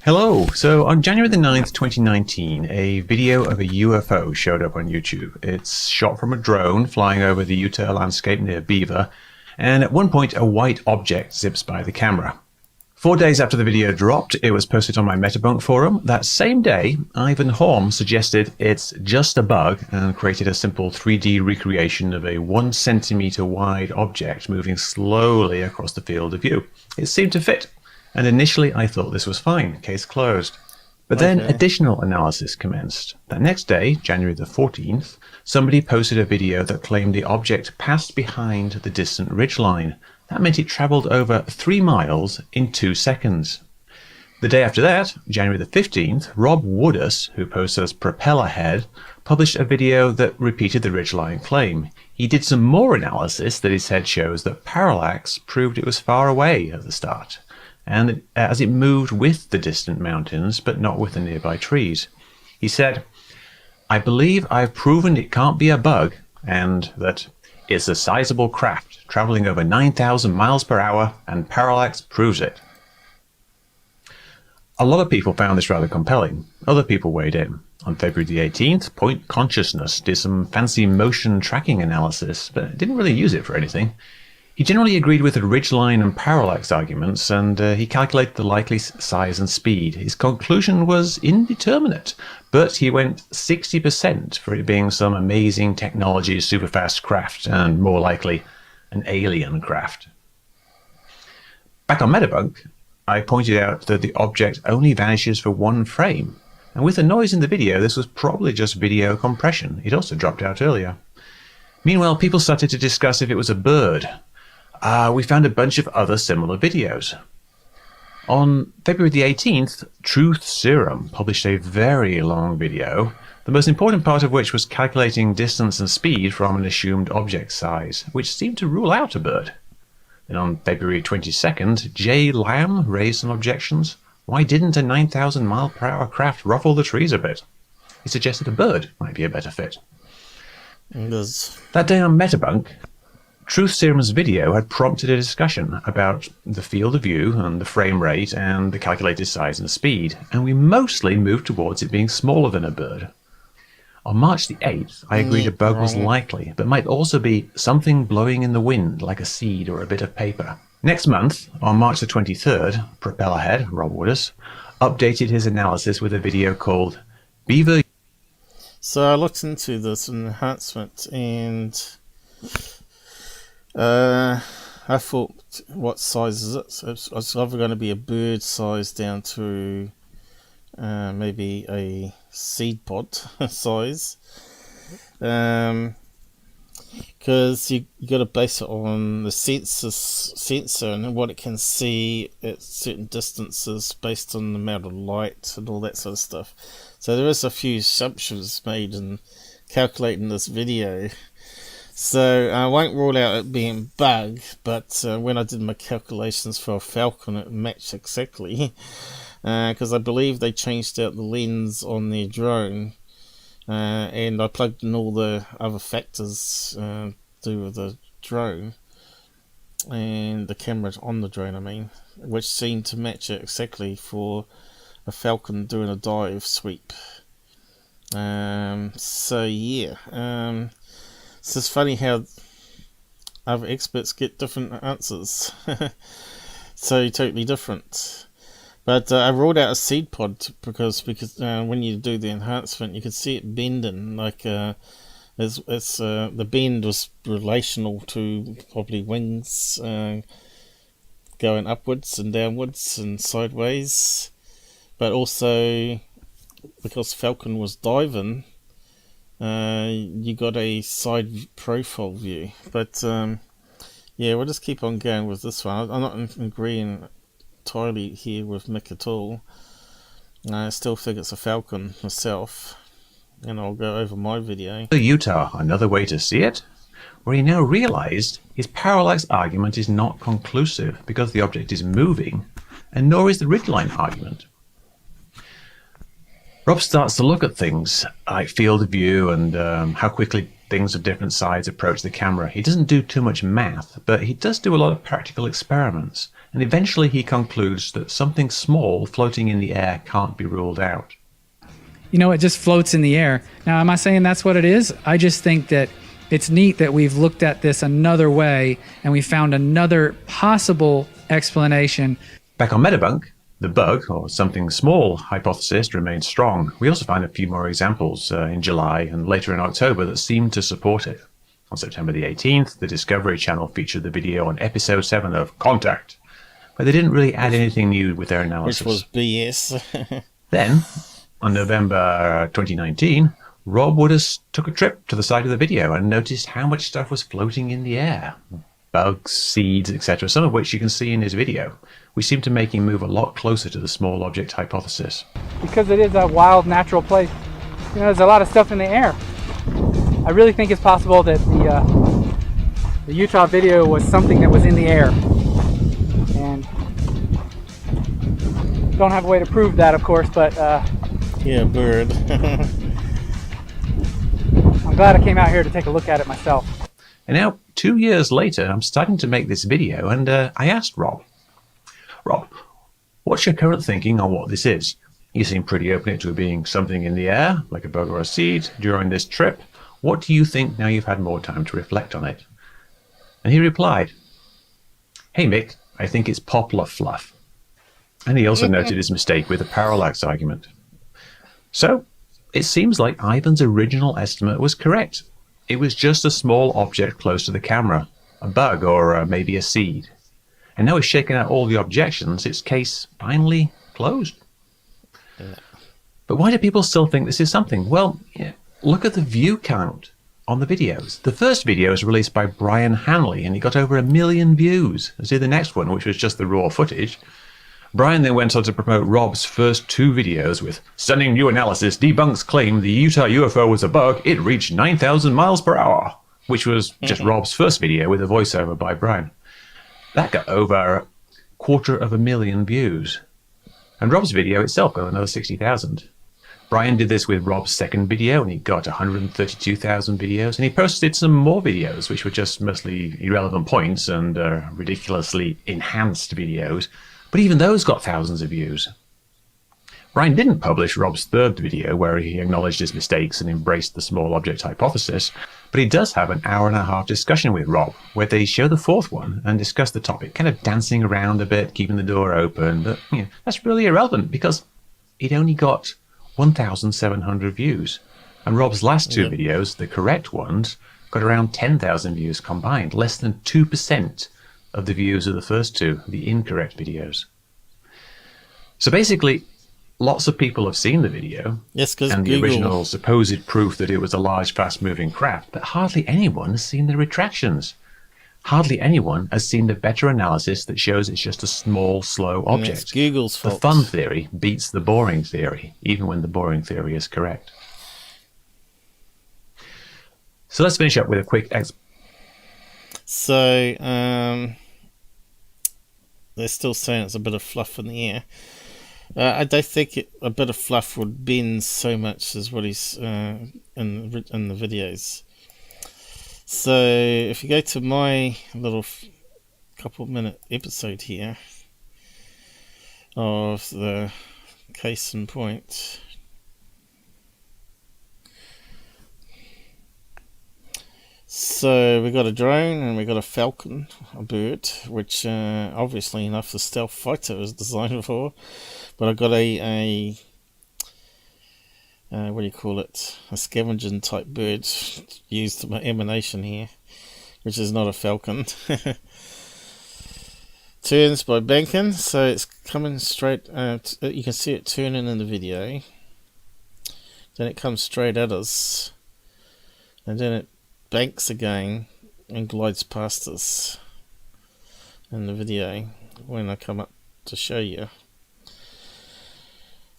S7: Hello. So on January the 9th, 2019, a video of a UFO showed up on YouTube. It's shot from a drone flying over the Utah landscape near Beaver, and at one point a white object zips by the camera. 4 days after the video dropped, it was posted on my Metabunk forum. That same day, Ivan Horm suggested it's just a bug and created a simple 3D recreation of a 1 centimeter wide object moving slowly across the field of view. It seemed to fit, and initially I thought this was fine, case closed. But then additional analysis commenced. That next day, January the 14th, somebody posted a video that claimed the object passed behind the distant ridgeline. That meant it travelled over 3 miles in 2 seconds. The day after that, January the 15th, Rob Woodus, who posted as Propeller Head, published a video that repeated the ridgeline claim. He did some more analysis that he said shows that parallax proved it was far away at the start, and as it moved with the distant mountains, but not with the nearby trees. He said, "I believe I've proven it can't be a bug, and that it's a sizable craft, traveling over 9,000 miles per hour, and parallax proves it." A lot of people found this rather compelling. Other people weighed in. On February the 18th, Point Consciousness did some fancy motion tracking analysis, but didn't really use it for anything. He generally agreed with the ridgeline and parallax arguments, and he calculated the likely size and speed. His conclusion was indeterminate, but he went 60% for it being some amazing technology superfast craft, and more likely an alien craft. Back on Metabunk, I pointed out that the object only vanishes for 1 frame, and with the noise in the video, this was probably just video compression. It also dropped out earlier. Meanwhile, people started to discuss if it was a bird. We found a bunch of other similar videos. On February the 18th, Truth Serum published a very long video, the most important part of which was calculating distance and speed from an assumed object size, which seemed to rule out a bird. Then on February 22nd, Jay Lamb raised some objections. Why didn't a 9,000 mile per hour craft ruffle the trees a bit? He suggested a bird might be a better fit. That day on Metabunk, Truth Serum's video had prompted a discussion about the field of view and the frame rate and the calculated size and speed, and we mostly moved towards it being smaller than a bird. On March the 8th, I agreed a bug was likely, but might also be something blowing in the wind like a seed or a bit of paper. Next month, on March the 23rd, Propellerhead, Rob Woodus, updated his analysis with a video called Beaver.
S1: So I looked into this enhancement, and I thought, what size is it? So it's either going to be a bird size down to maybe a seed pod size, because you got to base it on the sensor and what it can see at certain distances based on the amount of light and all that sort of stuff. So there is a few assumptions made in calculating this video. So I won't rule out it being bug, but when I did my calculations for a Falcon, it matched exactly. Because I believe they changed out the lens on their drone, and I plugged in all the other factors to do with the drone and the camera on the drone, I mean, which seemed to match it exactly for a Falcon doing a dive sweep. So yeah, it's just funny how other experts get different answers. So totally different. But I rolled out a seed pod because when you do the enhancement, you could see it bending. Like the bend was relational to probably wings going upwards and downwards and sideways. But also because Falcon was diving, you got a side profile view. But yeah, we'll just keep on going with this one. I'm not agreeing entirely here with Mick at all. I still think it's a Falcon myself, and I'll go over my video.
S7: Utah, another way to see it, where he now realized his parallax argument is not conclusive because the object is moving, and nor is the ridgeline argument. Rob starts to look at things like field of view and how quickly things of different sides approach the camera. He doesn't do too much math, but he does do a lot of practical experiments, and eventually he concludes that something small floating in the air can't be ruled out.
S8: You know, it just floats in the air. Now, am I saying that's what it is? I just think that it's neat that we've looked at this another way and we found another possible explanation.
S7: Back on Metabunk, the bug, or something small hypothesis remains strong. We also find a few more examples in July and later in October that seem to support it. On September the 18th, the Discovery Channel featured the video on episode 7 of Contact, but they didn't really add anything new with their analysis.
S1: Which was BS.
S7: Then, on November 2019, Rob Wooders took a trip to the side of the video and noticed how much stuff was floating in the air. Bugs, seeds, etc., some of which you can see in his video, which seemed to make him move a lot closer to the small object hypothesis.
S8: Because it is a wild, natural place, there's a lot of stuff in the air. I really think it's possible that the Utah video was something that was in the air. And don't have a way to prove that, of course, but
S1: Yeah, bird.
S8: I'm glad I came out here to take a look at it myself.
S7: And now, 2 years later, I'm starting to make this video, and I asked Rob, what's your current thinking on what this is? You seem pretty open to it being something in the air, like a bug or a seed, during this trip. What do you think now you've had more time to reflect on it? And he replied, hey Mick, I think it's poplar fluff. And he also noted his mistake with the parallax argument. So, it seems like Ivan's original estimate was correct. It was just a small object close to the camera, a bug or maybe a seed. And now he's shaken out all the objections, its case finally closed. But why do people still think this is something? Well, look at the view count on the videos. The first video was released by Brian Hanley, and it got over 1 million views. See the next one, which was just the raw footage. Brian then went on to promote Rob's first 2 videos with stunning new analysis debunks claim the Utah UFO was a bug. It reached 9,000 miles per hour, which was just Rob's first video with a voiceover by Brian. That got over 250,000 views. And Rob's video itself got another 60,000. Brian did this with Rob's second video, and he got 132,000 videos. And he posted some more videos, which were just mostly irrelevant points and ridiculously enhanced videos. But even those got thousands of views. Brian didn't publish Rob's third video, where he acknowledged his mistakes and embraced the small object hypothesis, but he does have an hour-and-a-half discussion with Rob, where they show the fourth one and discuss the topic, kind of dancing around a bit, keeping the door open. But that's really irrelevant, because it only got 1,700 views. And Rob's last 2 videos, the correct ones, got around 10,000 views combined, less than 2% of the views of the first 2, the incorrect videos. So basically, lots of people have seen the video and the original supposed proof that it was a large, fast-moving craft, but hardly anyone has seen the retractions. Hardly anyone has seen the better analysis that shows it's just a small, slow object.
S1: It's Google's fault.
S7: The fun theory beats the boring theory, even when the boring theory is correct. So let's finish up with a quick
S1: So, they're still saying it's a bit of fluff in the air. I don't think a bit of fluff would bend so much as what he's in the videos. So if you go to my little couple-minute episode here of the case in point, so we got a drone and we got a falcon, a bird, which obviously enough the stealth fighter was designed for. But I got a what do you call it? A scavenging type bird used to my emanation here, which is not a falcon. Turns by banking, so it's coming straight. You can see it turning in the video. Then it comes straight at us, and then it banks again and glides past us in the video when I come up to show you.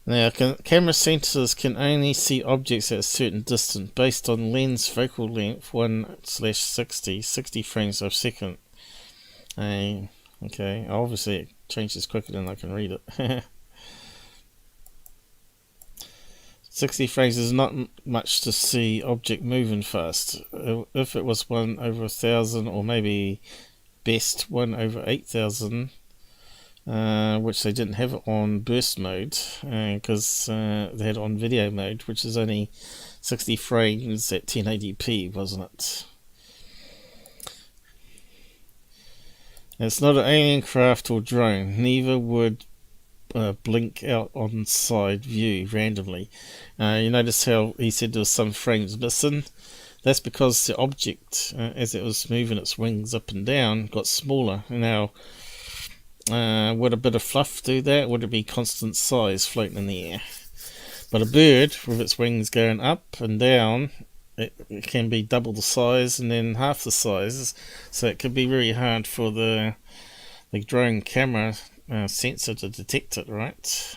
S1: Now, camera sensors can only see objects at a certain distance based on lens focal length 1/60, 60 frames per second. Okay, obviously it changes quicker than I can read it. 60 frames is not much to see object moving fast. If it was 1/1000 or maybe best 1/8000, which they didn't have it on burst mode because they had it on video mode, which is only 60 frames at 1080p, wasn't it? It's not an alien craft or drone. Neither would blink out on side view randomly. You notice how he said there was some frames missing? That's because the object, as it was moving its wings up and down, got smaller. Now, would a bit of fluff do that? Would it be constant size floating in the air? But a bird, with its wings going up and down, it can be double the size and then half the size. So it could be very hard for the drone camera sensor to detect it, right?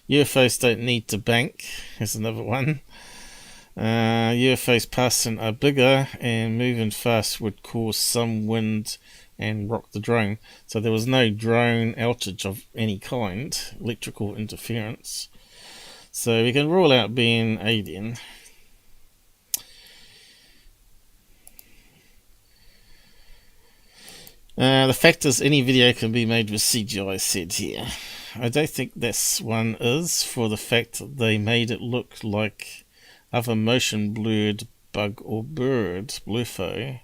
S1: UFOs don't need to bank. Here's another one. UFOs passing are bigger and moving fast would cause some wind and rock the drone. So there was no drone outage of any kind, electrical interference. So we can rule out being alien. The fact is any video can be made with CGI said here. I don't think this one is, for the fact that they made it look like other motion blurred bug or bird, UFO.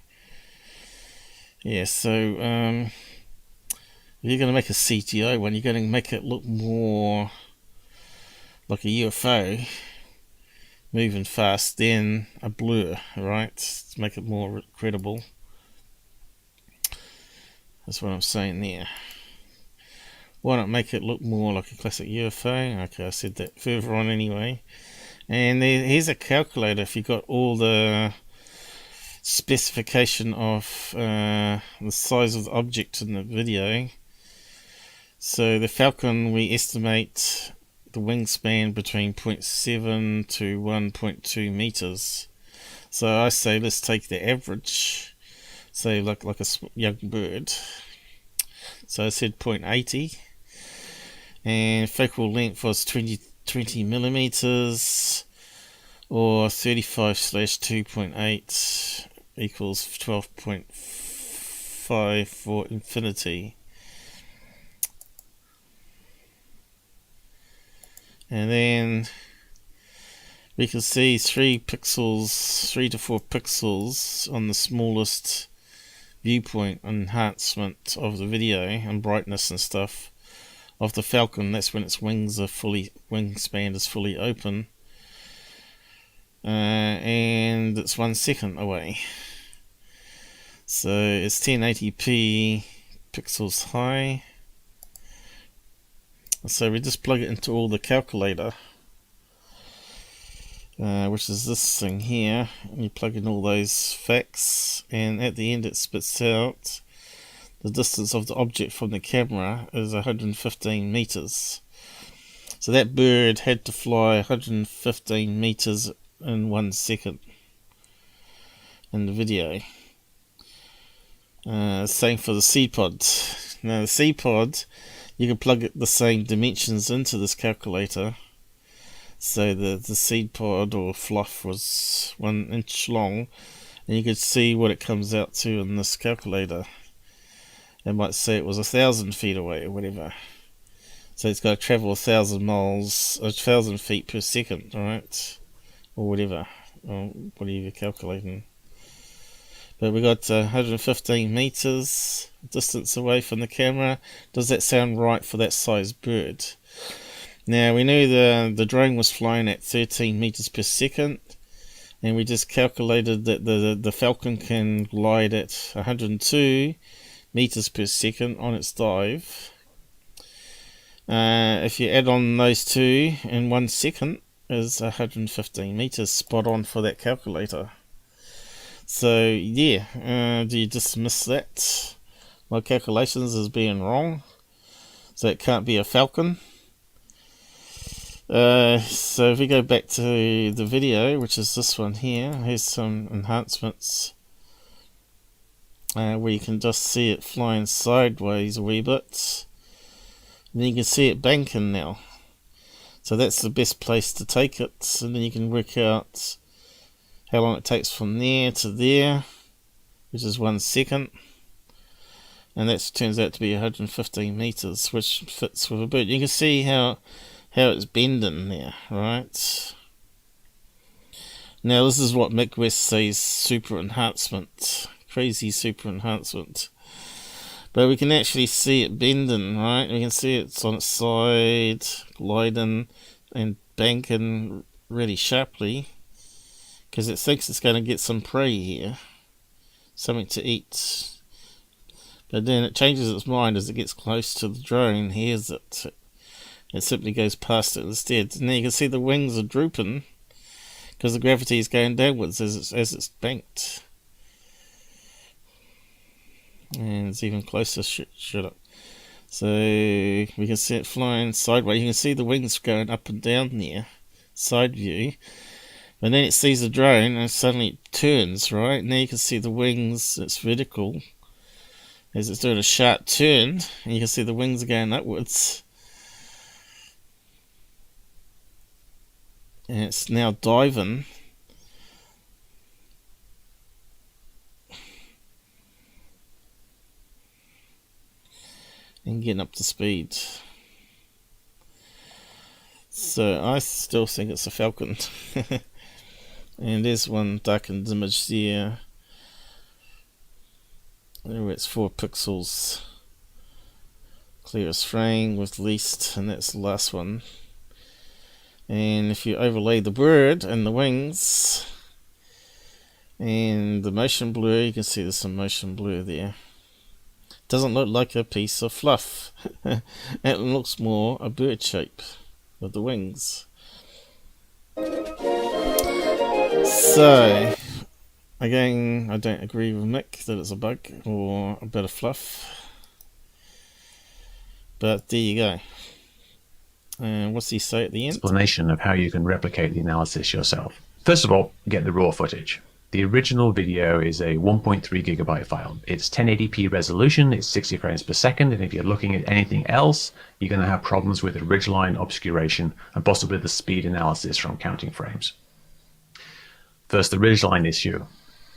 S1: Yeah, so if you're going to make a CGI one, you're going to make it look more like a UFO moving fast than a blur, right? To make it more credible. That's what I'm saying there. Why not make it look more like a classic UFO? Okay, I said that further on anyway. And here's a calculator if you got all the specification of the size of the object in the video. So the Falcon, we estimate the wingspan between 0.7 to 1.2 meters. So I say let's take the average, say like a young bird. So I said 0.80, and focal length was 20 millimeters, or 35/2.8 equals 12.5 for infinity. And then we can see 3 to 4 pixels on the smallest viewpoint enhancement of the video and brightness and stuff of the Falcon. That's when its wingspan is fully open, and it's 1 second away. So it's 1080p pixels high. So we just plug it into all the calculator, which is this thing here, and you plug in all those facts, and at the end it spits out the distance of the object from the camera is 115 meters. So that bird had to fly 115 meters in 1 second in the video. Same for the seed pod. Now the seed pod, you can plug the same dimensions into this calculator. So the seed pod or fluff was 1 inch long, and you could see what it comes out to in this calculator. It might say it was 1,000 feet away or whatever. So it's got to travel 1,000 feet per second, right? Or whatever, or whatever you're calculating. But we got 115 meters distance away from the camera. Does that sound right for that size bird? Now we knew the drone was flying at 13 meters per second, and we just calculated that the Falcon can glide at 102 meters per second on its dive. If you add on those two in 1 second is 115 meters, spot on for that calculator. So yeah, do you dismiss that, my calculations, as being wrong? So it can't be a Falcon. So if we go back to the video, which is this one here, here's some enhancements where you can just see it flying sideways a wee bit, and then you can see it banking now. So that's the best place to take it, and then you can work out how long it takes from there to there, which is 1 second, and that turns out to be 115 meters, which fits with a bird. You can see how it's bending there, right? Now this is what Mick West says, super enhancement, crazy super enhancement. But we can actually see it bending, right? We can see it's on its side, gliding and banking really sharply, because it thinks it's going to get some prey here, something to eat. But then it changes its mind as it gets close to the drone, hears it. It simply goes past it instead. And then you can see the wings are drooping, because the gravity is going downwards as it's banked. And it's even closer. Shut up. So we can see it flying sideways. You can see the wings going up and down there, side view. And then it sees the drone and suddenly it turns, right? Now you can see the wings, it's vertical, as it's doing a sharp turn. And you can see the wings are going upwards. And it's now diving. And getting up to speed. So I still think it's a falcon. And there's one darkened image there. There it's 4 pixels. Clearest frame with least, and that's the last one. And if you overlay the bird and the wings and the motion blur, you can see there's some motion blur there. Doesn't look like a piece of fluff. It looks more a bird shape with the wings. So, again, I don't agree with Mick that it's a bug or a bit of fluff. But there you go. And what's he say at the end?
S7: Explanation of how you can replicate the analysis yourself. First of all, get the raw footage. The original video is a 1.3 gigabyte file. It's 1080p resolution, it's 60 frames per second, and if you're looking at anything else, you're going to have problems with the ridgeline obscuration and possibly the speed analysis from counting frames. First, the ridgeline issue.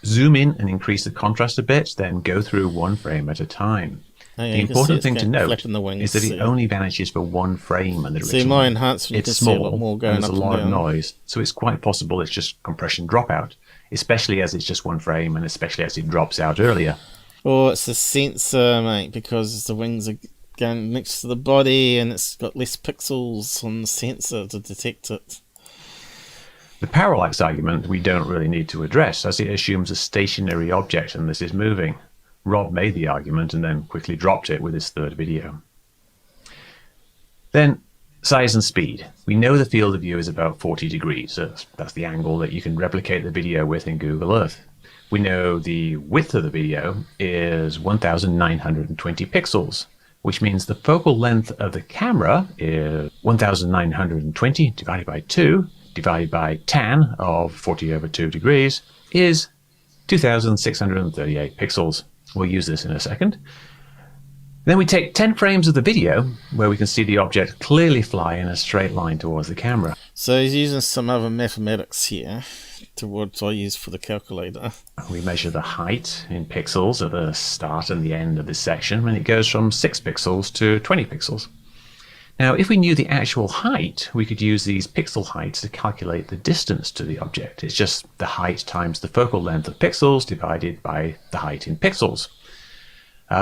S7: Zoom in and increase the contrast a bit, then go through one frame at a time.
S1: Oh, yeah,
S7: the important thing to note is that it
S1: yeah.
S7: only vanishes for one frame on the
S1: See,
S7: original.
S1: my enhancement,
S7: It's
S1: you can see a lot
S7: small,
S1: more going
S7: and there's
S1: up
S7: a lot
S1: and
S7: of
S1: down.
S7: noise, so it's quite possible it's just compression dropout, especially as it's just one frame and especially as it drops out earlier.
S1: Or it's the sensor, mate, because the wings are going next to the body and it's got less pixels on the sensor to detect it.
S7: The parallax argument we don't really need to address, as it assumes a stationary object and this is moving. Rob made the argument and then quickly dropped it with his third video. Then, size and speed. We know the field of view is about 40 degrees. So that's the angle that you can replicate the video with in Google Earth. We know the width of the video is 1920 pixels, which means the focal length of the camera is 1920 divided by 2 divided by tan of 40 over 2 degrees is 2638 pixels. We'll use this in a second. Then we take 10 frames of the video where we can see the object clearly fly in a straight line towards the camera.
S1: So he's using some other mathematics here to what I use for the calculator.
S7: We measure the height in pixels at the start and the end of this section, and it goes from 6 pixels to 20 pixels. Now, if we knew the actual height, we could use these pixel heights to calculate the distance to the object. It's just the height times the focal length of pixels divided by the height in pixels.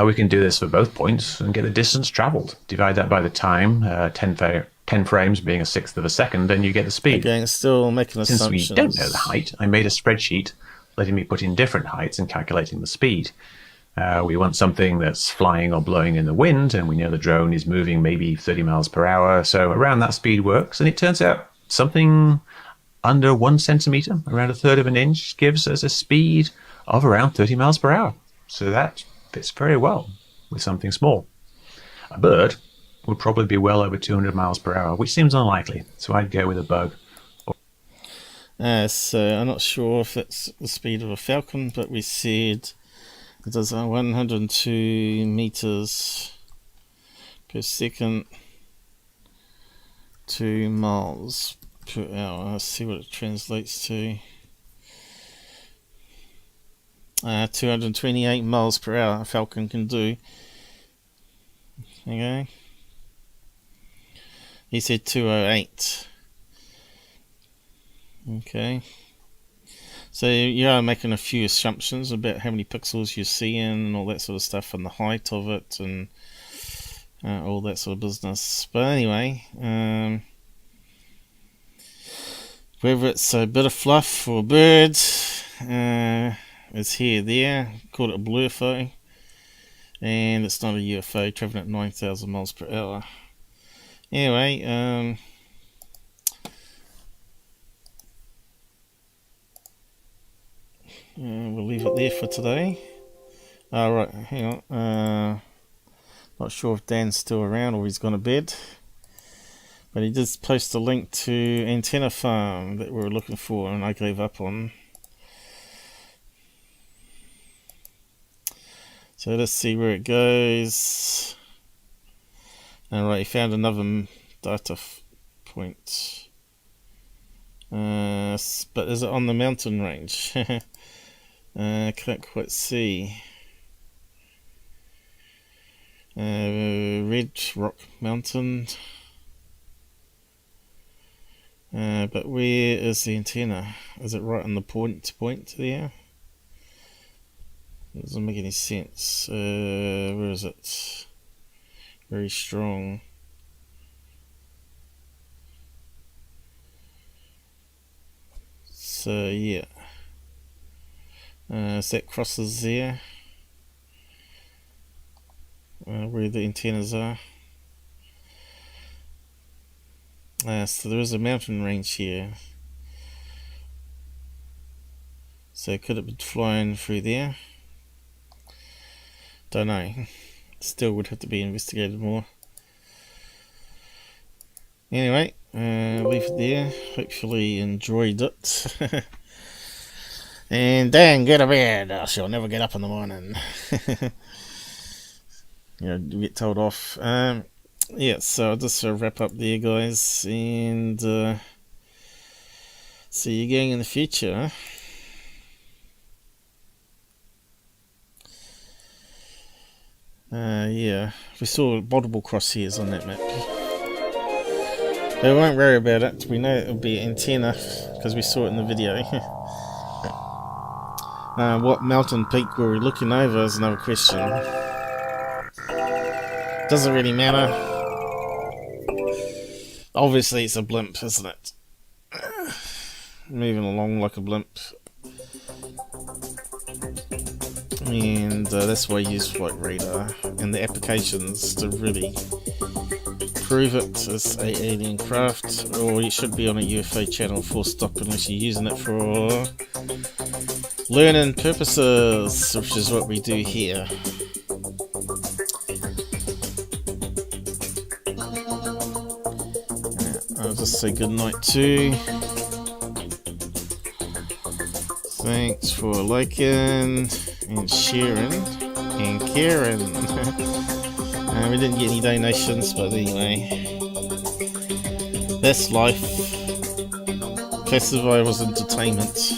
S7: We can do this for both points and get the distance traveled. Divide that by the time, 10 frames being a sixth of a second, and you get the speed.
S1: Again, still making assumptions.
S7: Since we don't know the height, I made a spreadsheet letting me put in different heights and calculating the speed. We want something that's flying or blowing in the wind, and we know the drone is moving maybe 30 miles per hour, so around that speed works, and it turns out something under 1 centimeter, around a third of an inch, gives us a speed of around 30 miles per hour. So that fits very well with something small. A bird would probably be well over 200 miles per hour, which seems unlikely, so I'd go with a bug.
S1: So I'm not sure if it's the speed of a falcon, but we said it does 102 meters per second, 2 miles per hour. Let's see what it translates to. 228 miles per hour a falcon can do. Okay. He said 208. Okay. So you are making a few assumptions about how many pixels you're seeing and all that sort of stuff, and the height of it, and all that sort of business. But anyway, whether it's a bit of fluff or a bird, it's here, there. Call it a blue UFO, and it's not a UFO traveling at 9,000 miles per hour. Anyway, we'll leave it there for today. Right, hang on. Not sure if Dan's still around or he's gone to bed. But he did post a link to Antenna Farm that we were looking for, and I gave up on. So let's see where it goes. Alright, he found another data point. But is it on the mountain range? Can't quite see. Red Rock Mountain. But where is the antenna? Is it right on the point there? It doesn't make any sense. Where is it? Very strong. So yeah. So that crosses there. Where the antennas are. So there is a mountain range here. So could it be flying through there? Don't know. Still would have to be investigated more. Anyway, leave it there. Hopefully you enjoyed it. And Dan, go to bed. I shall never get up in the morning. You get told off. Yeah, so I'll just wrap up there, guys, and see you again in the future. Yeah, we saw multiple crosshairs on that map. But we won't worry about it. We know it'll be an antenna because we saw it in the video. What mountain peak were we looking over is another question. Doesn't really matter. Obviously it's a blimp, isn't it? Moving along like a blimp. And that's why I use flight radar and the applications to really prove it as a alien craft, or you should be on a UFO channel full stop unless you're using it for learning purposes, which is what we do here. I'll just say good night too. Thanks for liking and sharing and caring. We didn't get any donations, but anyway, that's life. Festival was entertainment.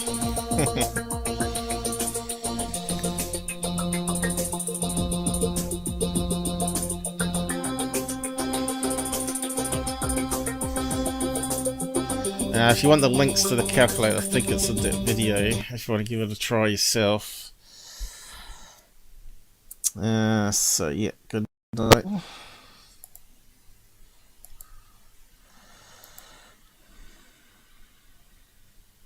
S1: If you want the links to the calculator, I think it's in that video, if you want to give it a try yourself. So yeah, good night.